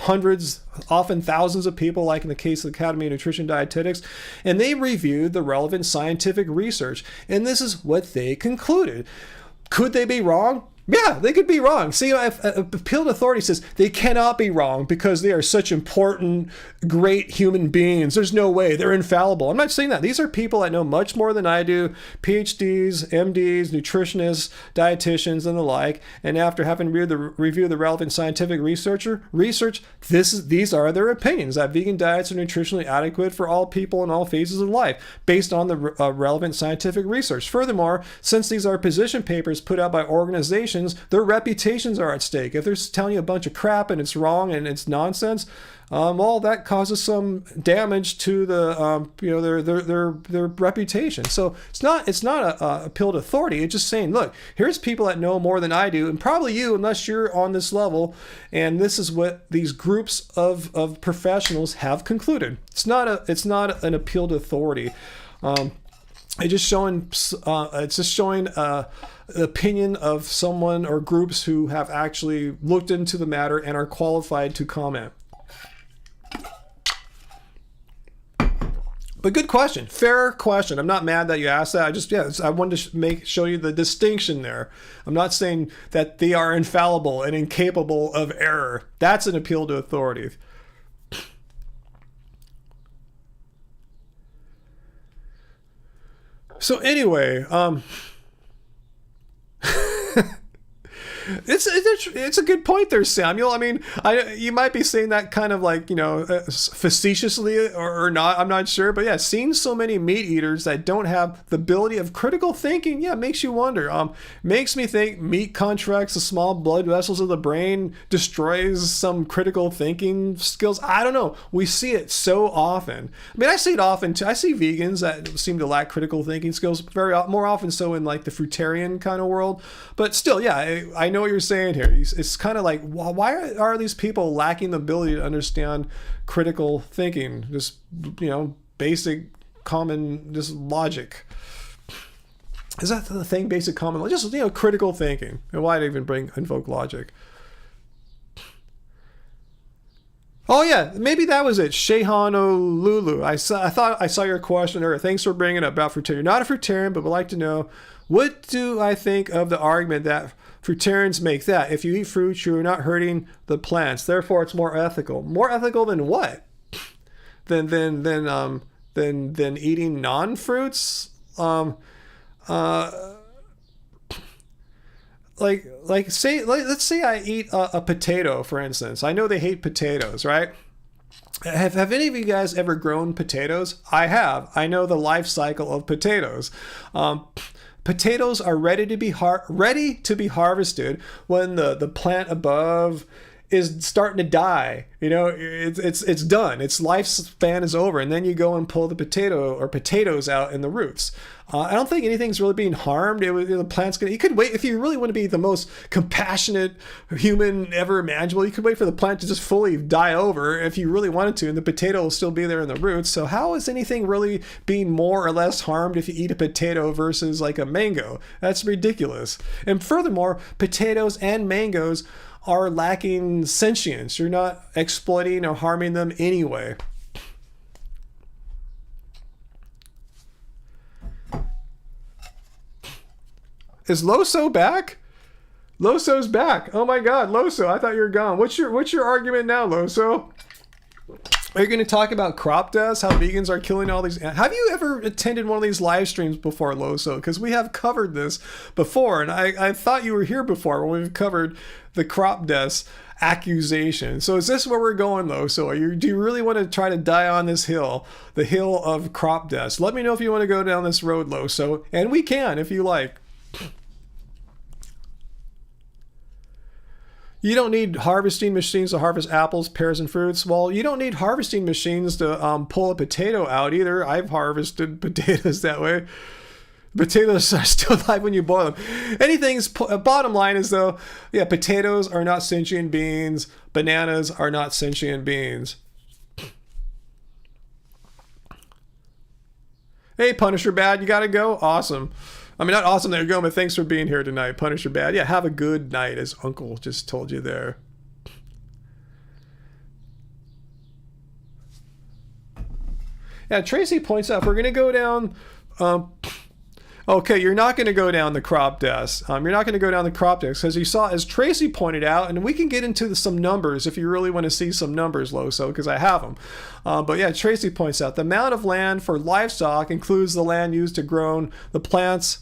hundreds, often thousands of people, like in the case of the Academy of Nutrition and Dietetics, and they reviewed the relevant scientific research, and this is what they concluded. Could they be wrong? Yeah, they could be wrong. See, appeal to authority says they cannot be wrong because they are such important, great human beings. There's no way. They're infallible. I'm not saying that. These are people that know much more than I do, PhDs, MDs, nutritionists, dietitians, and the like. And after having reviewed the relevant scientific research, these are their opinions, that vegan diets are nutritionally adequate for all people in all phases of life, based on the relevant scientific research. Furthermore, since these are position papers put out by organizations, their reputations are at stake. If they're telling you a bunch of crap and it's wrong and it's nonsense, well, that causes some damage to the their reputation. So it's not a appeal to authority. It's just saying, look, here's people that know more than I do, and probably you, unless you're on this level, and this is what these groups of professionals have concluded. It's not an appeal to authority. It's just showing the opinion of someone or groups who have actually looked into the matter and are qualified to comment. But good question. Fair question. I'm not mad that you asked that. I wanted to show you the distinction there. I'm not saying that they are infallible and incapable of error. That's an appeal to authority. So anyway, it's a good point there, Samuel. I mean, you might be saying that kind of like, facetiously or not. I'm not sure. But yeah, seeing so many meat eaters that don't have the ability of critical thinking, yeah, makes you wonder. Makes me think meat contracts the small blood vessels of the brain, destroys some critical thinking skills. I don't know. We see it so often. I mean, I see it often too. I see vegans that seem to lack critical thinking skills more often so in like the fruitarian kind of world. But still, yeah, I know what you're saying here. It's kind of like, why are these people lacking the ability to understand critical thinking? Just, basic common, just logic. Is that the thing, basic common logic? Just, critical thinking. And why even invoke logic? Oh yeah, maybe that was it. Shehan Olulu. I thought I saw your question earlier. Thanks for bringing it up about fruitarian. You're not a fruitarian, but would like to know, what do I think of the argument that fruitarians make that if you eat fruit, you're not hurting the plants. Therefore, it's more ethical. More ethical than what? Than eating non-fruits? Let's say I eat a potato, for instance. I know they hate potatoes, right? Have any of you guys ever grown potatoes? I have. I know the life cycle of potatoes. Potatoes are ready to be harvested when the plant above is starting to die. It's done. Its lifespan is over, and then you go and pull the potatoes out in the roots. I don't think anything's really being harmed. The plant's gonna. You could wait if you really want to be the most compassionate human ever imaginable. You could wait for the plant to just fully die over if you really wanted to, and the potato will still be there in the roots. So how is anything really being more or less harmed if you eat a potato versus like a mango? That's ridiculous. And furthermore, potatoes and mangoes are lacking sentience. You're not exploiting or harming them anyway. Is Loso back? Loso's back. Oh my God, Loso, I thought you were gone. What's your argument now, Loso? Are you going to talk about crop deaths? How vegans are killing all these? Have you ever attended one of these live streams before, Loso? Because we have covered this before, and I thought you were here before when we've covered the crop deaths accusation. So is this where we're going, Loso? Do you really want to try to die on this hill, the hill of crop deaths? Let me know if you want to go down this road, Loso, and we can if you like. You don't need harvesting machines to harvest apples, pears, and fruits. Well, you don't need harvesting machines to pull a potato out either. I've harvested potatoes that way. Potatoes are still alive when you boil them. Bottom line is though, yeah, potatoes are not sentient beings. Bananas are not sentient beings. Hey, Punisher Bad, you gotta go? Awesome. I mean, not awesome that you're going, but thanks for being here tonight, Punisher Bad. Yeah, have a good night, as Uncle just told you there. Yeah, Tracy points out, we're going to go down... okay, you're not going to go down the crop deaths. You're not going to go down the crop deaths, because you saw, as Tracy pointed out, and we can get into some numbers if you really want to see some numbers, Loso, because I have them. But yeah, Tracy points out, the amount of land for livestock includes the land used to grow the plant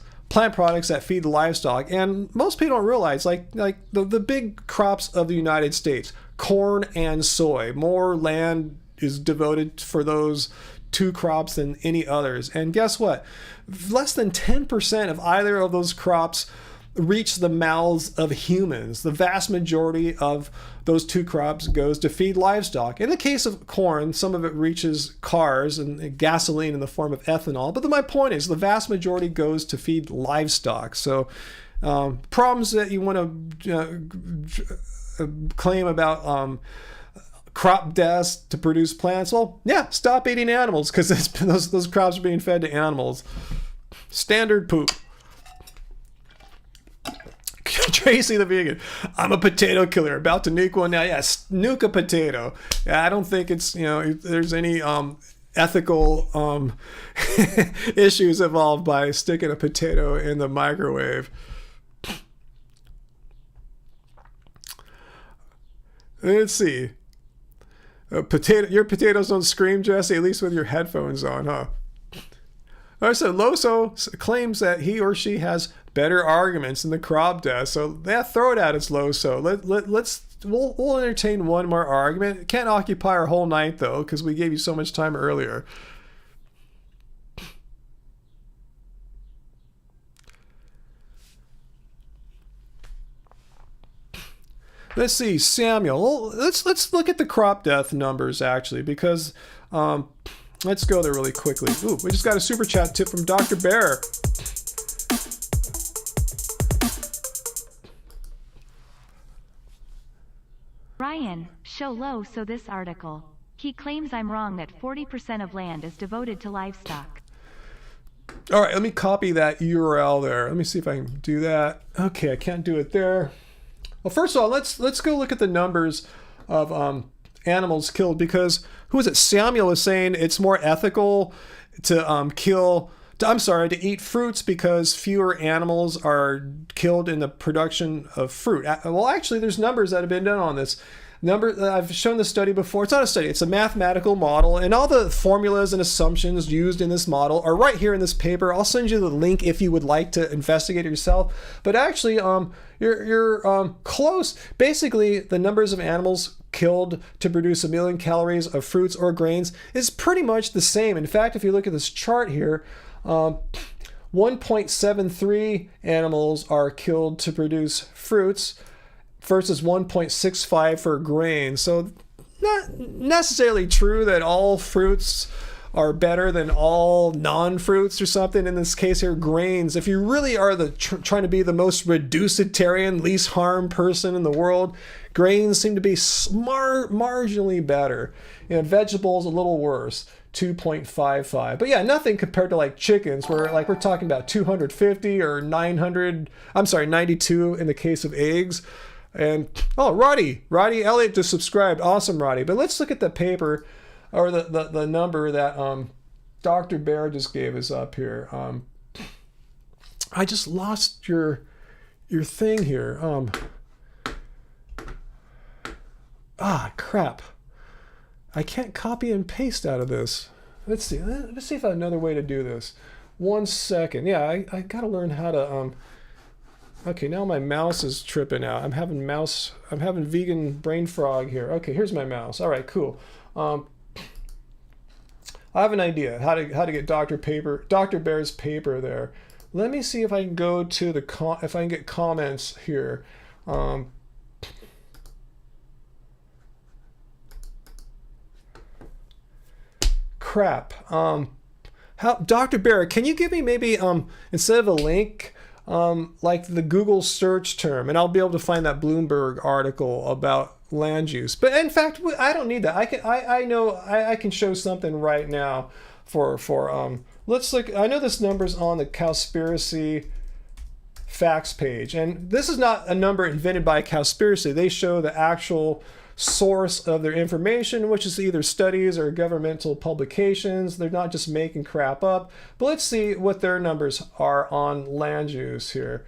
products that feed the livestock. And most people don't realize, like the big crops of the United States, corn and soy, more land is devoted for those two crops than any others. And guess what? Less than 10% of either of those crops reach the mouths of humans. The vast majority of those two crops goes to feed livestock. In the case of corn, some of it reaches cars and gasoline in the form of ethanol. But my point is, the vast majority goes to feed livestock. So problems that you want to claim about crop deaths to produce plants, well, yeah, stop eating animals, because those crops are being fed to animals. Standard poop. Tracy the vegan. I'm a potato killer. About to nuke one now. Yes, nuke a potato. Yeah, I don't think it's, there's any ethical issues involved by sticking a potato in the microwave. Let's see. Your potatoes don't scream, Jesse, at least with your headphones on, huh? All right, so Loso claims that he or she has better arguments than the crop does. So yeah, throw it at us, Loso. We'll entertain one more argument. It can't occupy our whole night though, because we gave you so much time earlier. Let's see, Samuel. Well, let's look at the crop death numbers actually, because let's go there really quickly. Ooh, we just got a super chat tip from Dr. Bear. Ryan, show low so this article. He claims I'm wrong that 40% of land is devoted to livestock. All right, let me copy that URL there. Let me see if I can do that. Okay, I can't do it there. Well, first of all, let's go look at the numbers of animals killed, because who is it? Samuel is saying it's more ethical to to eat fruits because fewer animals are killed in the production of fruit. Well, actually, there's numbers that have been done on this. I've shown the study before. It's not a study, it's a mathematical model, and all the formulas and assumptions used in this model are right here in this paper. I'll send you the link if you would like to investigate it yourself. But actually, you're close. Basically, the numbers of animals killed to produce 1 million calories of fruits or grains is pretty much the same. In fact, if you look at this chart here, 1.73 animals are killed to produce fruits versus 1.65 for grains. So not necessarily true that all fruits are better than all non-fruits or something. In this case here, grains. If you really are trying to be the most reducitarian, least harm person in the world, grains seem to be marginally better. Vegetables a little worse, 2.55. But yeah, nothing compared to like chickens, where like we're talking about 250 or 92 in the case of eggs. And Roddy Elliott just subscribed. Awesome, Roddy. But let's look at the paper, or the number that Dr. Bear just gave us up here. I just lost your thing here. Crap. I can't copy and paste out of this. Let's see if I have another way to do this. 1 second. Yeah, I gotta learn how to okay, now my mouse is tripping out. I'm having vegan brain frog here. Okay, here's my mouse. All right, cool. I have an idea how to get Dr. Bear's paper there. Let me see if I can go to if I can get comments here. Crap. Dr. Bear, can you give me maybe instead of a link, like the Google search term, and I'll be able to find that Bloomberg article about land use. But in fact, I don't need that. I know I can show something right now for let's look. I know this number's on the Cowspiracy facts page, and this is not a number invented by Cowspiracy. They show the actual source of their information, which is either studies or governmental publications. They're not just making crap up. But let's see what their numbers are on land use here.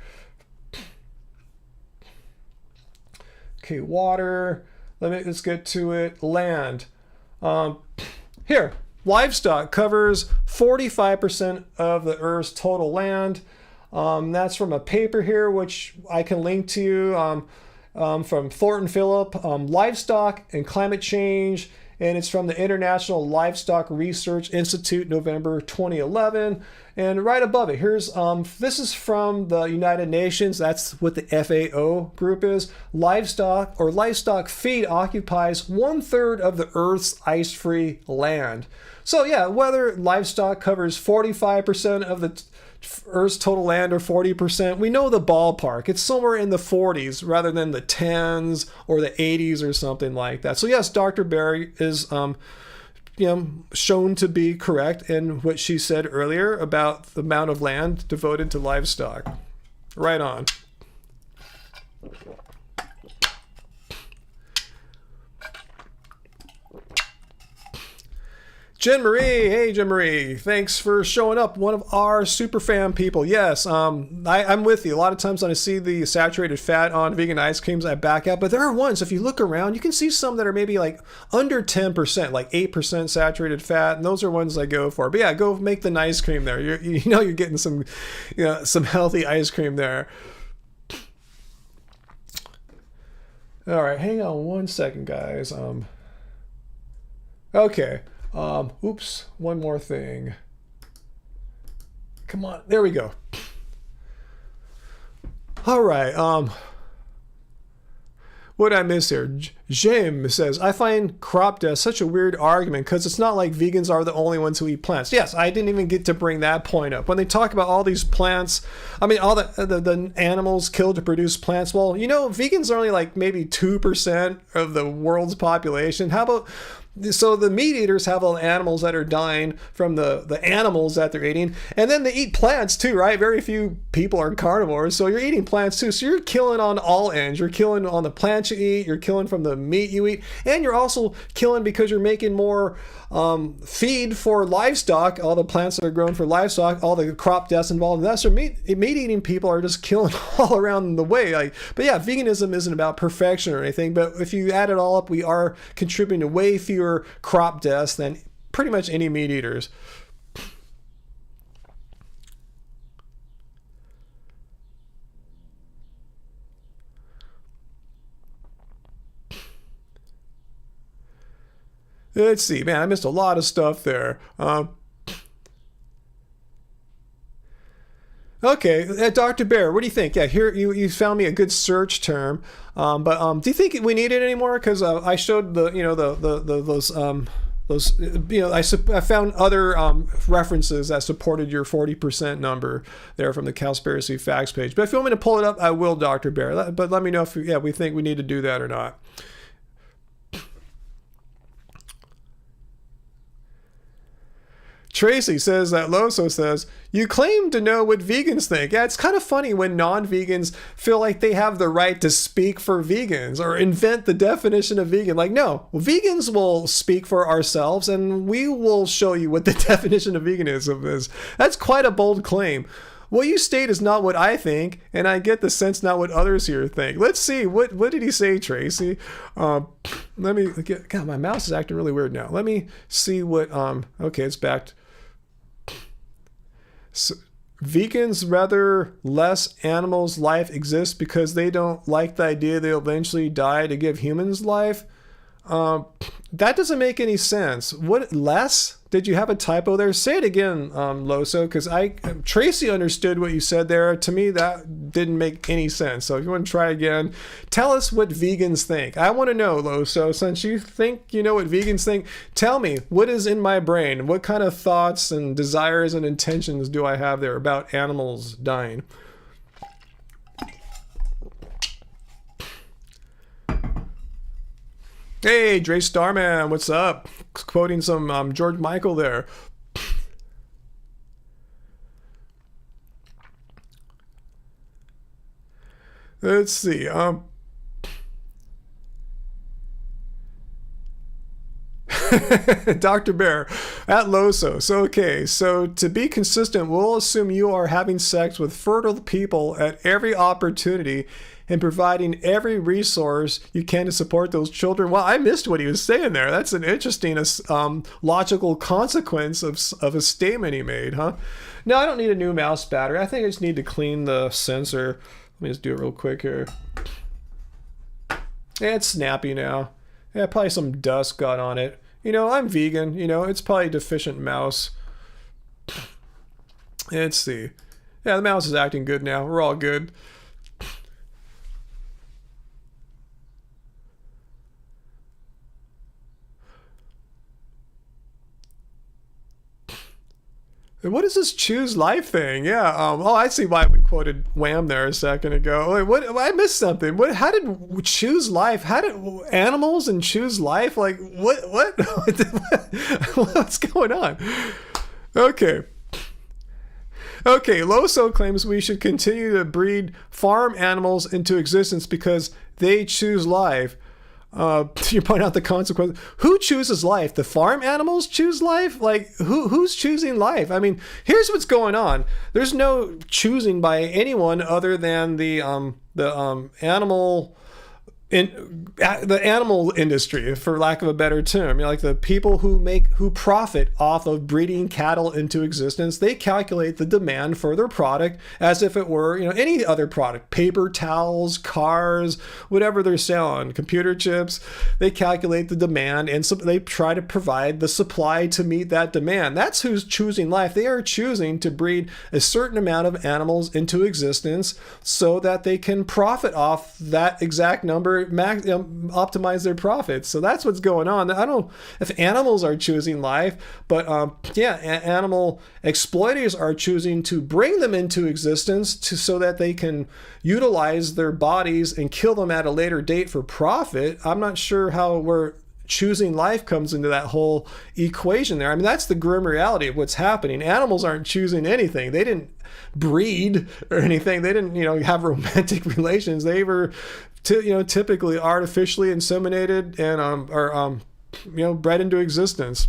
Okay, water. Let's get to it. Land. Here, livestock covers 45% of the Earth's total land. That's from a paper here, which I can link to you. From Thornton Phillip, Livestock and Climate Change, and it's from the International Livestock Research Institute, November 2011. And right above it, here's this is from the United Nations. That's what the FAO group is. Livestock feed occupies 1/3 of the Earth's ice-free land. So yeah, whether livestock covers 45% of the Earth's total land or 40%, we know the ballpark. It's somewhere in the 40s rather than the 10s or the 80s or something like that. So yes, Dr. Berry is shown to be correct in what she said earlier about the amount of land devoted to livestock. Right on. Jen Marie, hey Jen Marie, thanks for showing up. One of our super fan people. Yes, I'm with you. A lot of times when I see the saturated fat on vegan ice creams, I back out. But there are ones, if you look around, you can see some that are maybe like under 10%, like 8% saturated fat, and those are ones I go for. But yeah, go make the ice cream there. You're getting some, some healthy ice cream there. All right, hang on one second, guys. Okay. Oops, one more thing. Come on, there we go. All right, what did I miss here? James says, I find crop death such a weird argument because it's not like vegans are the only ones who eat plants. Yes, I didn't even get to bring that point up. When they talk about all these plants, I mean, all the animals killed to produce plants, well, vegans are only like maybe 2% of the world's population. How about... So the meat eaters have all the animals that are dying from the animals that they're eating, and then they eat plants too, right? Very few people are carnivores, so you're eating plants too. So you're killing on all ends. You're killing on the plants you eat, you're killing from the meat you eat, and you're also killing because you're making more feed for livestock. All the plants that are grown for livestock, all the crop deaths involved in that. So meat eating people are just killing all around the way. But yeah, veganism isn't about perfection or anything. But if you add it all up, we are contributing to way fewer crop deaths than pretty much any meat eaters. Let's see, man, I missed a lot of stuff there. Okay, Dr. Bear, what do you think? Yeah, here you found me a good search term, but do you think we need it anymore? Because I showed I found other references that supported your 40% number there from the Cowspiracy Facts page. But if you want me to pull it up, I will, Dr. Bear. But let me know if we think we need to do that or not. Tracy says that Loso says, you claim to know what vegans think. Yeah, it's kind of funny when non-vegans feel like they have the right to speak for vegans or invent the definition of vegan. Like, no, vegans will speak for ourselves and we will show you what the definition of veganism is. That's quite a bold claim. What you state is not what I think, and I get the sense not what others here think. Let's see, what did he say, Tracy? Let me get, God, my mouse is acting really weird now. Let me see what, okay, it's back. So, vegans rather less animals' life exists because they don't like the idea they'll eventually die to give humans life. That doesn't make any sense. What, less? Did you have a typo there? Say it again, Loso, because Tracy understood what you said there. To me, that didn't make any sense. So if you want to try again, tell us what vegans think. I want to know, Loso, since you think you know what vegans think, tell me, what is in my brain? What kind of thoughts and desires and intentions do I have there about animals dying? Hey, Dre Starman, what's up? Quoting some George Michael there. Let's see. Dr. Bear at Loso. So, okay, so to be consistent, we'll assume you are having sex with fertile people at every opportunity and providing every resource you can to support those children. Well, I missed what he was saying there. That's an interesting logical consequence of a statement he made, huh? No, I don't need a new mouse battery. I think I just need to clean the sensor. Let me just do it real quick here. Yeah, it's snappy now. Yeah, probably some dust got on it. I'm vegan. It's probably a deficient mouse. Let's see. Yeah, the mouse is acting good now. We're all good. What is this choose life thing? Yeah. I see why we quoted Wham there a second ago. Wait, what? I missed something. What? How did choose life? How did animals and choose life? Like what? What's going on? Okay. Loso claims we should continue to breed farm animals into existence because they choose life. You point out the consequence. Who chooses life? The farm animals choose life? Like, who's choosing life? I mean, here's what's going on. There's no choosing by anyone other than the animal in the animal industry, for lack of a better term. You know, like the people who profit off of breeding cattle into existence, they calculate the demand for their product as if it were, you know, any other product, paper towels, cars, whatever they're selling, computer chips. They calculate the demand, and so they try to provide the supply to meet that demand. That's who's choosing life. They are choosing to breed a certain amount of animals into existence so that they can profit off that exact number, optimize their profits. So that's what's going on. I don't know if animals are choosing life, but animal exploiters are choosing to bring them into existence so that they can utilize their bodies and kill them at a later date for profit. I'm not sure how we're choosing life comes into that whole equation there. I mean, that's the grim reality of what's happening. Animals aren't choosing anything. They didn't breed or anything. They didn't, have romantic relations. They were, typically artificially inseminated and bred into existence.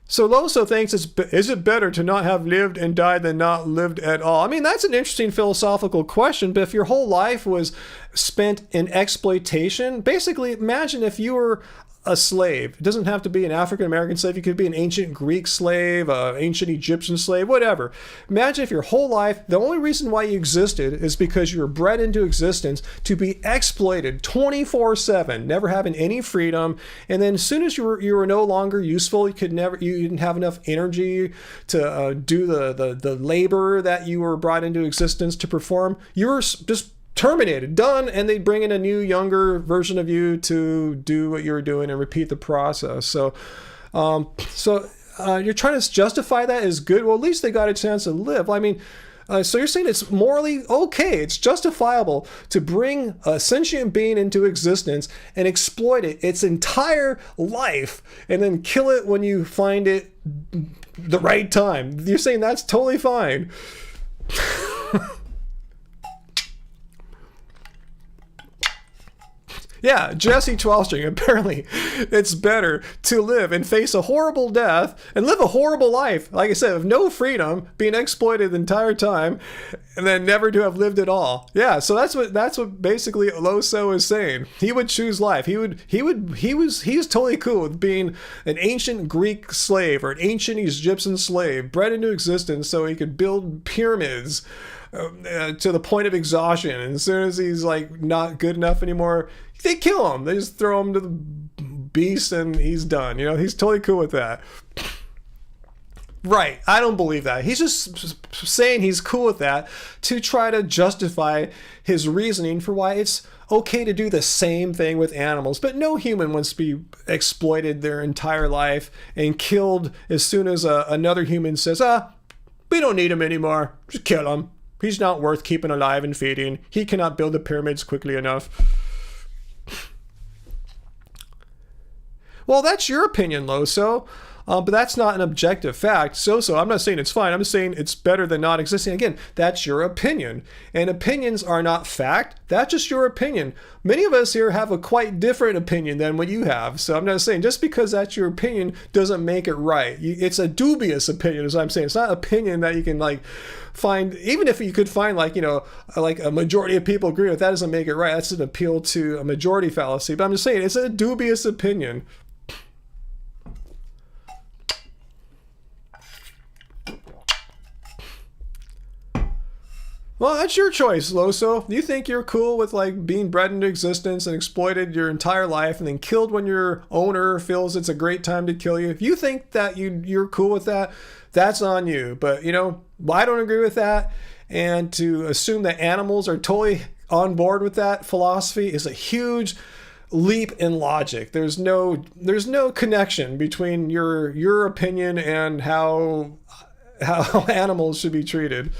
So Loso thinks, is it better to not have lived and died than not lived at all? I mean, that's an interesting philosophical question, but if your whole life was spent in exploitation, basically imagine if you were a slave. It doesn't have to be an African-American slave. You could be an ancient Greek slave, an ancient Egyptian slave, whatever. Imagine if your whole life, the only reason why you existed is because you were bred into existence to be exploited 24/7, never having any freedom. And then as soon as you were no longer useful, you didn't have enough energy to do the labor that you were brought into existence to perform. You were just terminated, done, and they bring in a new, younger version of you to do what you were doing and repeat the process. So you're trying to justify that as good. Well, at least they got a chance to live. I mean, so you're saying it's morally okay, it's justifiable to bring a sentient being into existence and exploit it its entire life and then kill it when you find it the right time. You're saying that's totally fine. Yeah, Jesse 12-string, apparently it's better to live and face a horrible death and live a horrible life, like I said, with no freedom, being exploited the entire time, and then never to have lived at all. Yeah, so that's what basically Loso is saying. He would choose life. He's totally cool with being an ancient Greek slave or an ancient Egyptian slave, bred into existence so he could build pyramids to the point of exhaustion. And as soon as he's like not good enough anymore, they kill him. They just throw him to the beast and he's done. He's totally cool with that. Right. I don't believe that. He's just saying he's cool with that to try to justify his reasoning for why it's okay to do the same thing with animals. But no human wants to be exploited their entire life and killed as soon as another human says, we don't need him anymore. Just kill him. He's not worth keeping alive and feeding. He cannot build the pyramids quickly enough. Well, that's your opinion, Loso. But that's not an objective fact. So I'm not saying it's fine. I'm just saying it's better than not existing. Again, that's your opinion. And opinions are not fact. That's just your opinion. Many of us here have a quite different opinion than what you have. So I'm not saying just because that's your opinion doesn't make it right. It's a dubious opinion, is what I'm saying. It's not an opinion that you can find, even if you could find like a majority of people agree with, that doesn't make it right. That's an appeal to a majority fallacy. But I'm just saying it's a dubious opinion. Well, that's your choice, Loso. You think you're cool with being bred into existence and exploited your entire life and then killed when your owner feels it's a great time to kill you. If you think that you're cool with that, that's on you. But, I don't agree with that. And to assume that animals are totally on board with that philosophy is a huge leap in logic. There's no connection between your opinion and how animals should be treated.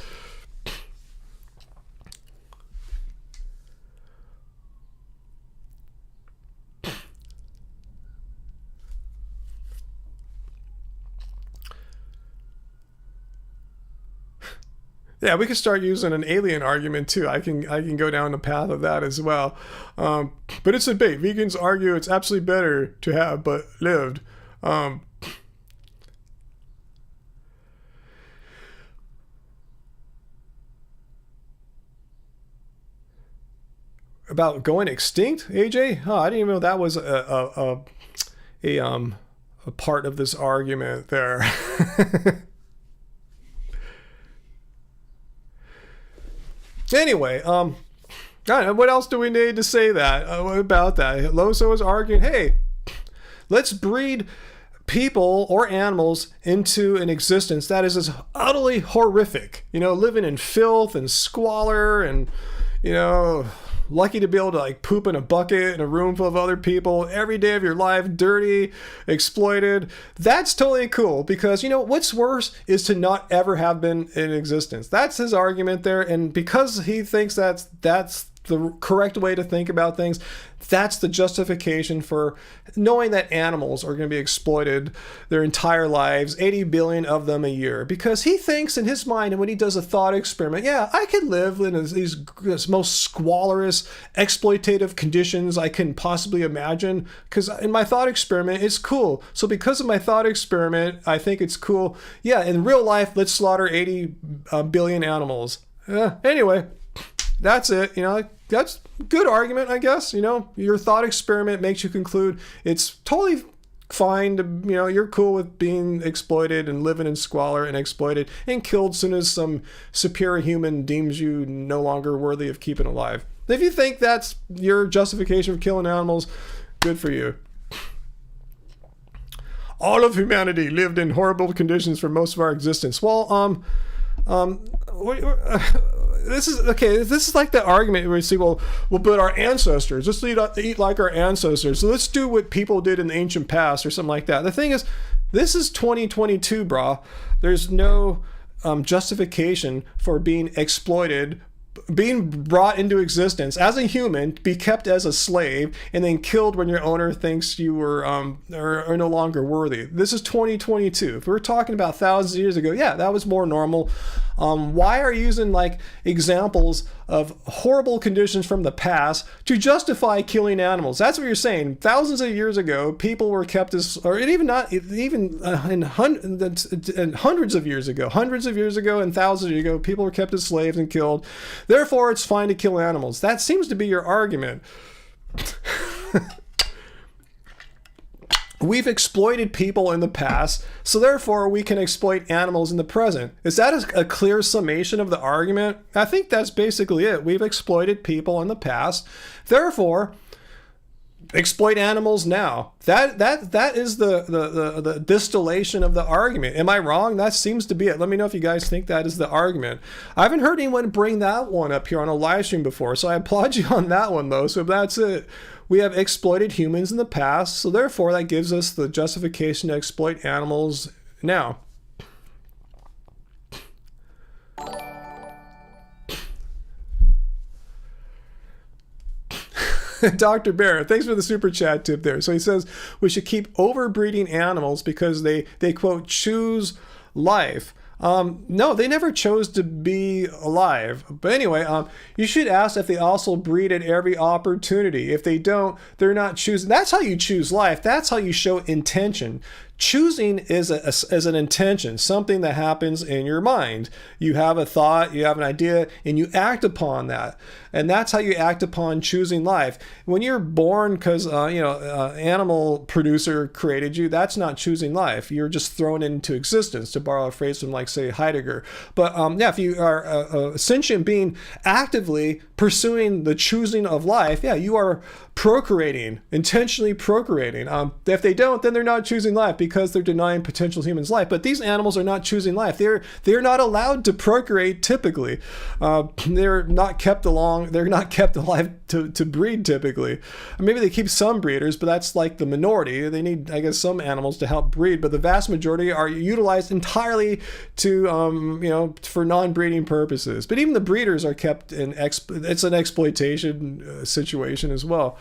Yeah, we could start using an alien argument too. I can go down the path of that as well. But it's a debate. Vegans argue it's absolutely better to have but lived. About going extinct, AJ? Oh, I didn't even know that was a part of this argument there. Anyway, I don't know, what else do we need to say about that? Loso is arguing, hey, let's breed people or animals into an existence that is as utterly horrific. Living in filth and squalor and, lucky to be able to like poop in a bucket in a room full of other people every day of your life, dirty, exploited. That's totally cool because what's worse is to not ever have been in existence. That's his argument there, and because he thinks that's the correct way to think about things, that's the justification for knowing that animals are going to be exploited their entire lives, 80 billion of them a year, because he thinks in his mind, and when he does a thought experiment, yeah, I could live in these most squalorous, exploitative conditions I can possibly imagine, because in my thought experiment, it's cool. So because of my thought experiment, I think it's cool. Yeah, in real life, let's slaughter 80 billion animals. Anyway, that's it. That's a good argument, I guess. Your thought experiment makes you conclude it's totally fine to, you're cool with being exploited and living in squalor and exploited and killed as soon as some superior human deems you no longer worthy of keeping alive. If you think that's your justification for killing animals, good for you. All of humanity lived in horrible conditions for most of our existence. Well, this is like the argument where we say, but our ancestors, let's eat like our ancestors. So let's do what people did in the ancient past or something like that. The thing is, this is 2022, brah. There's no justification for being exploited, being brought into existence as a human, be kept as a slave, and then killed when your owner thinks you were are no longer worthy. This is 2022. If we're talking about thousands of years ago, yeah, that was more normal. Why are you using like examples of horrible conditions from the past to justify killing animals? That's what you're saying. Thousands of years ago, people were kept as, or even hundreds of years ago and thousands of years ago, people were kept as slaves and killed. Therefore, it's fine to kill animals. That seems to be your argument. We've exploited people in the past, so therefore we can exploit animals in the present. Is that a clear summation of the argument? I think that's basically it. We've exploited people in the past, therefore exploit animals now. That is the distillation of the argument. Am I wrong? That seems to be it. Let me know if you guys think that is the argument. I haven't heard anyone bring that one up here on a live stream before, so I applaud you on that one though. So that's it. We have exploited humans in the past, so therefore that gives us the justification to exploit animals now. Dr. Bear, thanks for the super chat tip there. So he says we should keep overbreeding animals because they quote, choose life. No, they never chose to be alive. But anyway, you should ask if they also breed at every opportunity. If they don't, they're not choosing. That's how you choose life. That's how you show intention. Choosing is an intention, something that happens in your mind. You have a thought, you have an idea, and you act upon that. And that's how you act upon choosing life. When you're born because animal producer created you, that's not choosing life. You're just thrown into existence, to borrow a phrase from, like, say, Heidegger. But if you are a sentient being actively pursuing the choosing of life, yeah, you are procreating, intentionally procreating. If they don't, then they're not choosing life because they're denying potential humans life. But these animals are not choosing life. They're not allowed to procreate typically. They're not kept alive to breed typically. Maybe they keep some breeders, but that's like the minority. They need, I guess, some animals to help breed, but the vast majority are utilized entirely to for non-breeding purposes. But even the breeders are kept in it's an exploitation situation as well.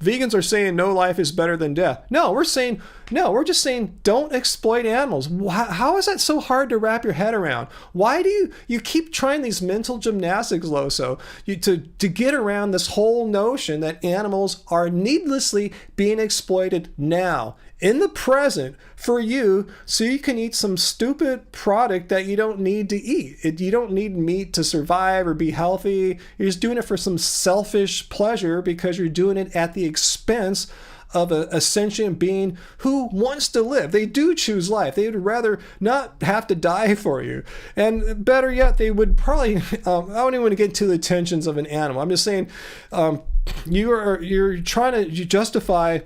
Vegans are saying no life is better than death. No, we're saying No, we're just saying don't exploit animals. How is that so hard to wrap your head around? Why do you keep trying these mental gymnastics, Loso, to get around this whole notion that animals are needlessly being exploited now, in the present, for you, so you can eat some stupid product that you don't need to eat. You don't need meat to survive or be healthy. You're just doing it for some selfish pleasure because you're doing it at the expense of a sentient being who wants to live. They do choose life. They would rather not have to die for you. And better yet, they would probably, I don't even want to get into the tensions of an animal. I'm just saying, you're trying to justify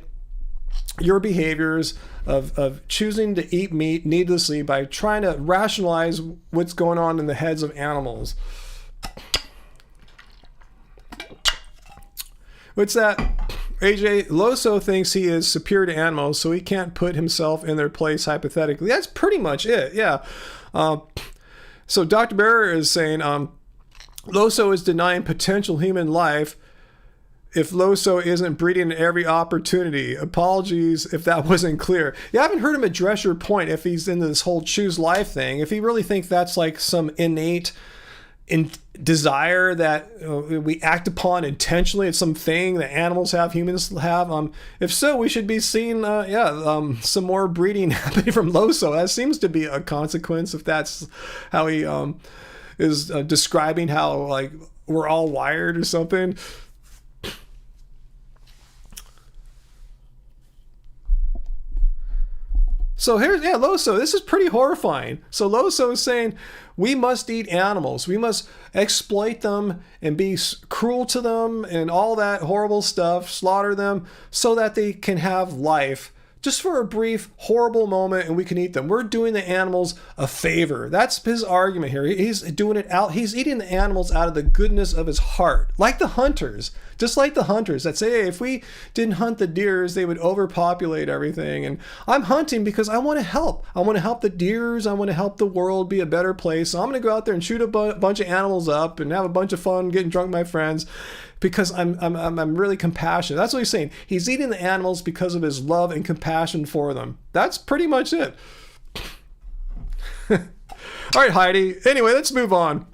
your behaviors of choosing to eat meat needlessly by trying to rationalize what's going on in the heads of animals. What's that? AJ, Loso thinks he is superior to animals, so he can't put himself in their place hypothetically. That's pretty much it, yeah. So Dr. Bear is saying Loso is denying potential human life if Loso isn't breeding at every opportunity. Apologies if that wasn't clear. Yeah, I haven't heard him address your point if he's into this whole choose life thing. If he really thinks that's like some innate desire that we act upon intentionally, it's something that animals have, humans have. If so, we should be seeing some more breeding happening from Loso. That seems to be a consequence if that's how he is describing how like we're all wired or something. So here's, Loso, this is pretty horrifying. So Loso is saying we must eat animals. We must exploit them and be cruel to them and all that horrible stuff, slaughter them so that they can have life just for a brief, horrible moment and we can eat them. We're doing the animals a favor. That's his argument here. He's doing it out. He's eating the animals out of the goodness of his heart, like the hunters. Just like the hunters that say, hey, if we didn't hunt the deers, they would overpopulate everything. And I'm hunting because I want to help. I want to help the deers. I want to help the world be a better place. So I'm going to go out there and shoot a bunch of animals up and have a bunch of fun getting drunk with my friends because I'm really compassionate. That's what he's saying. He's eating the animals because of his love and compassion for them. That's pretty much it. All right, Heidi. Anyway, let's move on.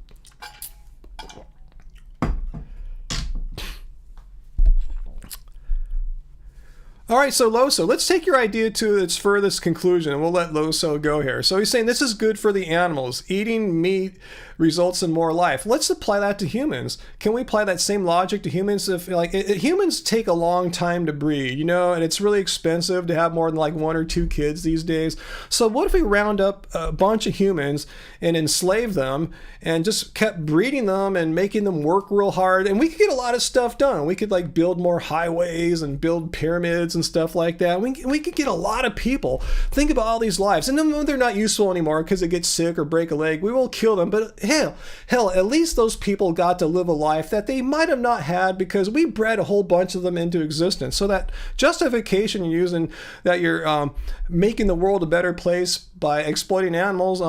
All right, so Loso, let's take your idea to its furthest conclusion, and we'll let Loso go here. So he's saying this is good for the animals. Eating meat results in more life. Let's apply that to humans. Can we apply that same logic to humans? If humans take a long time to breed, and it's really expensive to have more than like 1 or 2 kids these days. So what if we round up a bunch of humans and enslave them and just kept breeding them and making them work real hard, and we could get a lot of stuff done. We could like build more highways and build pyramids and stuff like that. We could get a lot of people. Think about all these lives, and then they're not useful anymore because they get sick or break a leg. We will kill them, but hell, at least those people got to live a life that they might have not had because we bred a whole bunch of them into existence. So that justification you're using, that you're making the world a better place by exploiting animals,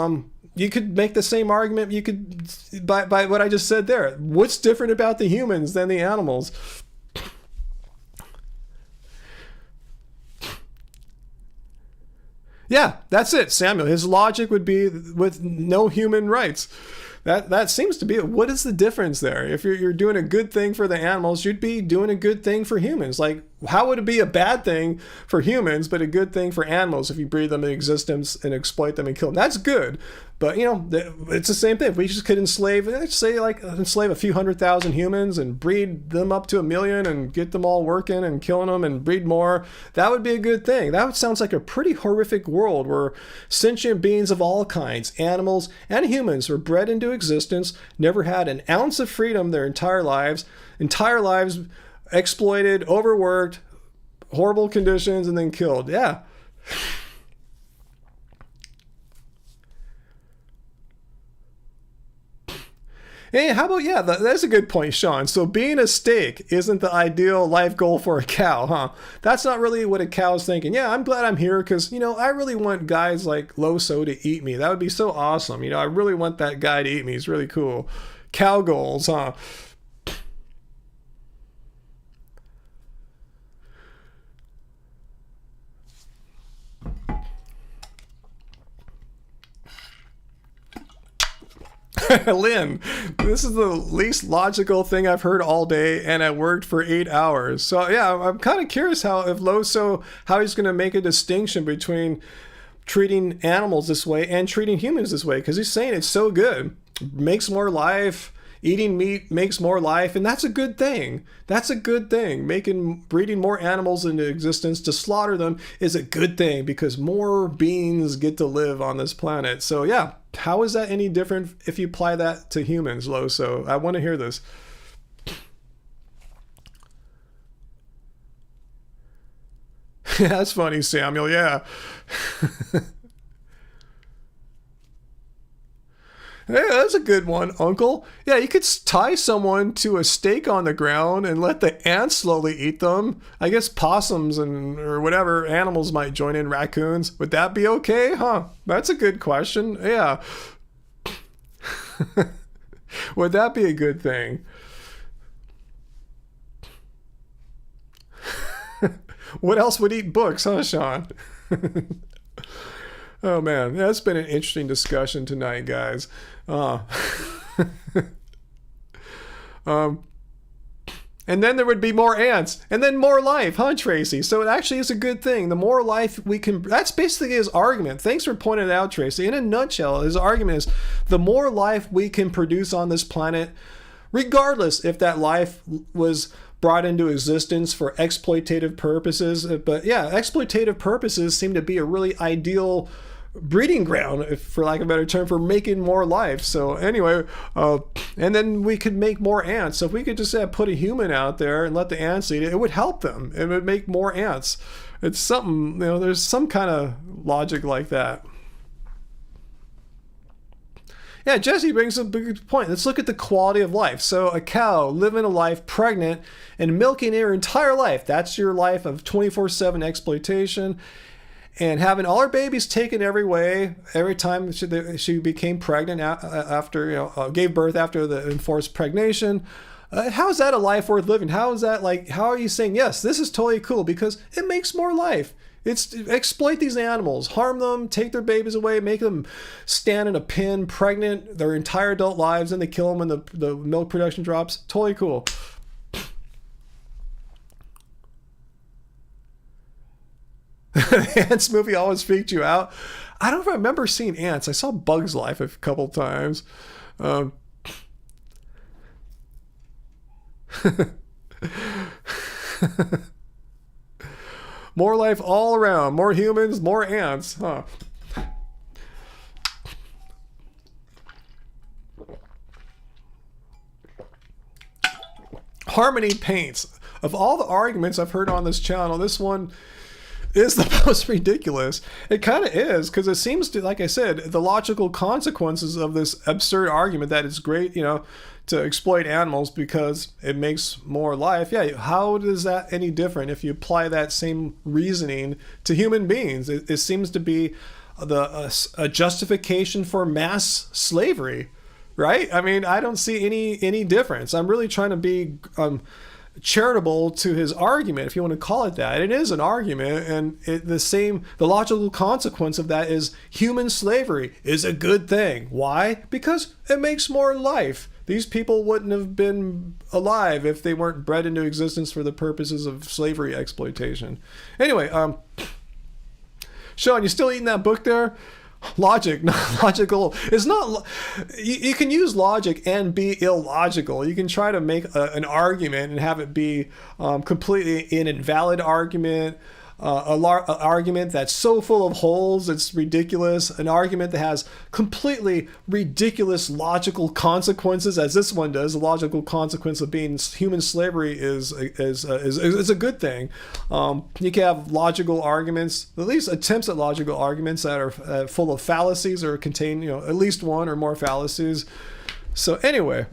you could make the same argument you could by what I just said there. What's different about the humans than the animals? Yeah, that's it, Samuel. His logic would be with no human rights. That seems to be it. What is the difference there? If you're doing a good thing for the animals, you'd be doing a good thing for humans. Like, how would it be a bad thing for humans, but a good thing for animals if you breed them in existence and exploit them and kill them? That's good. But, it's the same thing. If we just could enslave a few 100,000 humans and breed them up to 1 million and get them all working and killing them and breed more, that would be a good thing. That sounds like a pretty horrific world where sentient beings of all kinds, animals and humans, were bred into existence, never had an ounce of freedom their entire lives, exploited, overworked, horrible conditions, and then killed. Yeah. Hey, how about, that's a good point, Sean. So being a steak isn't the ideal life goal for a cow, huh? That's not really what a cow's thinking. Yeah, I'm glad I'm here because, I really want guys like Loso to eat me. That would be so awesome. I really want that guy to eat me. He's really cool. Cow goals, huh? Lynn, this is the least logical thing I've heard all day, and I worked for 8 hours. So yeah, I'm kind of curious how he's going to make a distinction between treating animals this way and treating humans this way, because he's saying it's so good, makes more life. Eating meat makes more life, and that's a good thing. That's a good thing. Breeding more animals into existence to slaughter them is a good thing, because more beings get to live on this planet. So yeah, how is that any different if you apply that to humans, Lo? So I want to hear this. Yeah, that's funny, Samuel. Yeah. Yeah, that's a good one, Uncle. Yeah, you could tie someone to a stake on the ground and let the ants slowly eat them. I guess possums or whatever animals might join in, raccoons. Would that be okay? Huh? That's a good question. Yeah. Would that be a good thing? What else would eat books, huh, Sean? Oh man, that's been an interesting discussion tonight, guys. And then there would be more ants, and then more life, huh, Tracy? So it actually is a good thing. The more life we can, that's basically his argument. Thanks for pointing it out, Tracy. In a nutshell, his argument is the more life we can produce on this planet, regardless if that life was brought into existence for exploitative purposes. But yeah, exploitative purposes seem to be a really ideal breeding ground, for lack of a better term, for making more life. So anyway, and then we could make more ants. So if we could just put a human out there and let the ants eat it, it would help them. It would make more ants. It's something, there's some kind of logic like that. Yeah, Jesse brings up a good point. Let's look at the quality of life. So a cow living a life pregnant and milking her entire life. That's your life of 24/7 exploitation. And having all her babies taken every time she became pregnant after, gave birth after the enforced pregnation. How is that a life worth living? How is that how are you saying, yes, this is totally cool because it makes more life? It's exploit these animals, harm them, take their babies away, make them stand in a pen, pregnant, their entire adult lives, and they kill them when the milk production drops. Totally cool. The Ants movie always freaked you out. I don't remember seeing Ants. I saw Bug's Life a couple times. More life all around. More humans, more ants. Huh. Harmony Paints. Of all the arguments I've heard on this channel, this one is the most ridiculous. It kind of is, because it seems to, like I said, the logical consequences of this absurd argument that it's great, to exploit animals because it makes more life. Yeah, how is that any different if you apply that same reasoning to human beings? It seems to be a justification for mass slavery, right? I mean, I don't see any difference. I'm really trying to be charitable to his argument, if you want to call it that. It is an argument, and the logical consequence of that is human slavery is a good thing. Why? Because it makes more life. These people wouldn't have been alive if they weren't bred into existence for the purposes of slavery exploitation. Anyway, Sean, you still eating that book there? Logic, not logical. It's not. You can use logic and be illogical. You can try to make an argument and have it be completely an invalid argument. An argument that's so full of holes it's ridiculous. An argument that has completely ridiculous logical consequences, as this one does. The logical consequence of being human slavery is a good thing. You can have logical arguments, at least attempts at logical arguments that are full of fallacies or contain at least one or more fallacies. So anyway.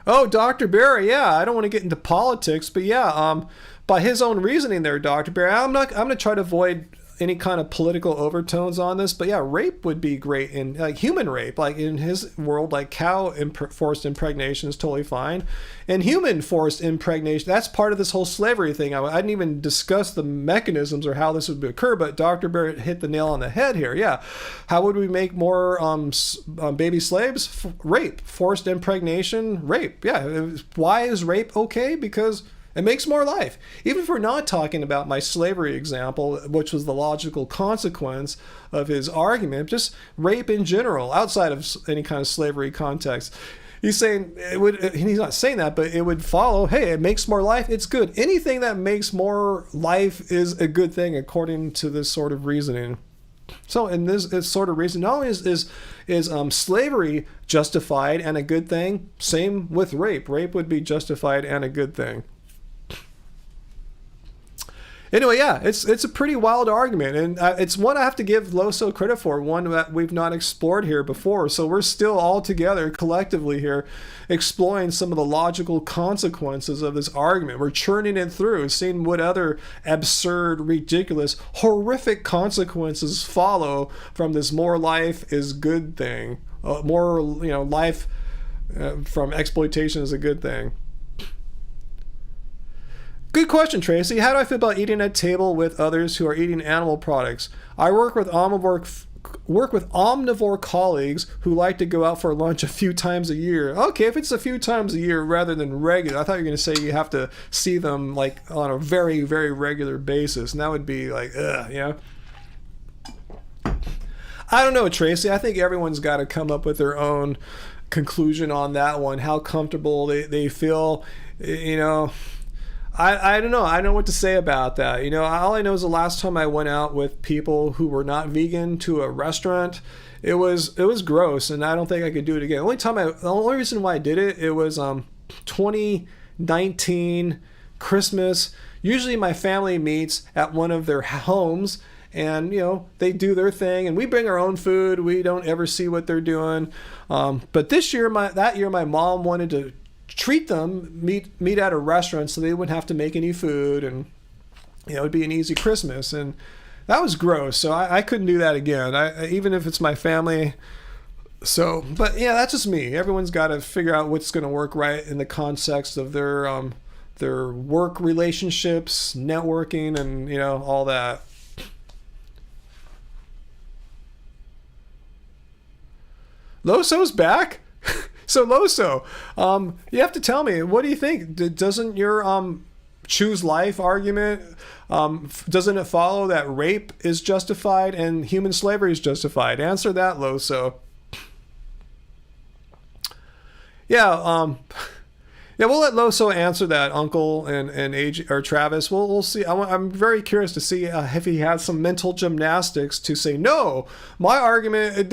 Oh, Dr. Barry, yeah, I don't want to get into politics, but yeah, by his own reasoning there, Dr. Barry, I'm going to try to avoid any kind of political overtones on this, but yeah, rape would be great in like human rape. Like in his world, like cow forced impregnation is totally fine, and human forced impregnation, that's part of this whole slavery thing. I didn't even discuss the mechanisms or how this would occur, but Dr. Barrett hit the nail on the head here. Yeah, how would we make more baby slaves? Rape, forced impregnation, rape. Yeah, why is rape okay? Because it makes more life. Even if we're not talking about my slavery example, which was the logical consequence of his argument, just rape in general, outside of any kind of slavery context. He's saying it would. He's not saying that, but it would follow. Hey, it makes more life. It's good. Anything that makes more life is a good thing, according to this sort of reasoning. So, in this sort of reason, not only is slavery justified and a good thing, same with rape. Rape would be justified and a good thing. Anyway, yeah, it's a pretty wild argument, and it's one I have to give Loso credit for, one that we've not explored here before. So we're still all together collectively here exploring some of the logical consequences of this argument. We're churning it through, seeing what other absurd, ridiculous, horrific consequences follow from this more life is good thing. More, life from exploitation is a good thing. Good question, Tracy. How do I feel about eating at a table with others who are eating animal products? I work with omnivore colleagues who like to go out for lunch a few times a year. Okay, if it's a few times a year rather than regular, I thought you were going to say you have to see them like on a very, very regular basis, and that would be like, I don't know, Tracy. I think everyone's got to come up with their own conclusion on that one, how comfortable they feel, I don't know. I don't know what to say about that. All I know is the last time I went out with people who were not vegan to a restaurant, it was gross, and I don't think I could do it again. The only reason why I did it, it was 2019 Christmas. Usually my family meets at one of their homes, and they do their thing, and we bring our own food. We don't ever see what they're doing. But that year my mom wanted to treat them, meet at a restaurant so they wouldn't have to make any food, and it'd be an easy Christmas, and that was gross. So I couldn't do that again, even if it's my family. So, but yeah, that's just me. Everyone's got to figure out what's going to work right in the context of their work relationships, networking, and all that. Loso's back. So Loso, you have to tell me, what do you think? Doesn't your choose life argument, doesn't it follow that rape is justified and human slavery is justified? Answer that, Loso. Yeah, we'll let Loso answer that, Uncle or Travis. We'll see. I'm very curious to see if he has some mental gymnastics to say, no, my argument, it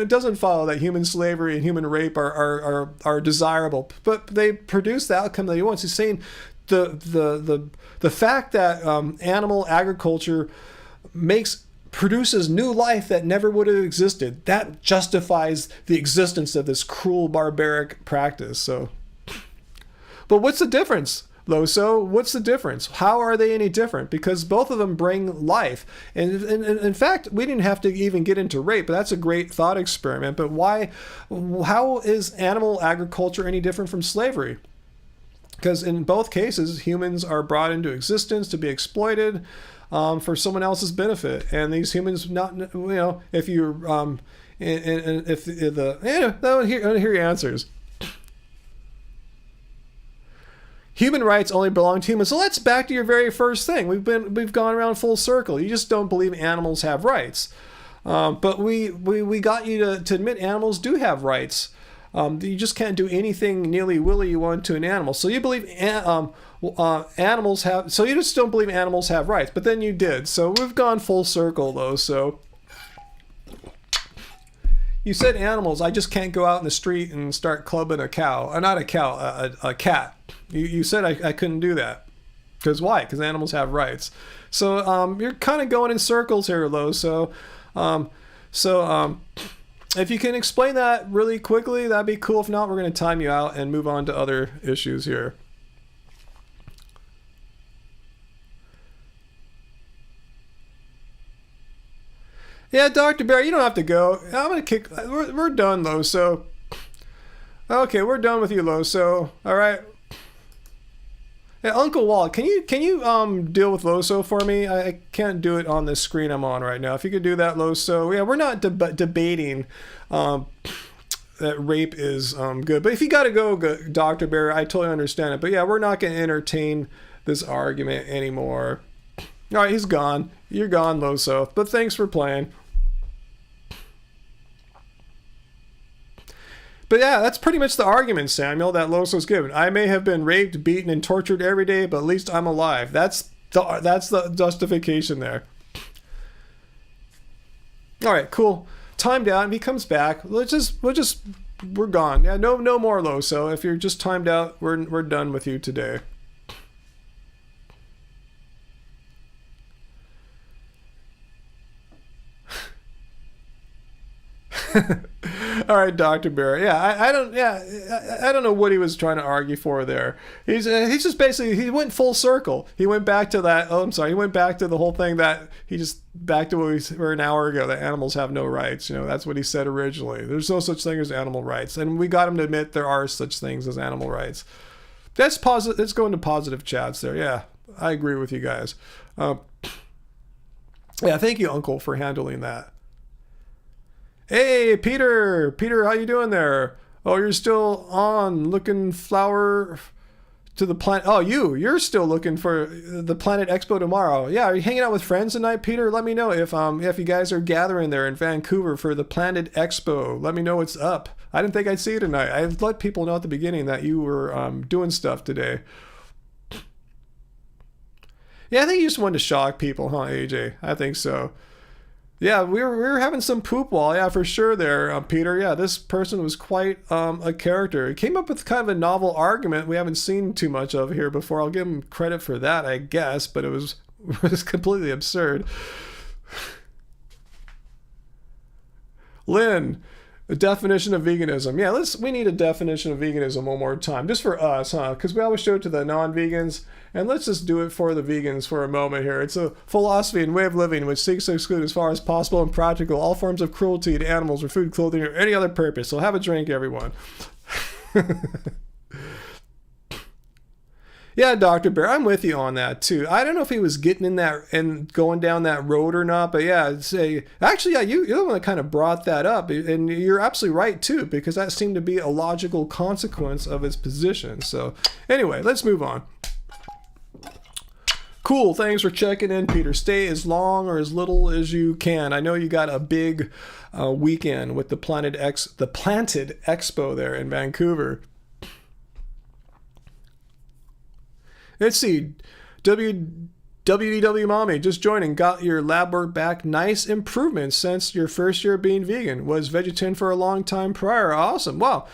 doesn't follow that human slavery and human rape are desirable. But they produce the outcome that he wants. He's saying the fact that animal agriculture produces new life that never would have existed, that justifies the existence of this cruel, barbaric practice. So. But what's the difference, Loso? What's the difference? How are they any different? Because both of them bring life. And in fact, we didn't have to even get into rape, but that's a great thought experiment. But how is animal agriculture any different from slavery? Because in both cases, humans are brought into existence to be exploited for someone else's benefit. And these humans, if you're, hear your answers. Human rights only belong to humans. So let's back to your very first thing. We've gone around full circle. You just don't believe animals have rights. But we got you to admit animals do have rights. You just can't do anything nilly-willy you want to an animal. So you believe animals have. So you just don't believe animals have rights. But then you did. So we've gone full circle, though. So you said animals. I just can't go out in the street and start clubbing a cow. Not a cow, a cat. You said I couldn't do that. Because why? Because animals have rights. So you're kind of going in circles here, Lo. So if you can explain that really quickly, that'd be cool. If not, we're going to time you out and move on to other issues here. Yeah, Dr. Bear, you don't have to go. I'm gonna kick. We're done, Loso. Okay, we're done with you, Loso. All right. Yeah, Uncle Walt, can you deal with Loso for me? I can't do it on the screen I'm on right now. If you could do that, Loso. Yeah, we're not debating that rape is good, but if you gotta go, Dr. Bear, I totally understand it. But yeah, we're not gonna entertain this argument anymore. All right, he's gone. You're gone, Loso. But thanks for playing. But yeah, that's pretty much the argument, Samuel, that Loso's given. I may have been raped, beaten, and tortured every day, but at least I'm alive. That's the justification there. All right, cool. Timed out. If he comes back, we're gone. Yeah, no more Loso. If you're just timed out, we're done with you today. All right, Dr. Bear. Yeah, I don't know what he was trying to argue for there. He's just basically, he went full circle. He went back to that. Oh, I'm sorry. He went back to the whole thing that back to what we were an hour ago, that animals have no rights. You know, that's what he said originally. There's no such thing as animal rights, and we got him to admit there are such things as animal rights. That's positive. Let's go into positive chats there. Yeah, I agree with you guys. Yeah, thank you, Uncle, for handling that. Hey, Peter, how you doing there? Oh, you're still on looking flower to the planet. Oh, you're still looking for the Planet Expo tomorrow. Yeah, are you hanging out with friends tonight, Peter? Let me know if you guys are gathering there in Vancouver for the Planet Expo. Let me know what's up. I didn't think I'd see you tonight. I let people know at the beginning that you were doing stuff today. Yeah, I think you just wanted to shock people, huh, AJ? I think so. Yeah, we were having some poop wall, yeah, for sure there, Peter. Yeah, this person was quite a character. He came up with kind of a novel argument we haven't seen too much of here before. I'll give him credit for that, I guess, but it was completely absurd. Lynn, a definition of veganism. Yeah, we need a definition of veganism one more time, just for us, huh? Because we always show it to the non-vegans, and let's just do it for the vegans for a moment here. It's a philosophy and way of living which seeks to exclude as far as possible and practical all forms of cruelty to animals or food, clothing, or any other purpose. So have a drink, everyone. Yeah, Dr. Bear, I'm with you on that too. I don't know if he was getting in that and going down that road or not, but yeah, actually, yeah, you're the one that kind of brought that up, and you're absolutely right too, because that seemed to be a logical consequence of his position. So anyway, let's move on. Cool, thanks for checking in, Peter. Stay as long or as little as you can. I know you got a big weekend with the Planted Expo there in Vancouver. Let's see. WDW Mommy, just joining. Got your lab work back. Nice improvements since your first year being vegan. Was vegetarian for a long time prior. Awesome. Wow.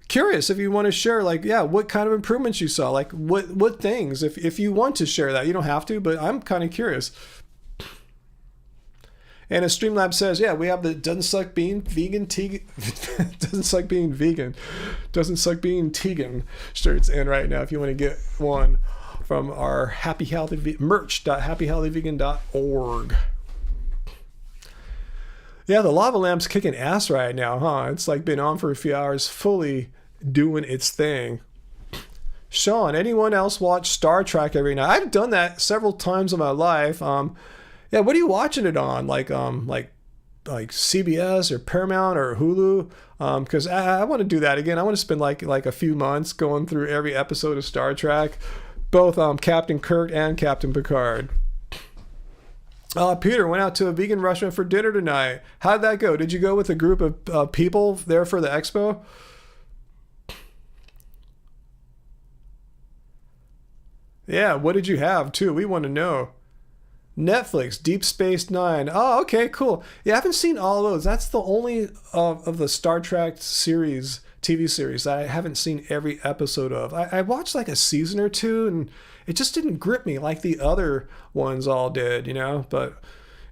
Curious if you want to share, like, yeah, what kind of improvements you saw. Like, what things? If you want to share that. You don't have to, but I'm kind of curious. And as Streamlab says, yeah, we have the doesn't suck being vegan doesn't suck being Tegan shirts in right now if you want to get one from our merch.happyhealthyvegan.org. Yeah, the lava lamp's kicking ass right now, huh? It's like been on for a few hours, fully doing its thing. Sean, anyone else watch Star Trek every night? I've done that several times in my life. Yeah, what are you watching it on? Like CBS or Paramount or Hulu? Because I want to do that again. I want to spend like a few months going through every episode of Star Trek, both Captain Kirk and Captain Picard. Peter went out to a vegan restaurant for dinner tonight. How'd that go? Did you go with a group of people there for the expo? Yeah, what did you have too? We want to know. Netflix, Deep Space Nine. Oh, okay, cool. Yeah, I haven't seen all those. That's the only of the Star Trek series, TV series, that I haven't seen every episode of. I watched like a season or two, and it just didn't grip me like the other ones all did, you know? But,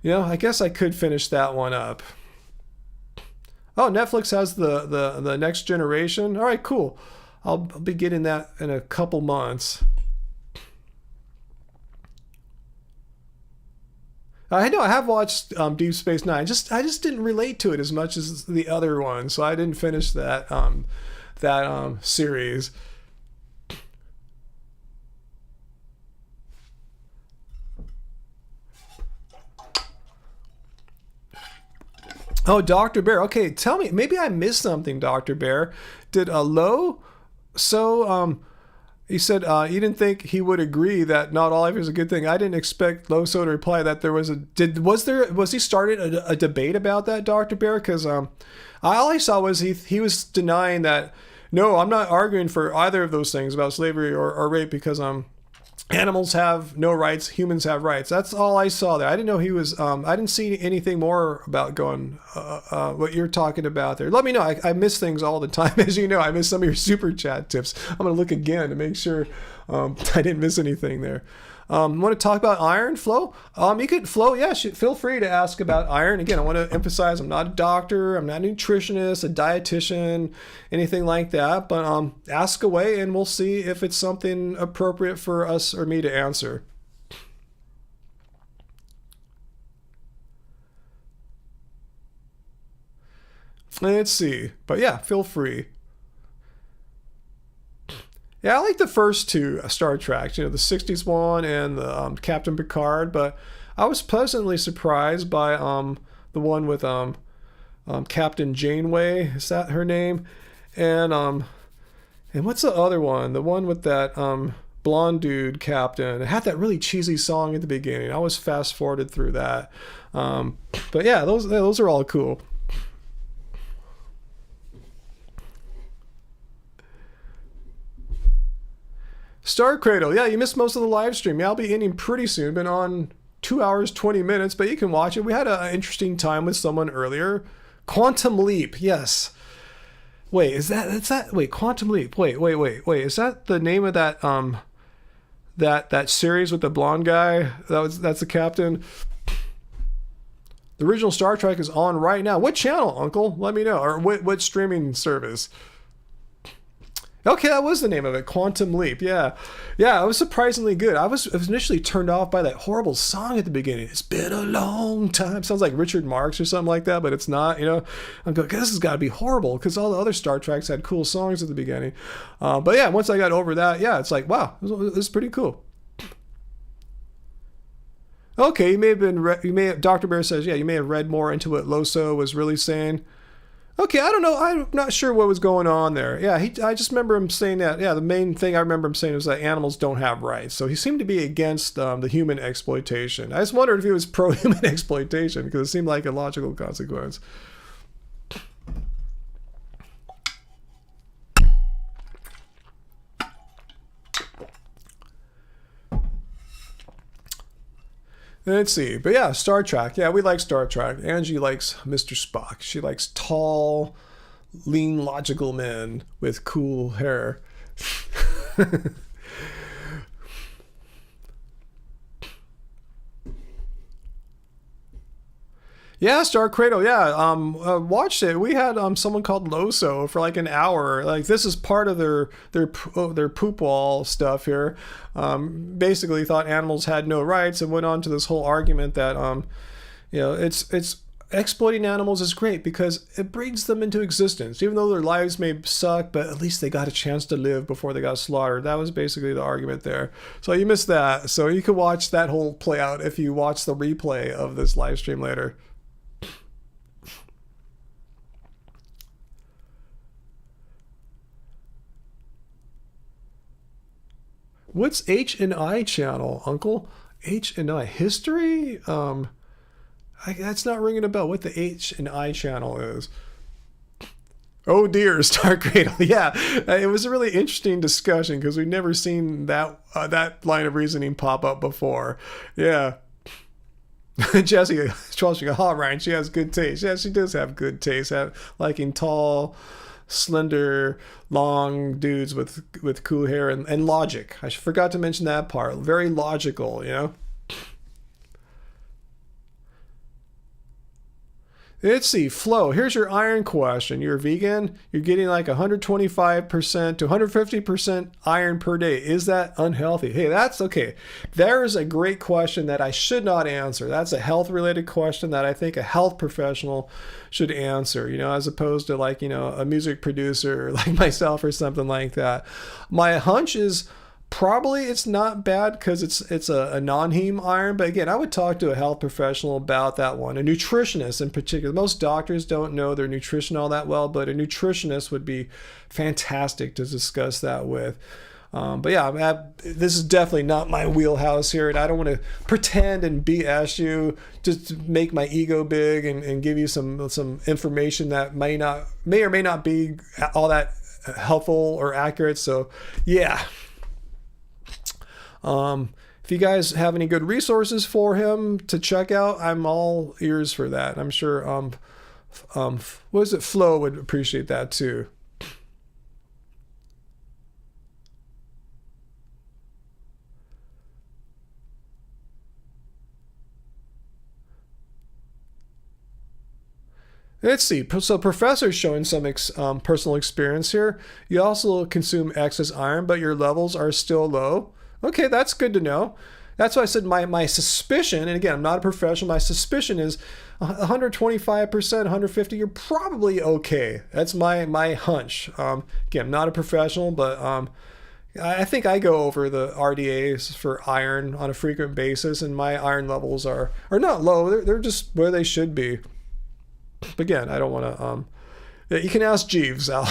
you know, I guess I could finish that one up. Oh, Netflix has the Next Generation. All right, cool. I'll be getting that in a couple months. I know I have watched Deep Space Nine. I just didn't relate to it as much as the other one, so I didn't finish that series. Oh, Dr. Bear. Okay, tell me. Maybe I missed something, Dr. Bear. Did Lo? So he said he didn't think he would agree that not all life is a good thing. I didn't expect Loso to reply that there was was he started a debate about that, Dr. Bear? Because all I saw was he was denying that. No, I'm not arguing for either of those things about slavery or rape because animals have no rights, humans have rights. That's all I saw there. I didn't know he was. I didn't see anything more about going what you're talking about there. Let me know. I miss things all the time, as you know. I miss some of your super chat tips. I'm gonna look again to make sure I didn't miss anything there. Want to talk about iron, Flo? You could, Flo, yeah, feel free to ask about iron. Again, I want to emphasize I'm not a doctor, I'm not a nutritionist, a dietitian, anything like that. But ask away, and we'll see if it's something appropriate for us or me to answer. Let's see. But yeah, feel free. Yeah, I like the first two Star Treks, the 60s one and the Captain Picard, but I was pleasantly surprised by the one with Captain Janeway, is that her name? And what's the other one? The one with that blonde dude captain. It had that really cheesy song at the beginning. I was fast forwarded through that. But yeah, those are all cool. Star Cradle, yeah, you missed most of the live stream. Yeah, I'll be ending pretty soon. Been on 2 hours, 20 minutes, but you can watch it. We had an interesting time with someone earlier. Quantum Leap, yes. Wait, wait, Quantum Leap. Wait, is that the name of that that series with the blonde guy? That's the captain. The original Star Trek is on right now. What channel, Uncle? Let me know. Or what streaming service? Okay, that was the name of it, Quantum Leap. Yeah, it was surprisingly good. I was initially turned off by that horrible song at the beginning. It's been a long time. Sounds like Richard Marx or something like that, but it's not. I'm going, this has got to be horrible because all the other Star Treks had cool songs at the beginning. But yeah, once I got over that, yeah, it's like, wow, this is pretty cool. Okay, you may have Dr. Bear says, yeah, you may have read more into what Loso was really saying. Okay, I don't know. I'm not sure what was going on there. Yeah, I just remember him saying that. Yeah, the main thing I remember him saying was that animals don't have rights. So he seemed to be against the human exploitation. I just wondered if he was pro-human exploitation because it seemed like a logical consequence. Let's see. But yeah, Star Trek. Yeah, we like Star Trek. Angie likes Mr. Spock. She likes tall, lean, logical men with cool hair. Yeah, Star Cradle. Yeah, watched it. We had someone called Loso for like an hour. Like this is part of their poop wall stuff here. Basically thought animals had no rights and went on to this whole argument that it's exploiting animals is great because it brings them into existence, even though their lives may suck. But at least they got a chance to live before they got slaughtered. That was basically the argument there. So you missed that. So you can watch that whole play out if you watch the replay of this live stream later. What's H&I channel, Uncle? H&I history? That's not ringing a bell. What the H&I channel is? Oh dear, Star Cradle. Yeah, it was a really interesting discussion because we've never seen that line of reasoning pop up before. Yeah. Jessica, Ryan, she has good taste. Yeah, she does have good taste. Liking tall, slender, long dudes with cool hair and logic. I forgot to mention that part. Very logical, Let's see, Flo, here's your iron question. You're a vegan, you're getting like 125% to 150% iron per day. Is that unhealthy? Hey, that's okay. There's a great question that I should not answer. That's a health related question that I think a health professional should answer, as opposed to like, a music producer like myself or something like that. My hunch is probably it's not bad because it's a non-heme iron, but again, I would talk to a health professional about that one, a nutritionist in particular. Most doctors don't know their nutrition all that well, but a nutritionist would be fantastic to discuss that with. But yeah, this is definitely not my wheelhouse here, and I don't want to pretend and BS you just to make my ego big and give you some information that may or may not be all that helpful or accurate. So yeah. If you guys have any good resources for him to check out, I'm all ears for that. I'm sure, what is it? Flo would appreciate that too. Let's see. So professor's showing some personal experience here. You also consume excess iron, but your levels are still low. Okay, that's good to know. That's why I said my suspicion, and again, I'm not a professional, my suspicion is 125%, 150, you're probably okay. That's my hunch. Again, I'm not a professional, but I think I go over the RDAs for iron on a frequent basis, and my iron levels are not low. They're just where they should be. But again, I don't want to... you can ask Jeeves, Al.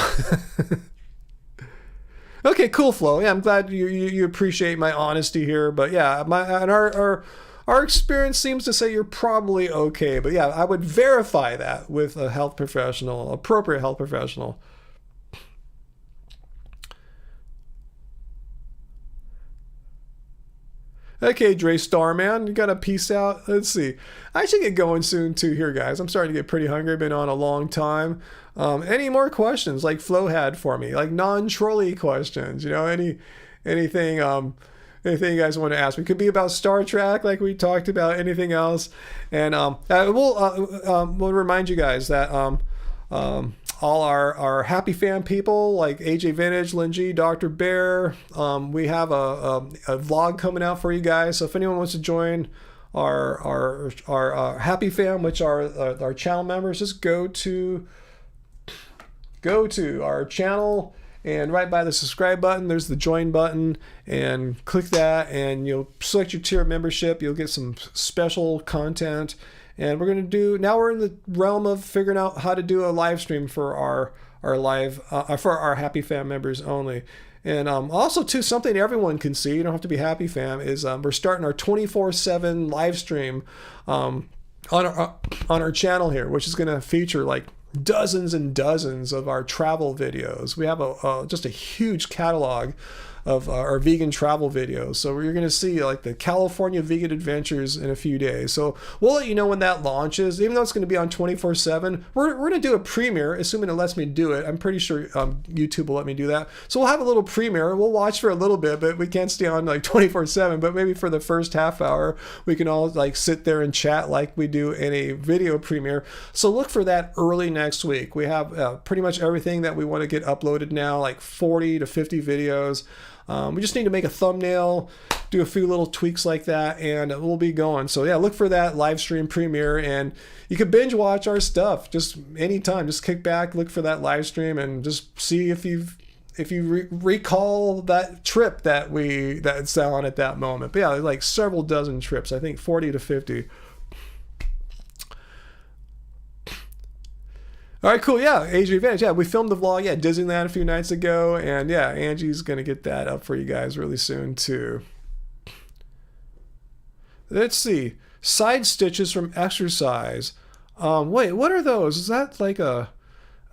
Okay, cool, Flo. Yeah, I'm glad you appreciate my honesty here. But yeah, our experience seems to say you're probably okay. But yeah, I would verify that with a health professional, appropriate health professional. Okay, Dre Starman, you got to peace out. Let's see. I should get going soon too here, guys. I'm starting to get pretty hungry. Been on a long time. Any more questions like Flo had for me? Like non-trolley questions, anything you guys want to ask me? Could be about Star Trek like we talked about, anything else. And we'll remind you guys that all our happy fan people like AJ Vintage, Lin G, Dr. Bear, we have a vlog coming out for you guys. So if anyone wants to join our happy fam, which are our channel members, just go to our channel, and right by the subscribe button there's the join button, and click that and you'll select your tier of membership. You'll get some special content. And we're in the realm of figuring out how to do a live stream for our live for our Happy Fam members only. And also too, something everyone can see, you don't have to be Happy Fam, is we're starting our 24/7 live stream on our channel here, which is going to feature like dozens and dozens of our travel videos. We have just a huge catalog of our vegan travel videos. So you're going to see like the California vegan adventures in a few days. So we'll let you know when that launches, even though it's going to be on 24/7. We're going to do a premiere, assuming it lets me do it. I'm pretty sure YouTube will let me do that. So we'll have a little premiere. We'll watch for a little bit, but we can't stay on like 24/7. But maybe for the first half hour, we can all like sit there and chat like we do in a video premiere. So look for that early next week. We have pretty much everything that we want to get uploaded now, like 40 to 50 videos. We just need to make a thumbnail, do a few little tweaks like that, and we'll be going. So yeah, look for that live stream premiere, and you can binge watch our stuff just anytime. Just kick back, look for that live stream, and just see if you recall that trip that's on at that moment. But yeah, like several dozen trips, I think 40 to 50. All right, cool. Yeah, AJ Advantage. Yeah, we filmed the vlog. Yeah, Disneyland a few nights ago. And yeah, Angie's going to get that up for you guys really soon too. Let's see. Side stitches from exercise. Wait, what are those? Is that like a...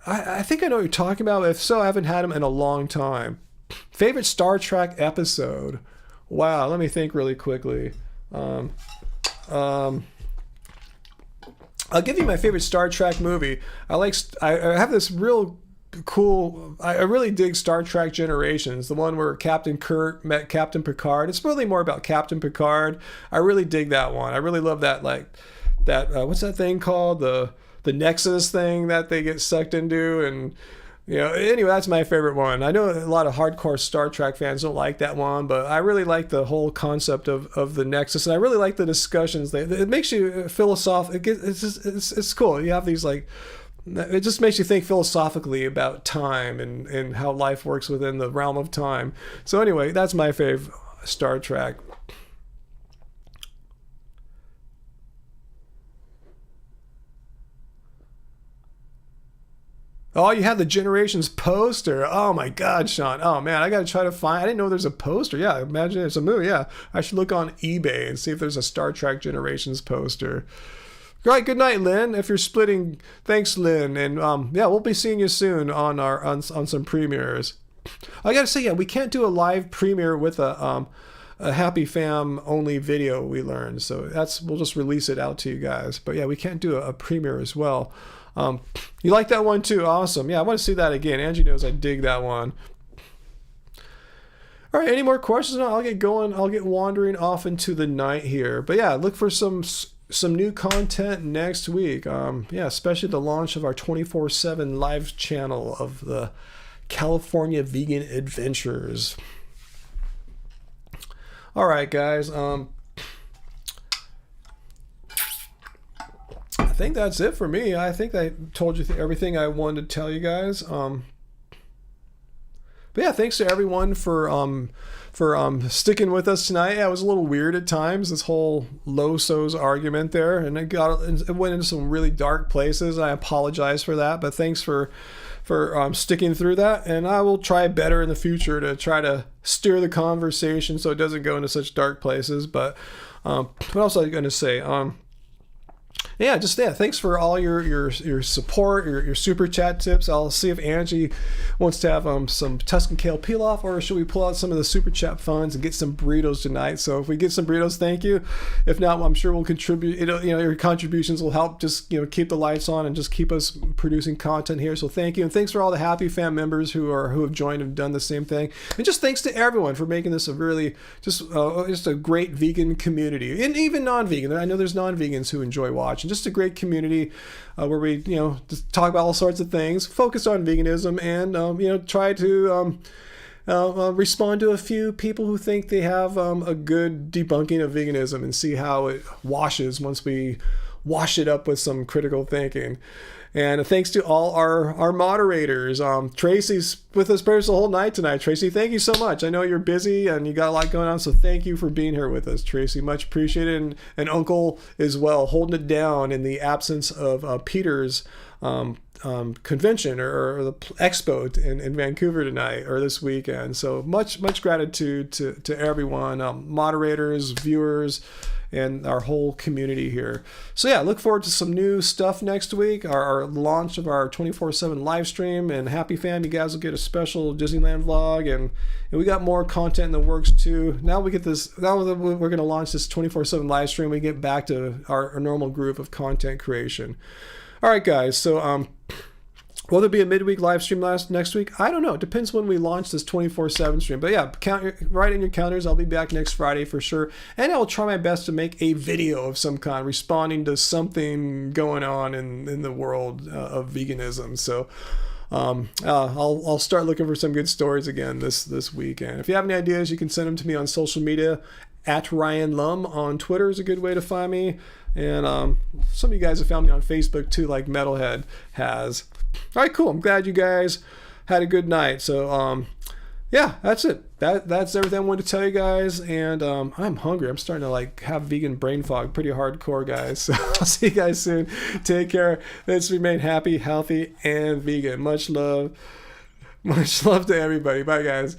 I think I know what you're talking about. If so, I haven't had them in a long time. Favorite Star Trek episode? Wow, let me think really quickly. I'll give you my favorite Star Trek movie. I have this real cool... I really dig Star Trek Generations, the one where Captain Kirk met Captain Picard. It's really more about Captain Picard. I really dig that one. I really love that, what's that thing called? The Nexus thing that they get sucked into, and anyway, that's my favorite one. I know a lot of hardcore Star Trek fans don't like that one, but I really like the whole concept of the Nexus, and I really like the discussions. It makes you philosophical. It's cool. You have these like, it just makes you think philosophically about time and how life works within the realm of time. So anyway, that's my fave Star Trek. Oh, you have the Generations poster. Oh my God, Sean. Oh man, I gotta try to find. I didn't know there's a poster. Yeah, imagine it's a movie. Yeah, I should look on eBay and see if there's a Star Trek Generations poster. All right, good night, Lynn. If you're splitting, thanks, Lynn. And yeah, we'll be seeing you soon on some premieres. I gotta say, yeah, we can't do a live premiere with a Happy Fam only video. We learned, so we'll just release it out to you guys. But yeah, we can't do a premiere as well. You like that one too? Awesome. Yeah, I want to see that again. Angie knows I dig that one. All right, any more questions? No, I'll get going. I'll get wandering off into the night here. But yeah, look for some new content next week. Yeah, especially the launch of our 24/7 live channel of the California Vegan Adventures. All right, guys. I think that's it for me. I think I told you everything I wanted to tell you guys. But yeah, thanks to everyone for sticking with us tonight. Yeah, it was a little weird at times, this whole Losos argument there, and it went into some really dark places. I apologize for that, but thanks for sticking through that, and I will try better in the future to try to steer the conversation so it doesn't go into such dark places. But what else was I going to say? Thanks for all your support, your super chat tips. I'll see if Angie wants to have some Tuscan kale pilaf, or should we pull out some of the super chat funds and get some burritos tonight? So if we get some burritos, thank you. If not, I'm sure we'll contribute. Your contributions will help just keep the lights on and just keep us producing content here. So thank you, and thanks for all the Happy Fam members who have joined and done the same thing. And just thanks to everyone for making this a really just a great vegan community, and even non-vegan. I know there's non-vegans who enjoy watching. Just a great community where we just talk about all sorts of things, focus on veganism, and try to respond to a few people who think they have a good debunking of veganism, and see how it washes once we wash it up with some critical thinking. And thanks to all our moderators. Tracy's with us the whole night tonight. Tracy, thank you so much. I know you're busy and you got a lot going on, so thank you for being here with us, Tracy. Much appreciated. And Uncle as well, holding it down in the absence of Peter's convention or the expo in Vancouver tonight or this weekend. So much gratitude to everyone, moderators, viewers, and our whole community here. So yeah, look forward to some new stuff next week. Our launch of our 24/7 live stream, and Happy Fam, you guys will get a special Disneyland vlog, and we got more content in the works too. Now we get this. Now we're going to launch this 24/7 live stream. We get back to our normal groove of content creation. All right, guys. So will there be a midweek live stream next week? I don't know. It depends when we launch this 24/7 stream. But yeah, write in your calendars. I'll be back next Friday for sure. And I will try my best to make a video of some kind, responding to something going on in the world of veganism. So I'll start looking for some good stories again this weekend. If you have any ideas, you can send them to me on social media. At Ryan Lum on Twitter is a good way to find me. And some of you guys have found me on Facebook too, like Metalhead has. All right, cool. I'm glad you guys had a good night. So yeah, that's it. That's everything I wanted to tell you guys. And I'm hungry. I'm starting to have vegan brain fog, pretty hardcore, guys. So I'll see you guys soon. Take care. Let's remain happy, healthy, and vegan. Much love to everybody. Bye, guys.